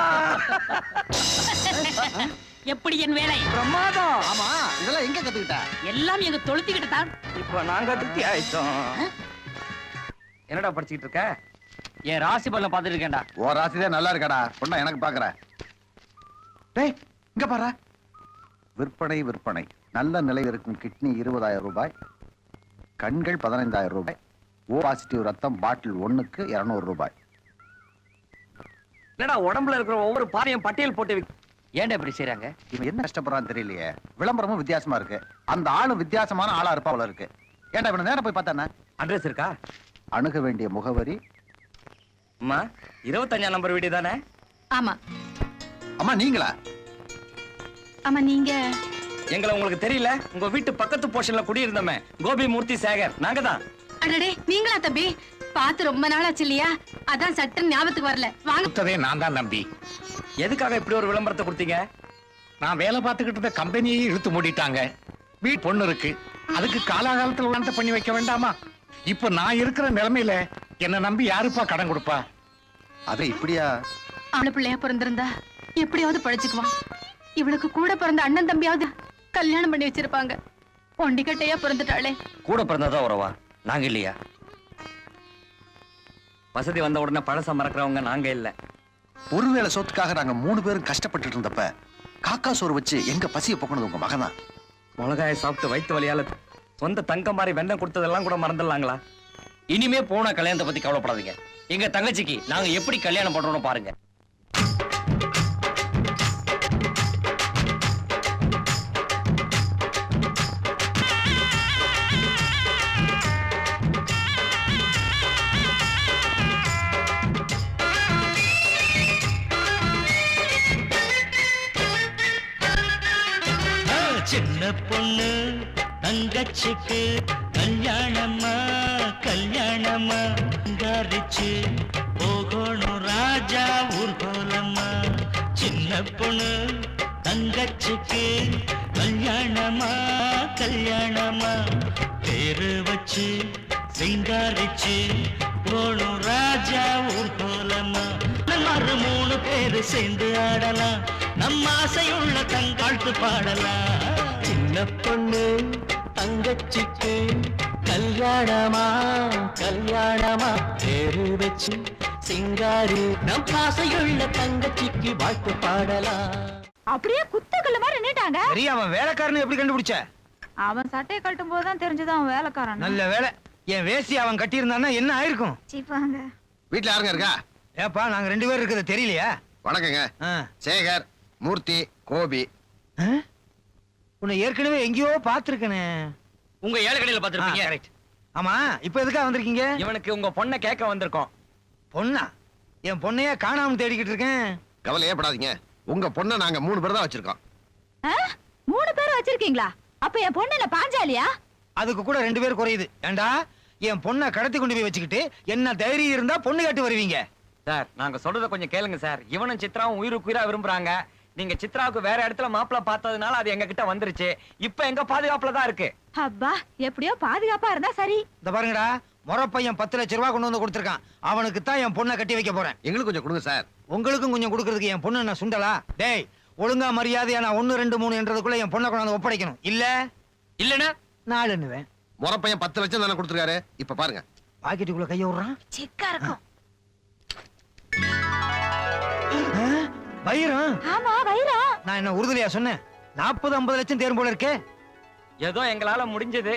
எப்படி என் வேலை? பிரமாதம். ஆமா, இதெல்லாம் எங்க கத்துக்கிட்ட? எல்லாம் எங்க தொழுத்திக்கிட்டு தான். இப்ப நாங்க திருப்தி ஆயிட்டோம். என்னடா படிச்சுக்கிட்டு இருக்க? என் ராசி பலன் பார்த்துட்டு இருக்கேன்டா. ஓ ராசிதான் நல்லா இருக்கடா. பொண்ணா எனக்கு பாக்குற. டேய், இங்க பாரு. விற்பனை விற்பனை. நல்ல நிலையில் இருக்கும் கிட்னி 20,000 ரூபாய், கண்கள் 15,000 ரூபாய், ஓ பாசிட்டிவ் ரத்தம் பாட்டில் 1க்கு 200 ரூபாய். என்னடா உடம்புல இருக்கிற ஒவ்வொரு பாதையும் பட்டியல் போட்டு ஏன்டா இப்படி செய்றாங்க? இவன் என்ன கஷ்டப்படுறான்னு தெரியலையே. விளம்பரமும் வித்தியாசமா இருக்கு. அந்த ஆளும் வித்தியாசமான ஆளா இருப்பா போல இருக்கு. ஏன்டா இவனை நேரம் போய் பார்த்தானே? அட்ரஸ் இருக்கா? அணுக வேண்டிய முகவரி. அம்மா 25ஆம் நம்பர் வீடு தானே? ஆமா. அம்மா நீங்களா? ஆமா, நீங்க எங்களை உங்களுக்கு தெரியல? உங்க வீட்டு பக்கத்து போர்ஷன்ல குடியிருந்தோமே, கோபி மூர்த்தி சேகர், நாங்க தான். அடடே, நீங்களா தம்பி? பார்த்து ரொம்ப நாள் ஆச்சு இல்லையா? அதான் சட்டன் ஞாபகத்துக்கு வரல. வாங்க. நான் தான் நம்பி. எதுக்காக இப்படி ஒரு விளம்பரத்தை கொடுத்தீங்க? நான் வேலை பார்த்துக்கிட்டு இருந்த கம்பெனியை இழுத்து மூடிட்டாங்க. வீட்டு பொண்ணு இருக்கு, அதுக்கு காலாகாலத்துல விளம்பரம் பண்ணி வைக்க வேண்டாமா? இப்ப நான் இருக்கிற நிலைமையில என்ன நம்பி யாருப்பா கடன் கொடுப்பா? அது இப்படியா? ஆளு பிள்ளையா பிறந்திருந்தா எப்படியாவது பழிச்சுக்குவான். இவளுக்கு கூட பிறந்த அண்ணன் தம்பியாவது கல்யாணம் பண்ணி வச்சிருப்பாங்க. பொண்டிக்கட்டையா பிறந்துட்டாளே. கூட பிறந்ததான் உறவா? நாங்க இல்லையா? வசதி வந்த உடனே பழச மறக்கிறவங்க நாங்க இல்ல. ஒருவேளை சொத்துக்காக நாங்க 3 பேரும் கஷ்டப்பட்டு இருந்தப்ப காக்கா சோறு வச்சு எங்க பசிய போக்கணுது உங்க மகனா. மிளகாய சாப்பிட்டு வயிற்று வலியால சொந்த தங்க மாதிரி வெண்ணெய் கொடுத்ததெல்லாம் கூட மறந்துடலாங்களா? இனிமே போன கல்யாணத்தை பத்தி கவலைப்படாதீங்க. எங்க தங்கச்சிக்கு நாங்க எப்படி கல்யாணம் பண்றோம்னு பாருங்க. பொண்ணு தங்கச்சிக்கு கல்யாணமா கல்யாணமா சிங்காரிச்சு போகணும் ராஜா ஊர்கோலமா சின்ன பொண்ணு தங்கச்சிக்கு கல்யாணமா கல்யாணமா பேரு வச்சு சிங்காரிச்சு போகணும் ராஜா ஊர்கோலமா நம்ம 3 பேரு சேர்ந்து ஆடலாம் நம்ம ஆசையுள்ள தங்காழ்த்து பாடலாம் சின்ன பொண்ணு தங்கச்சிக்கு கல்யாணமா கல்யாணமா பேரு வச்சு சிங்காரி நம் ஆசையுள்ள தங்கச்சிக்கு வாழ்த்து பாடலாம். அப்படியே குத்துக்கல்ல மாதிரி நின்னுட்டாங்க. சரி, அவன் வேலைக்காரனை எப்படி கண்டுபிடிச்ச? அவன் சட்டையை கட்டும் போதுதான் தெரிஞ்சது அவன் வேலைக்காரன். நல்ல வேலை. என் வேசி அவன் கட்டி இருந்தான்னா என்ன ஆயிருக்கும்? சீப்பாங்க. வீட்டுல யாருங்க இருக்கா? ஏப்பா, நாங்க 2 பேர் இருக்கிறது தெரியலையா? வணக்கங்க. சேகர், மூர்த்தி, கோபி. உன்னை ஏற்கனவே எங்கேயோ பாத்துருக்கனே. உங்க ஏழை கடையில பாத்துருப்பீங்க. கரெக்ட். ஆமா, இப்ப எதுக்கா வந்திருக்கீங்க? இவனுக்கு உங்க பொண்ணை கேட்க வந்திருக்கோம். பொண்ணா? என் பொண்ணைய காணாம தேடிக்கிட்டு இருக்கேன். கவலையே படாதீங்க, உங்க பொண்ணை நாங்க 3 பேர் தான் வச்சிருக்கோம். 3 பேர் வச்சிருக்கீங்களா? அப்ப என் பொண்ணு என்ன பாஞ்சாலியா? அதுக்கு கூட 2 பேர் குறையுது. ஏண்டா, என் பொண்ணை கடத்தி கொண்டு போய் வச்சுக்கிட்டு என்ன தைரியம் இருந்தா பொண்ணு கேட்டு வருவீங்க? சார், நாங்க சொல்றத கொஞ்சம் கேளுங்க சார். இவனும் சித்ராவும் உயிருக்கு உயிரா விரும்புறாங்க. நீங்க சித்ராவுக்கு வேற இடத்துல மாப்பிள்ள பார்த்ததுனால அது எங்க கிட்ட வந்துருச்சு. இப்ப எங்க பாதுகாப்புல தான் இருக்கு. அப்பா, எப்படியோ பாதுகாப்பா இருந்தா சரி. இந்த பாருங்கடா, முறப்பையன் 10 லட்சம் ரூபாய் கொண்டு வந்து கொடுத்திருக்கான். அவனுக்கு தான் என் பொண்ணை கட்டி வைக்க போறேன். எங்களுக்கு கொஞ்சம் கொடுங்க சார். உங்களுக்கும் கொஞ்சம் கொடுக்கறதுக்கு என் பொண்ணு என்ன சுண்டலா? டேய், ஒழுங்கா மரியாதையா நான் 1 2 3 என்றதுக்குள்ள என் பொண்ணை கொண்டாந்து ஒப்படைக்கணும். இல்லன்னா 4 என்னுவேன். முறப்பையன் 10 லட்சம் தானே கொடுத்துருக்காரு. இப்ப பாருங்க. பாக்கெட்டுக்குள்ள கைய விடுறான். செக்கா இருக்கும். வைரம்? ஆமா, வைரம். நான் என்ன உறுதுலையா சொன்னேன்? 40 50 லட்சம் தேரும் போல இருக்கே. ஏதோ எங்களால முடிஞ்சது.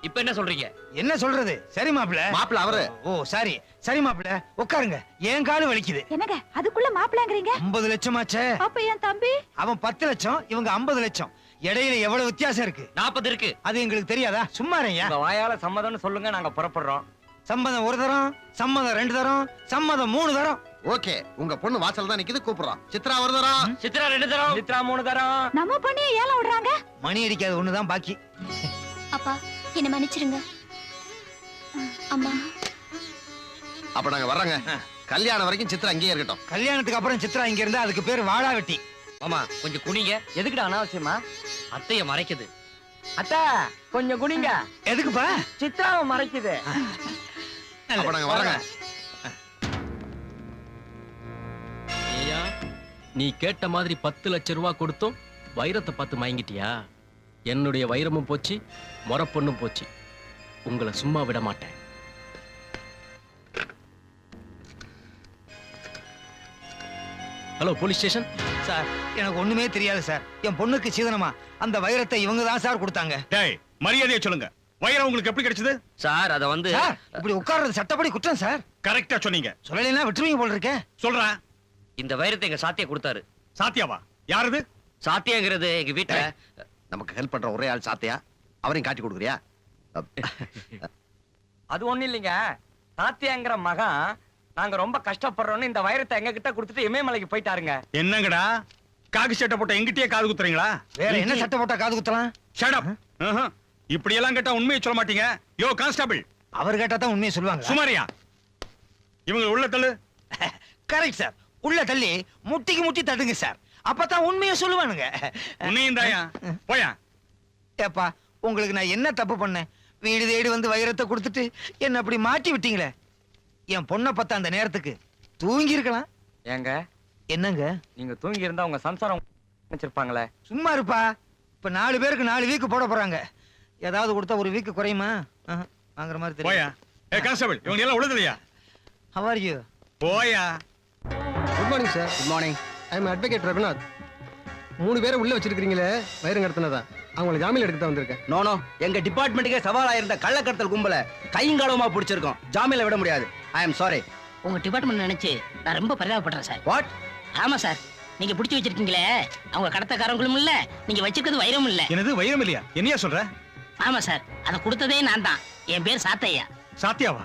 இப்ப என்ன சொல்றீங்க? என்ன சொல்றது? சரி மாப்பிள்ள. மாப்பிள்ள அவரு. ஓ சரி சரி மாப்பிள்ள, உட்காருங்க. என் காலு வலிக்குது. என்னங்க அதுக்குள்ள மாப்பிள்ளைங்கறீங்க? 50 லட்சமாச்சே. அப்ப என் தம்பி? அவன் 10 லட்சம், இவங்க 50 லட்சம். இடையில எவ்வளவு வித்தியாசம் இருக்கு? 40 இருக்கு. அது எங்களுக்கு தெரியாதா? சும்மா இருங்க. உங்க வாயால சம்மதம்னு சொல்லுங்க, நாங்க புறப்படுறோம். சம்மதம் 1 தரம், சம்மதம் 2 தரம், சம்மதம் 3 தரம். ஓகே, உங்க பொண்ணு வாசல் தான் நிக்குது, கூப்பிடுறோம். சித்ரா 1 தரம், சித்ரா 2 தரம், சித்ரா 3 தரம். நம்ம பண்ணியே ஏல விடுறாங்க. மணி அடிக்காது ஒண்ணுதான் பாக்கி. அப்பா, என்ன மன்னிச்சிருங்க. அம்மா. அப்ப நாங்க வர்றோங்க. கல்யாணம் வரைக்கும் சித்ரா இங்கேயே இருக்கட்டும். கல்யாணத்துக்கு அப்புறம் சித்ரா இங்க இருந்தா அதுக்கு பேர் வாழா வெட்டி. மாமா கொஞ்சம் குனிங்க. எதுக்குடா அனாவசியமா? அத்தைய மறைக்குது. அத்தா கொஞ்சம் குனிங்க. எதுக்குப்பா? சித்ராவை மறைக்குது. அப்ப நாங்க வர்றோங்க. ஏயா, நீ கேட்ட மாதிரி 10 லட்சம் ரூபாய் கொடுத்தும் வைரத்தை பார்த்து மயங்கிட்டியா? என்னுடைய வைரமும் போச்சு, முறப்பொண்ணும் போச்சு. உங்களை சும்மா விட மாட்டேன். Hello, police station. சார், எனக்கு ஒண்ணுமே தெரியாது சார். என் பொண்ணுக்கு சீதனமா அந்த வைரத்தை இவங்க தான் சார் கொடுத்தாங்க. டேய், மரியாதையை சொல்லுங்க. வைரம் உங்களுக்கு எப்படி கிடைச்சது? சார், அத வந்து சார், இப்படி உட்கார்றது சட்டப்படி குற்றம் சார். கரெக்டா சொன்னீங்க. சொல்லலைன்னா விட்டுருவீங்க போல இருக்கே. சொல்றேன். இந்த வைரத்தை எங்க சாத்தியா கொடுத்தாரு. சாத்தியாவா? யாரது? சாத்தியாங்கிறது எங்க வீட்டுல நமக்கு ஹெல்ப் பண்ற ஒரே ஆள் சாத்தியா. அவரையும் காட்டி கொடுக்குறியா? அது ஒண்ணு இல்லைங்க. சாத்தியாங்கிற மகன் நாங்க ரொம்ப கஷ்டப்படுறோம்னு இந்த வைரத்தை எங்க கிட்ட கொடுத்துட்டு இமயமலைக்கு போயிட்டாருங்க. என்னங்கடா, காக்கி சட்டை போட்ட எங்கிட்டயே காது குத்துறீங்களா? வேற என்ன சட்டை போட்டா காது குத்தலாம்? Shut up. இப்படி எல்லாம் கேட்டா உண்மையை சொல்ல மாட்டீங்க. யோ கான்ஸ்டபிள், அவர் கேட்டா தான் உண்மையை சொல்லுவாங்க. சுமாரியா, இவங்க உள்ள தள்ளு. Correct sir. உள்ள தள்ளி முட்டிக்கு முட்டி தட்டுங்க சார். அப்பதான் உண்மையை சொல்லுவானுங்க. உன்னையும் தாயா போயா. ஏப்பா, உங்களுக்கு நான் என்ன தப்பு பண்ணேன்? வீடு தேடி வந்து வைரத்தை கொடுத்துட்டு என்ன அப்படி மாட்டி விட்டீங்களே. என் பொண்ணை பார்த்த அந்த நேரத்துக்கு தூங்கி இருக்கலாம். ஏங்க, என்னங்க நீங்க தூங்கி இருந்தா உங்க சம்சாரம் நினைச்சிருப்பாங்களே. சும்மா இருப்பா. இப்ப 4 பேருக்கு 4 வீக் போட போறாங்க. ஏதாவது கொடுத்தா ஒரு வீக் குறையுமா? வாங்குற மாதிரி போயா. ஏ கான்ஸ்டபிள், இவங்க எல்லாம் உள்ள தள்ளியா. How are you? போயா. Good morning sir. Good morning. I am advocate Raghunath. 3 பேரை உள்ள வச்சிருக்கீங்களே, வைரம் கடத்தினதா? அவங்களை ஜாமீன் எடுக்க தான் வந்திருக்கேன். நோ, எங்க டிபார்ட்மெண்ட்டுக்கே சவாலா இருந்த கள்ளக்கடத்தல் கும்பல கையங்காலமா பிடிச்சிருக்கோம். ஜாமீன்ல விட முடியாது. I am sorry. உங்க டிபார்ட்மெண்ட் நினைச்சு நான் ரொம்ப பரிதாபப்படுறேன் சார். வாட்? ஆமா சார், நீங்க பிடிச்சு வச்சிருக்கீங்களே, அவங்க கடத்தக்காரங்களும் இல்ல, நீங்க வச்சிருக்கிறது வைரம் இல்ல. என்னது வைரம் இல்லையா? என்னையா சொல்ற? ஆமா சார், அதை கொடுத்ததே நான் தான். என் பேர் சாத்தையா. சாத்தியாவா?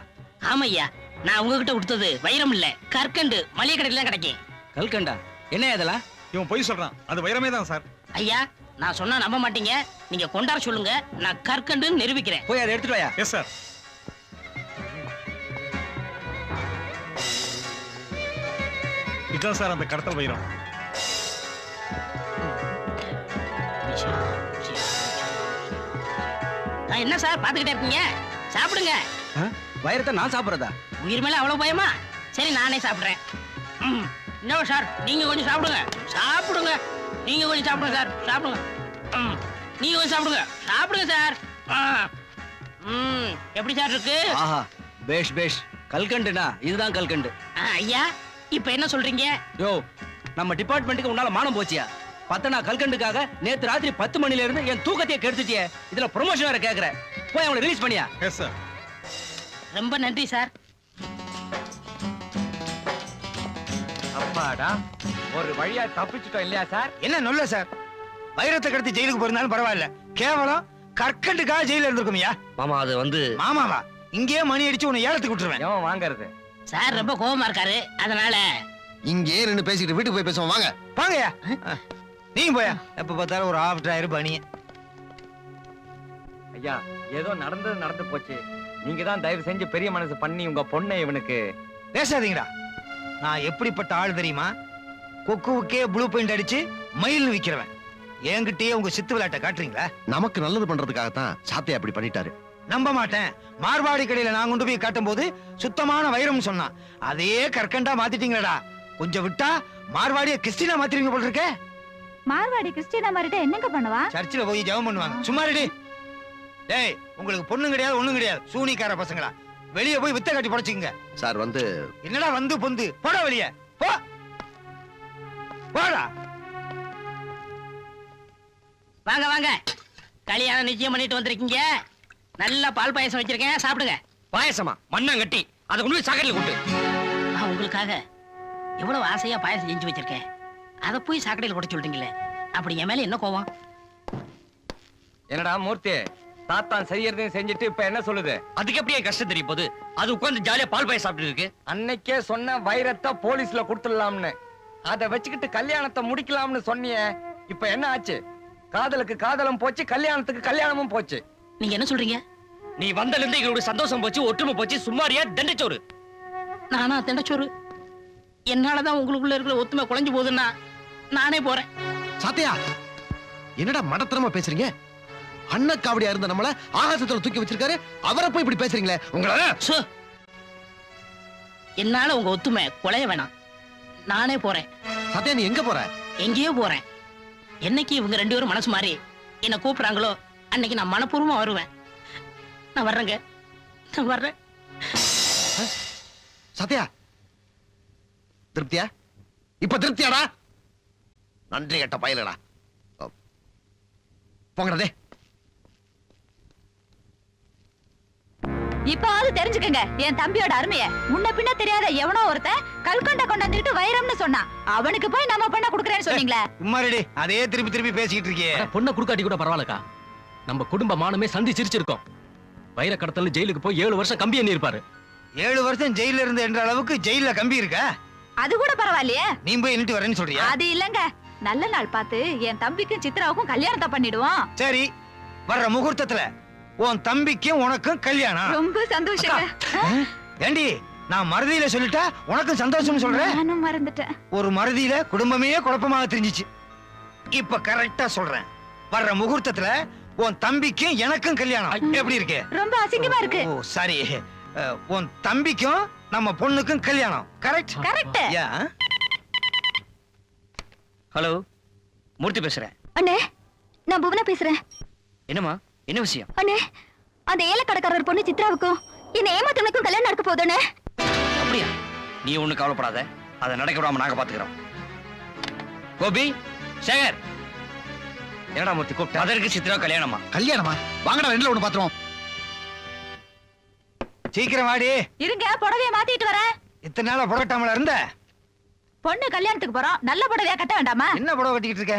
ஆமா ஐயா, நான் உங்ககிட்ட கொடுத்தது வைரம் இல்ல, கற்கண்டு. மளிகை கடையில தான் கிடைக்கும். கல்கண்டா? என்ன இதெல்லாம்? இவன் பொய் சொல்றான். அது வைரமே தான் சார். ஐயா, நான் சொன்னா நம்ப மாட்டீங்க. நீங்க கொண்டாட சொல்லுங்க, நான் கற்கண்டுன்னு நிரூபிக்கிறேன். போய் அதை எடுத்துட்டு வாயா. Yes sir. இதான் சார் அந்த கடத்தல் வைரம். என்ன சார் பாத்துக்கிட்டே இருக்கீங்க? சாப்பிடுங்க. வைரத்தை நான் சாப்பிடுறதா? உயிர் மேல அவ்வளவு பயமா? சரி நானே சாப்பிடுறேன். இன்னும் சார் நீங்க கொஞ்சம் சாப்பிடுங்க. சாப்பிடுங்க. நீங்க கொஞ்சம் சாப்பிடுங்க சார். சாப்பிடுங்க. நீங்க கொஞ்சம் சாப்பிடுங்க. சாப்பிடுங்க சார். எப்படி சார் இருக்கு? ஆஹா, பேஷ் பேஷ். கல்கண்டுனா இதுதான் கல்கண்டு. ஐயா இப்ப என்ன சொல்றீங்க? யோ, நம்ம டிபார்ட்மெண்ட்டுக்கு உன்னால மானம் போச்சியா? பத்தனா கல்கண்டுக்காக நேத்து ராத்திரி 10 மணில இருந்து என் தூக்கத்தையே கெடுத்துட்டியே. இதுல ப்ரொமோஷன் வேற கேக்குற. போய் அவனை ரிலீஸ் பண்ணியா? Yes sir. ரொம்ப நன்றி சார். அப்பாடா, ஒரு வழியா தப்பிச்சிட்டோம் இல்லையா சார்? என்ன நல்ல சார், வைரத்தை கடத்தி ஜெயிலுக்கு போயிருந்தாலும் பரவாயில்ல, கேவலம் கற்கண்டுக்காக ஜெயில இருந்திருக்குமியா. மாமா அது வந்து மாமாவா? இங்கேயே மணி அடிச்சு உன்னை ஏலத்துக்கு விட்டுருவேன். எவன் வாங்கறது? சார் ரொம்ப கோபமா இருக்காரு, அதனால இங்கே நின்னு பேசிட்டு வீட்டுக்கு போய் பேசுவோம் வாங்க. வாங்கயா. நீங்க போயா. எப்ப பார்த்தாலும் ஒரு ஆஃப்டர் ஆயிரம் பணிய. ஐயா, ஏதோ நடந்தது நடந்து போச்சு. நீங்க தான் தயவு செஞ்சு பெரிய மனசு பண்ணி உங்க பொண்ணை இவனுக்கு. பேசாதீங்கடா. நான் எப்படிப்பட்ட ஆள் தெரியுமா? கொக்குவுக்கே ப்ளூ பெயிண்ட் அடிச்சு மயில் விக்கிறவன். என்கிட்டயே உங்க சித்து விளையாட்ட காட்டுறீங்களா? நமக்கு நல்லது பண்றதுக்காகத்தான் சாத்தியா அப்படி பண்ணிட்டாரு. நம்ப மாட்டேன். மார்வாடி கடையில நான் கொண்டு போய் காட்டும் போது சுத்தமான வைரம் சொன்னான். அதே கற்கண்டா மாத்திட்டீங்களடா. கொஞ்சம் விட்டா மார்வாடிய கிறிஸ்டினா மாத்திருவீங்க போல இருக்க. மார்வாடி கிறிஸ்டினா மாறிட்ட என்னங்க பண்ணுவா? சர்ச்சில் போய் ஜெபம் பண்ணுவாங்க. சும்மா ரெடி. டேய், உங்களுக்கு பொண்ணும் கிடையாது ஒண்ணும் கிடையாது, சூனிக்கார பசங்களா. வெளியே போய் வித்த கட்டி புடைச்சுங்க. சார் வந்து என்னடா வந்து பொந்து போட வெளியே போ. போடா. வாங்க வாங்க, கல்யாணம் நிச்சயம் பண்ணிட்டு வந்திருக்கீங்க. நல்ல பால் பாயசம் வச்சிருக்கேன், சாப்பிடுங்க. பாயசமா? மண்ணாங்கட்டி. அதை கொண்டு போய் சாக்கடையில் கொண்டு. நான் உங்களுக்காக எவ்வளவு ஆசையா பாயசம் செஞ்சு வச்சிருக்கேன். அதை போய் சாக்கடையில் கொட்ட சொல்றீங்களே, அப்படி என் மேல என்ன கோவம்? என்னடா மூர்த்தி, தாத்தான் செய்யறதையும் செஞ்சுட்டு இப்ப என்ன சொல்லுது? அதுக்கு எப்படியே கஷ்டம் தெரிய போகுது? அது உட்கார்ந்து ஜாலியா பால் பாயசம் சாப்பிட்டு இருக்கு. அன்னைக்கே சொன்ன வைரத்தை போலீஸ்ல கொடுத்துடலாம்னு, அதை வச்சுக்கிட்டு கல்யாணத்தை முடிக்கலாம்னு சொன்னியே. இப்ப என்ன ஆச்சு? காதலுக்கு காதலும் போச்சு, கல்யாணத்துக்கு கல்யாணமும் போச்சு. நீங்க என்ன சொல்றீங்க? நீ வந்தல இருந்து எங்களோட சந்தோஷம் போச்சு, ஒற்றுமை போச்சு. சும்மாரியா தண்டச்சோறு. நானா தண்டச்சோறு? என்னாலதான் உங்களுக்குள்ள இருக்கிற ஒத்துமை குறைஞ்சு போகுதுன்னா நானே போறேன். சாத்தியா, என்னடா மடத்தனமா பேசுறீங்க? அண்ணக்காவடியா இருந்த நம்மள ஆகாசத்துல தூக்கி வச்சிருக்காரு, அவரை போய் இப்படி பேசுறீங்களே. உங்களால என்னால உங்க ஒத்துமை குலைய வேணாம், நானே போறேன். சத்யா, நீ எங்க போற? எங்கேயோ போறேன். என்னைக்கு இவங்க 2 பேரும் மனசு மாறி என்ன கூப்பிடுறாங்களோ அன்னைக்கு நான் மனப்பூர்வமா வருவேன். நான் வர்றேங்க, நான் வர்றேன். சத்யா, திருப்தியா? இப்ப திருப்தியாடா? நன்றி கெட்ட பயலடா. போங்கடே. இப்பாவது தெரிஞ்சுக்கங்க என் தம்பியோட அருமைய. முன்ன பின்ன தெரியாத எவனோ ஒருத்தன் கல்கண்ட கொண்டாந்துட்டு வைரம்னு சொன்னான். அவனுக்கு போய் நம்ம பண்ண குடுக்கறேன்னு சொன்னீங்களே. சும்மா ரெடி. அதே திருப்பி திருப்பி பேசிக்கிட்டு இருக்கியே. பொண்ணை குடுக்காட்டி கூட பரவாயில்லக்கா. நம்ம குடும்ப மானமே சந்தி சிரிச்சிருக்கோம். வைர கடத்தல் ஜெயிலுக்கு போய் 7 வருஷம் கம்பி எண்ணி இருப்பாரு. 7 வருஷம் ஜெயில இருந்து என்ற அளவுக்கு ஜெயில கம்பி இருக்கா? அது கூட பரவாயில்லையே. நீ போய் நின்று வரேன்னு சொல்றியா? அது இல்லங்க, நல்ல நாள் பார்த்து என் தம்பிக்கும் சித்ராவுக்கும் கல்யாணத்தை பண்ணிடுவோம். சரி, வர்ற முகூர்த்தத்துல உன் தம்பிக்கும் உனக்கும் கல்யாணம். ரொம்ப சந்தோஷங்க. ஏண்டி, நான் மறதியில சொல்லிட்டா உனக்கும் சந்தோஷம் சொல்றேன். நானும் மறந்துட்டேன். ஒரு மறதியில குடும்பமே குழப்பமாக தெரிஞ்சிச்சு. இப்ப கரெக்டா சொல்றேன். வர்ற முகூர்த்தத்துல உன் தம்பிக்கும் எனக்கும் கல்யாணம். எப்படி இருக்கு? ரொம்ப அசிங்கமா இருக்கு. ஓ சாரி. உன் தம்பிக்கும் நம்ம பொண்ணுக்கும் கல்யாணம். கரெக்ட்? கரெக்ட். ஹலோ, மூர்த்தி பேசுறேன். அண்ணே, நான் புவனா பேசுறேன். என்னம்மா, என்ன விஷயம்? அண்ணே, அந்த ஏலக்கடைக்காரர் பொண்ணு சித்ராவுக்கும் என்ன ஏமாத்தவனுக்கும் கல்யாணம் நடக்க போகுதுண்ணே. அப்படியா? நீ ஒண்ணு கவலைப்படாத, அதை நடக்க விடாம நாங்க பாத்துக்கிறோம். கோபி, சேகர், என்னடா மூர்த்தி கூப்பிட்ட? அதற்கு சித்ரா கல்யாணமா? கல்யாணமா? வாங்கடா, ரெண்டுல ஒண்ணு பாத்துறோம். சீக்கிரம் வாடி. இருங்க, புடவைய மாத்திட்டு வரேன். இத்தனை நாளா புடட்டாமல இருந்த? பொண்ணு கல்யாணத்துக்கு போறோம், நல்ல புடவையா கட்ட வேண்டாமா? என்ன புடவை கட்டிக்கிட்டு இருக்க?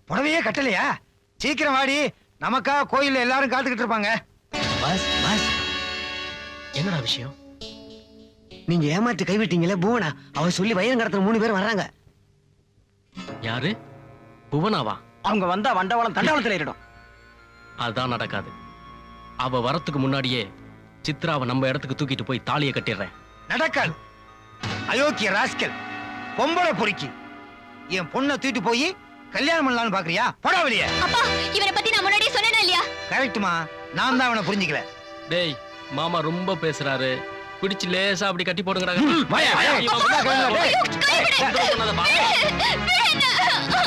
புடவையே கட்டலையா? சீக்கிரம் வாடி, நமக்கா கோயில்ல எல்லாரும் காத்துக்கிட்டு இருப்பாங்க. Bus bus. என்னடா விஷயம்? நீங்க ஏமாற்றி கைவிட்டீங்களே புவனா, அவ சொல்லி வைரம் கடத்தல 3 பேர் வர்றாங்க. யாரு? புவனாவா? அவங்க வந்தா வண்டவாளம் தண்டவாளத்துல ஏறிடும். அதான் நடக்காது. அவ வரத்துக்கு முன்னாடியே சித்ராவை நம்ம இடத்துக்கு தூக்கிட்டு போய் தாலியை கட்டிடுறேன். நடக்காது. அயோக்கிய ராஸ்கல், பொம்பளை பொறுக்கி, என் பொண்ணை தூக்கிட்டு போய் கல்யாணம் பண்ணலாம்னு பாக்குறியா? போடா வெளியே. அப்பா, இவனை பத்தி நான் முன்னாடியே சொன்னேனா இல்லையா? கரெக்ட்மா, நான் தான் அவனை புரிஞ்சுக்கல. டேய் மாமா ரொம்ப பேசுறாரு, பிடிச்சு லேசா அப்படி கட்டி போடுங்கடா.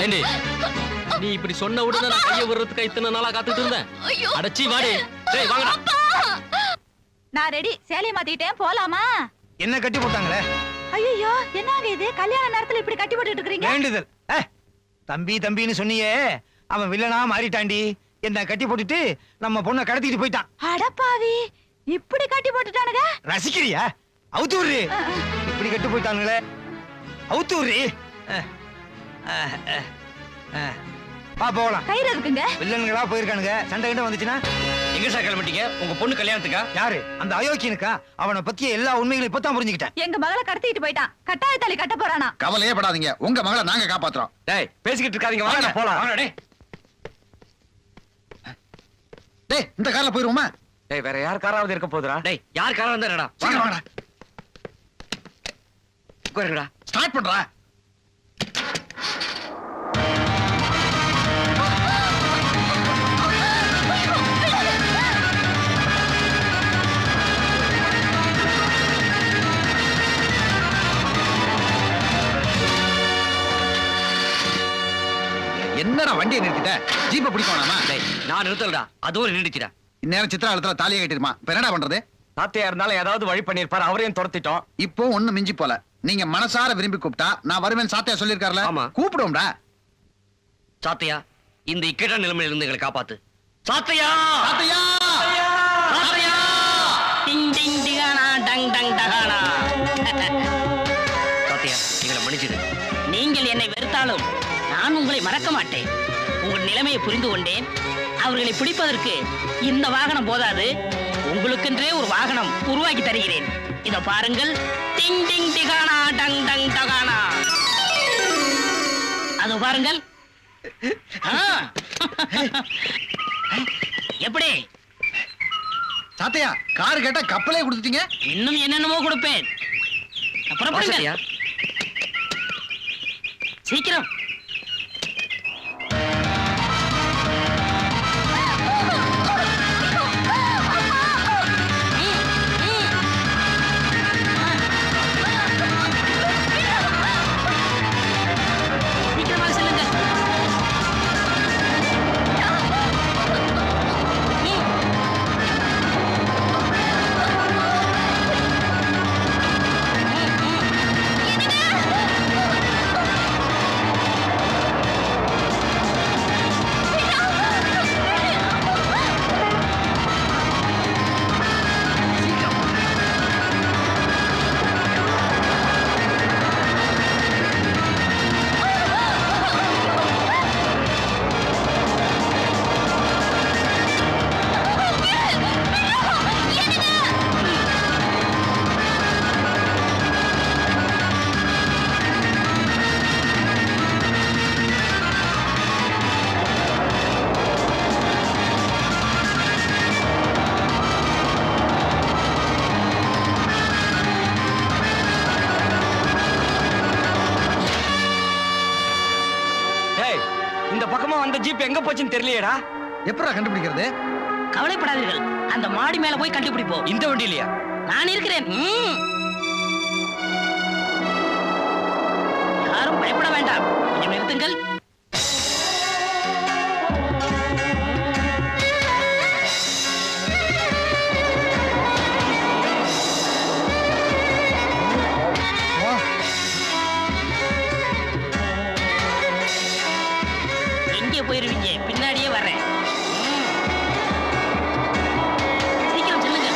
ஏண்டி, நீ இப்படி சொன்ன உடனே நான் கையை விடுறதுக்கு இத்தனை நாளா காத்துட்டு இருந்தேன். அடச்சி வாடி. டேய் வாங்கடா. நான் ரெடி. சேலைய மாத்திட்டேன், போலாமா? என்ன கட்டி போட்டாங்களே? ஐயோ, என்னங்க இது? கல்யாண நேரத்துல இப்படி கட்டி போட்டுட்டு இருக்கீங்க? வேண்டுதல். தம்பி தம்பின்னு சொன்னியே, அவன் வில்லனா மாறிட்டாண்டி. என்ன கட்டி போட்டுட்டு நம்ம பொண்ணை கடத்திட்டு போயிட்டான். அடப்பாவி, இப்படி கட்டி போட்டுட்டானுங்க. ரசிக்கிறியா? அவுத்தூர்ரி. இப்படி கட்டி போயிட்டானுங்களே, அவுத்தூர்ரி. பா போகலாம். கயிறு இருக்குங்க. வில்லன்களா போயிருக்கானுங்க. சண்டை கிட்ட வந்துச்சுன்னா எங்க சார் கிளம்பிட்டீங்க? உங்க பொண்ணு கல்யாணத்துக்கா? யாரு அந்த அயோக்கியனுக்கா? அவனை பத்திய எல்லா உண்மைகளையும் இப்பதான் புரிஞ்சுக்கிட்டேன். எங்க மகளை கடத்திட்டு போயிட்டான். கட்டாய தாலி கட்ட போறானா? கவலையே படாதீங்க, உங்க மகளை நாங்க காப்பாத்துறோம். டேய் பேசிக்கிட்டு இருக்காதீங்க, வாங்க போலாம். வாங்க டேய். டேய் இந்த கார்ல போயிருவோமா? டேய் வேற யார் காராவது இருக்க போதுடா? டேய் யார் காரா வந்தா என்னடா? வாங்க வாங்கடா. உட்காருங்கடா. ஸ்டார்ட் பண்றா. என்னடா வண்டியை நிறுத்திட்ட? ஜீப்பை பிடிக்க வேணாமா? டேய் நான் நிறுத்தலடா, அதுவும் நின்றுச்சுடா. இந்நேரம் சித்ரா இடத்துல தாலியை கட்டிருமா. இப்ப என்னடா பண்றது? தாத்தையா இருந்தாலும் ஏதாவது வழி பண்ணிருப்பாரு, அவரையும் துரத்திட்டோம். இப்போ ஒண்ணு மிஞ்சி போல. நீங்க மனசார விரும்பி கூப்பிட்டா நான் வருவேன். சாத்தையா சொல்லிருக்காருல, ஆமா. கூப்பிடுவோம்டா. சாத்தையா, இந்த இக்கட்டான நிலைமையில இருந்து எங்களை காப்பாத்து. சாத்தையா! சாத்தையா! சாத்தையா! டிங் டிங் டிகானா டங் டங் டகானா. சாத்தையா, எங்களை மன்னிச்சிடு. நீங்கள் என்னை வெறுத்தாலும் நான் உங்களை மறக்க மாட்டேன். உங்கள் நிலைமையை புரிந்து கொண்டேன். அவர்களை பிடிப்பதற்கு இந்த வாகனம் போதாது, உங்களுக்கென்றே ஒரு வாகனம் உருவாக்கி தருகிறேன். இத பாருங்கள். டிங் டிங் டிகானா டங் டங் டகானா. அது பாருங்கள். எப்படி? சாத்தையா, கார் கேட்டா கப்பலே கொடுத்துட்டீங்க. இன்னும் என்னென்னமோ கொடுப்பேன். புறப்படுங்க. சீக்கிரம். சீக்கிரமாக செல்லுங்க. இந்த பக்கமா வந்த ஜீப் எங்க போச்சுன்னு தெரியலையேடா. எப்படா கண்டுபிடிக்கிறது? கவலைப்படாதீர்கள், அந்த மாடி மேல போய் கண்டுபிடிப்போம். இந்த வண்டி இல்லையா? நான் இருக்கிறேன். யாரும் பயப்பட வேண்டாம். கொஞ்சம் நிறுத்துங்கள். எங்கே போயிருவீங்க? பின்னாடியே வரேன். சீக்கிரம் சொல்லுங்க.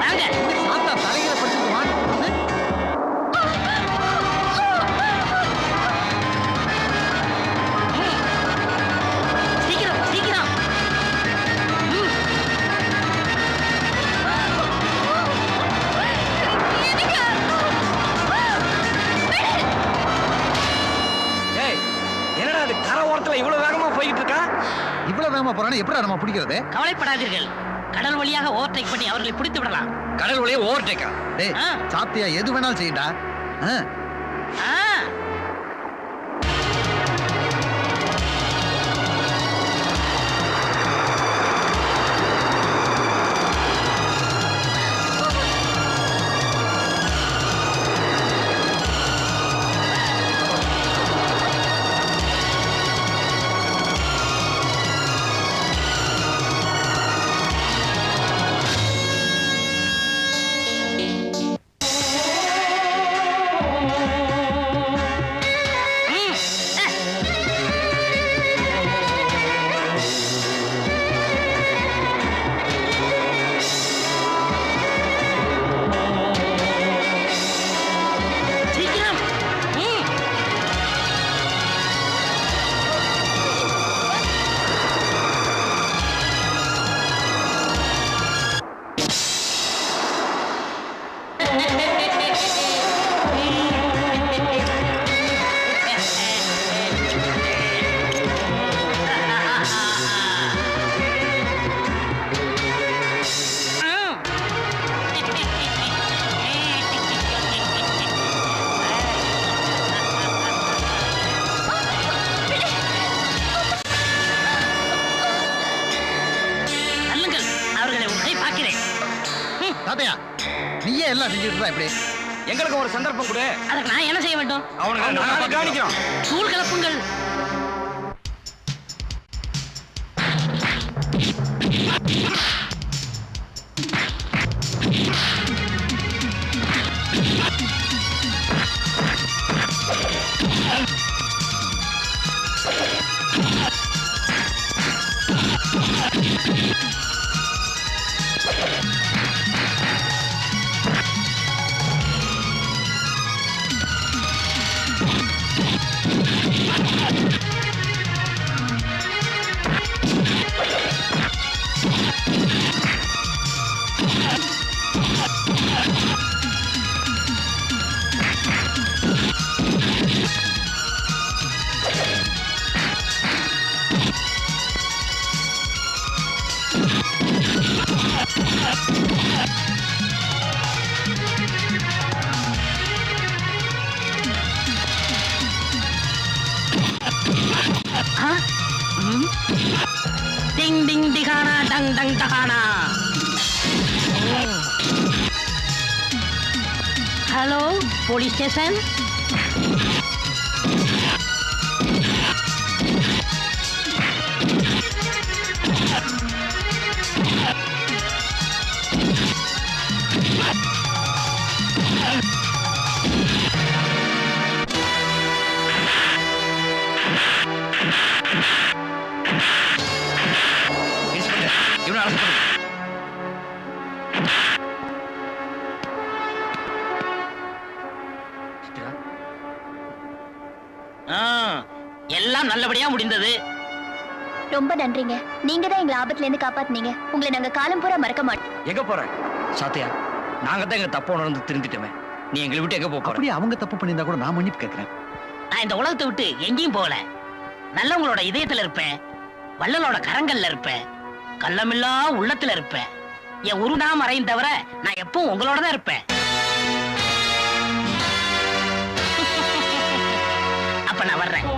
வாங்க. சாத்தா தலையில படிச்சுட்டு வான்னு கூப்பிடுது. சீக்கிரம் சீக்கிரம். ஏய் என்னடா அது கரை ஓரத்துல இவ்வளவு வேகமா போயிட்டு இருக்கா? இவ்வளவு வேகமா போறானே எப்படிடா நம்ம பிடிக்கிறது? கவலைப்படாதீர்கள், கடல் வழியாக ஓவர்டேக் பண்ணி அவர்களை பிடித்து விடலாம். கடல் வழியே ஓவர்டேக்கா? டேய் சாத்தியா எது வேணாலும் செய்யடா. ஆ, சீக்கிரம். தள்ளுங்கள், அவர்களை உங்களை பார்க்கிறேன். சாத்தையா நீயே எல்லாம் செஞ்சுட்டு இருந்தா எப்படி? எங்களுக்கு ஒரு சந்தர்ப்பம் கொடு. அதற்கு நான் என்ன செய்ய வேண்டும்? அவனுக்கு நாங்க கவனிக்கிறோம். தூள் கலப்புங்கள். டிங் டிங் டிகானா டங் டங் டகானா. Hello, police station. இவனை அரெஸ்ட் பண்ணு. எல்லாம் நல்லபடியா முடிந்தது. ரொம்ப நன்றிங்க. நீங்க தான் எங்களை ஆபத்துல இருந்து காப்பாத்துனீங்க. உங்களை நாங்க காலம் பூரா மறக்க மாட்டோம். எங்க போற சாத்தியா? நாங்க தான் எங்க தப்பு உணர்ந்து திருந்திட்டோமே. நீ எங்களை விட்டு எங்க போற? அப்படியே அவங்க தப்பு பண்ணியிருந்தா கூட நான் மன்னிப்பு கேட்கிறேன். நான் இந்த உலகத்தை விட்டு எங்கேயும் போகல. நல்லவங்களோட இதயத்துல இருப்பேன், வள்ளலோட கரங்கள்ல இருப்பேன், கள்ளமில்லா உள்ளத்துல இருப்பேன். என் உருடா மறையும் தவிர நான் எப்பவும் உங்களோட தான் இருப்பேன். அப்ப நான் வர்றேன்.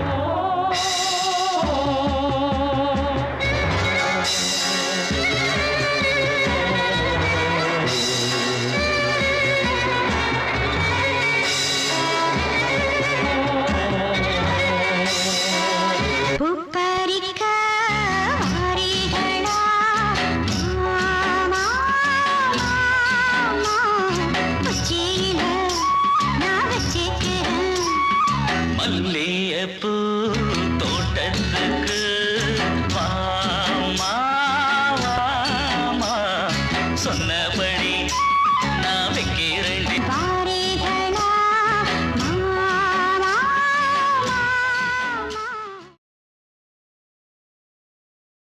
மல்லிகைப்பூ தோட்டத்துக்கு வாமா வாமா சொன்னபடி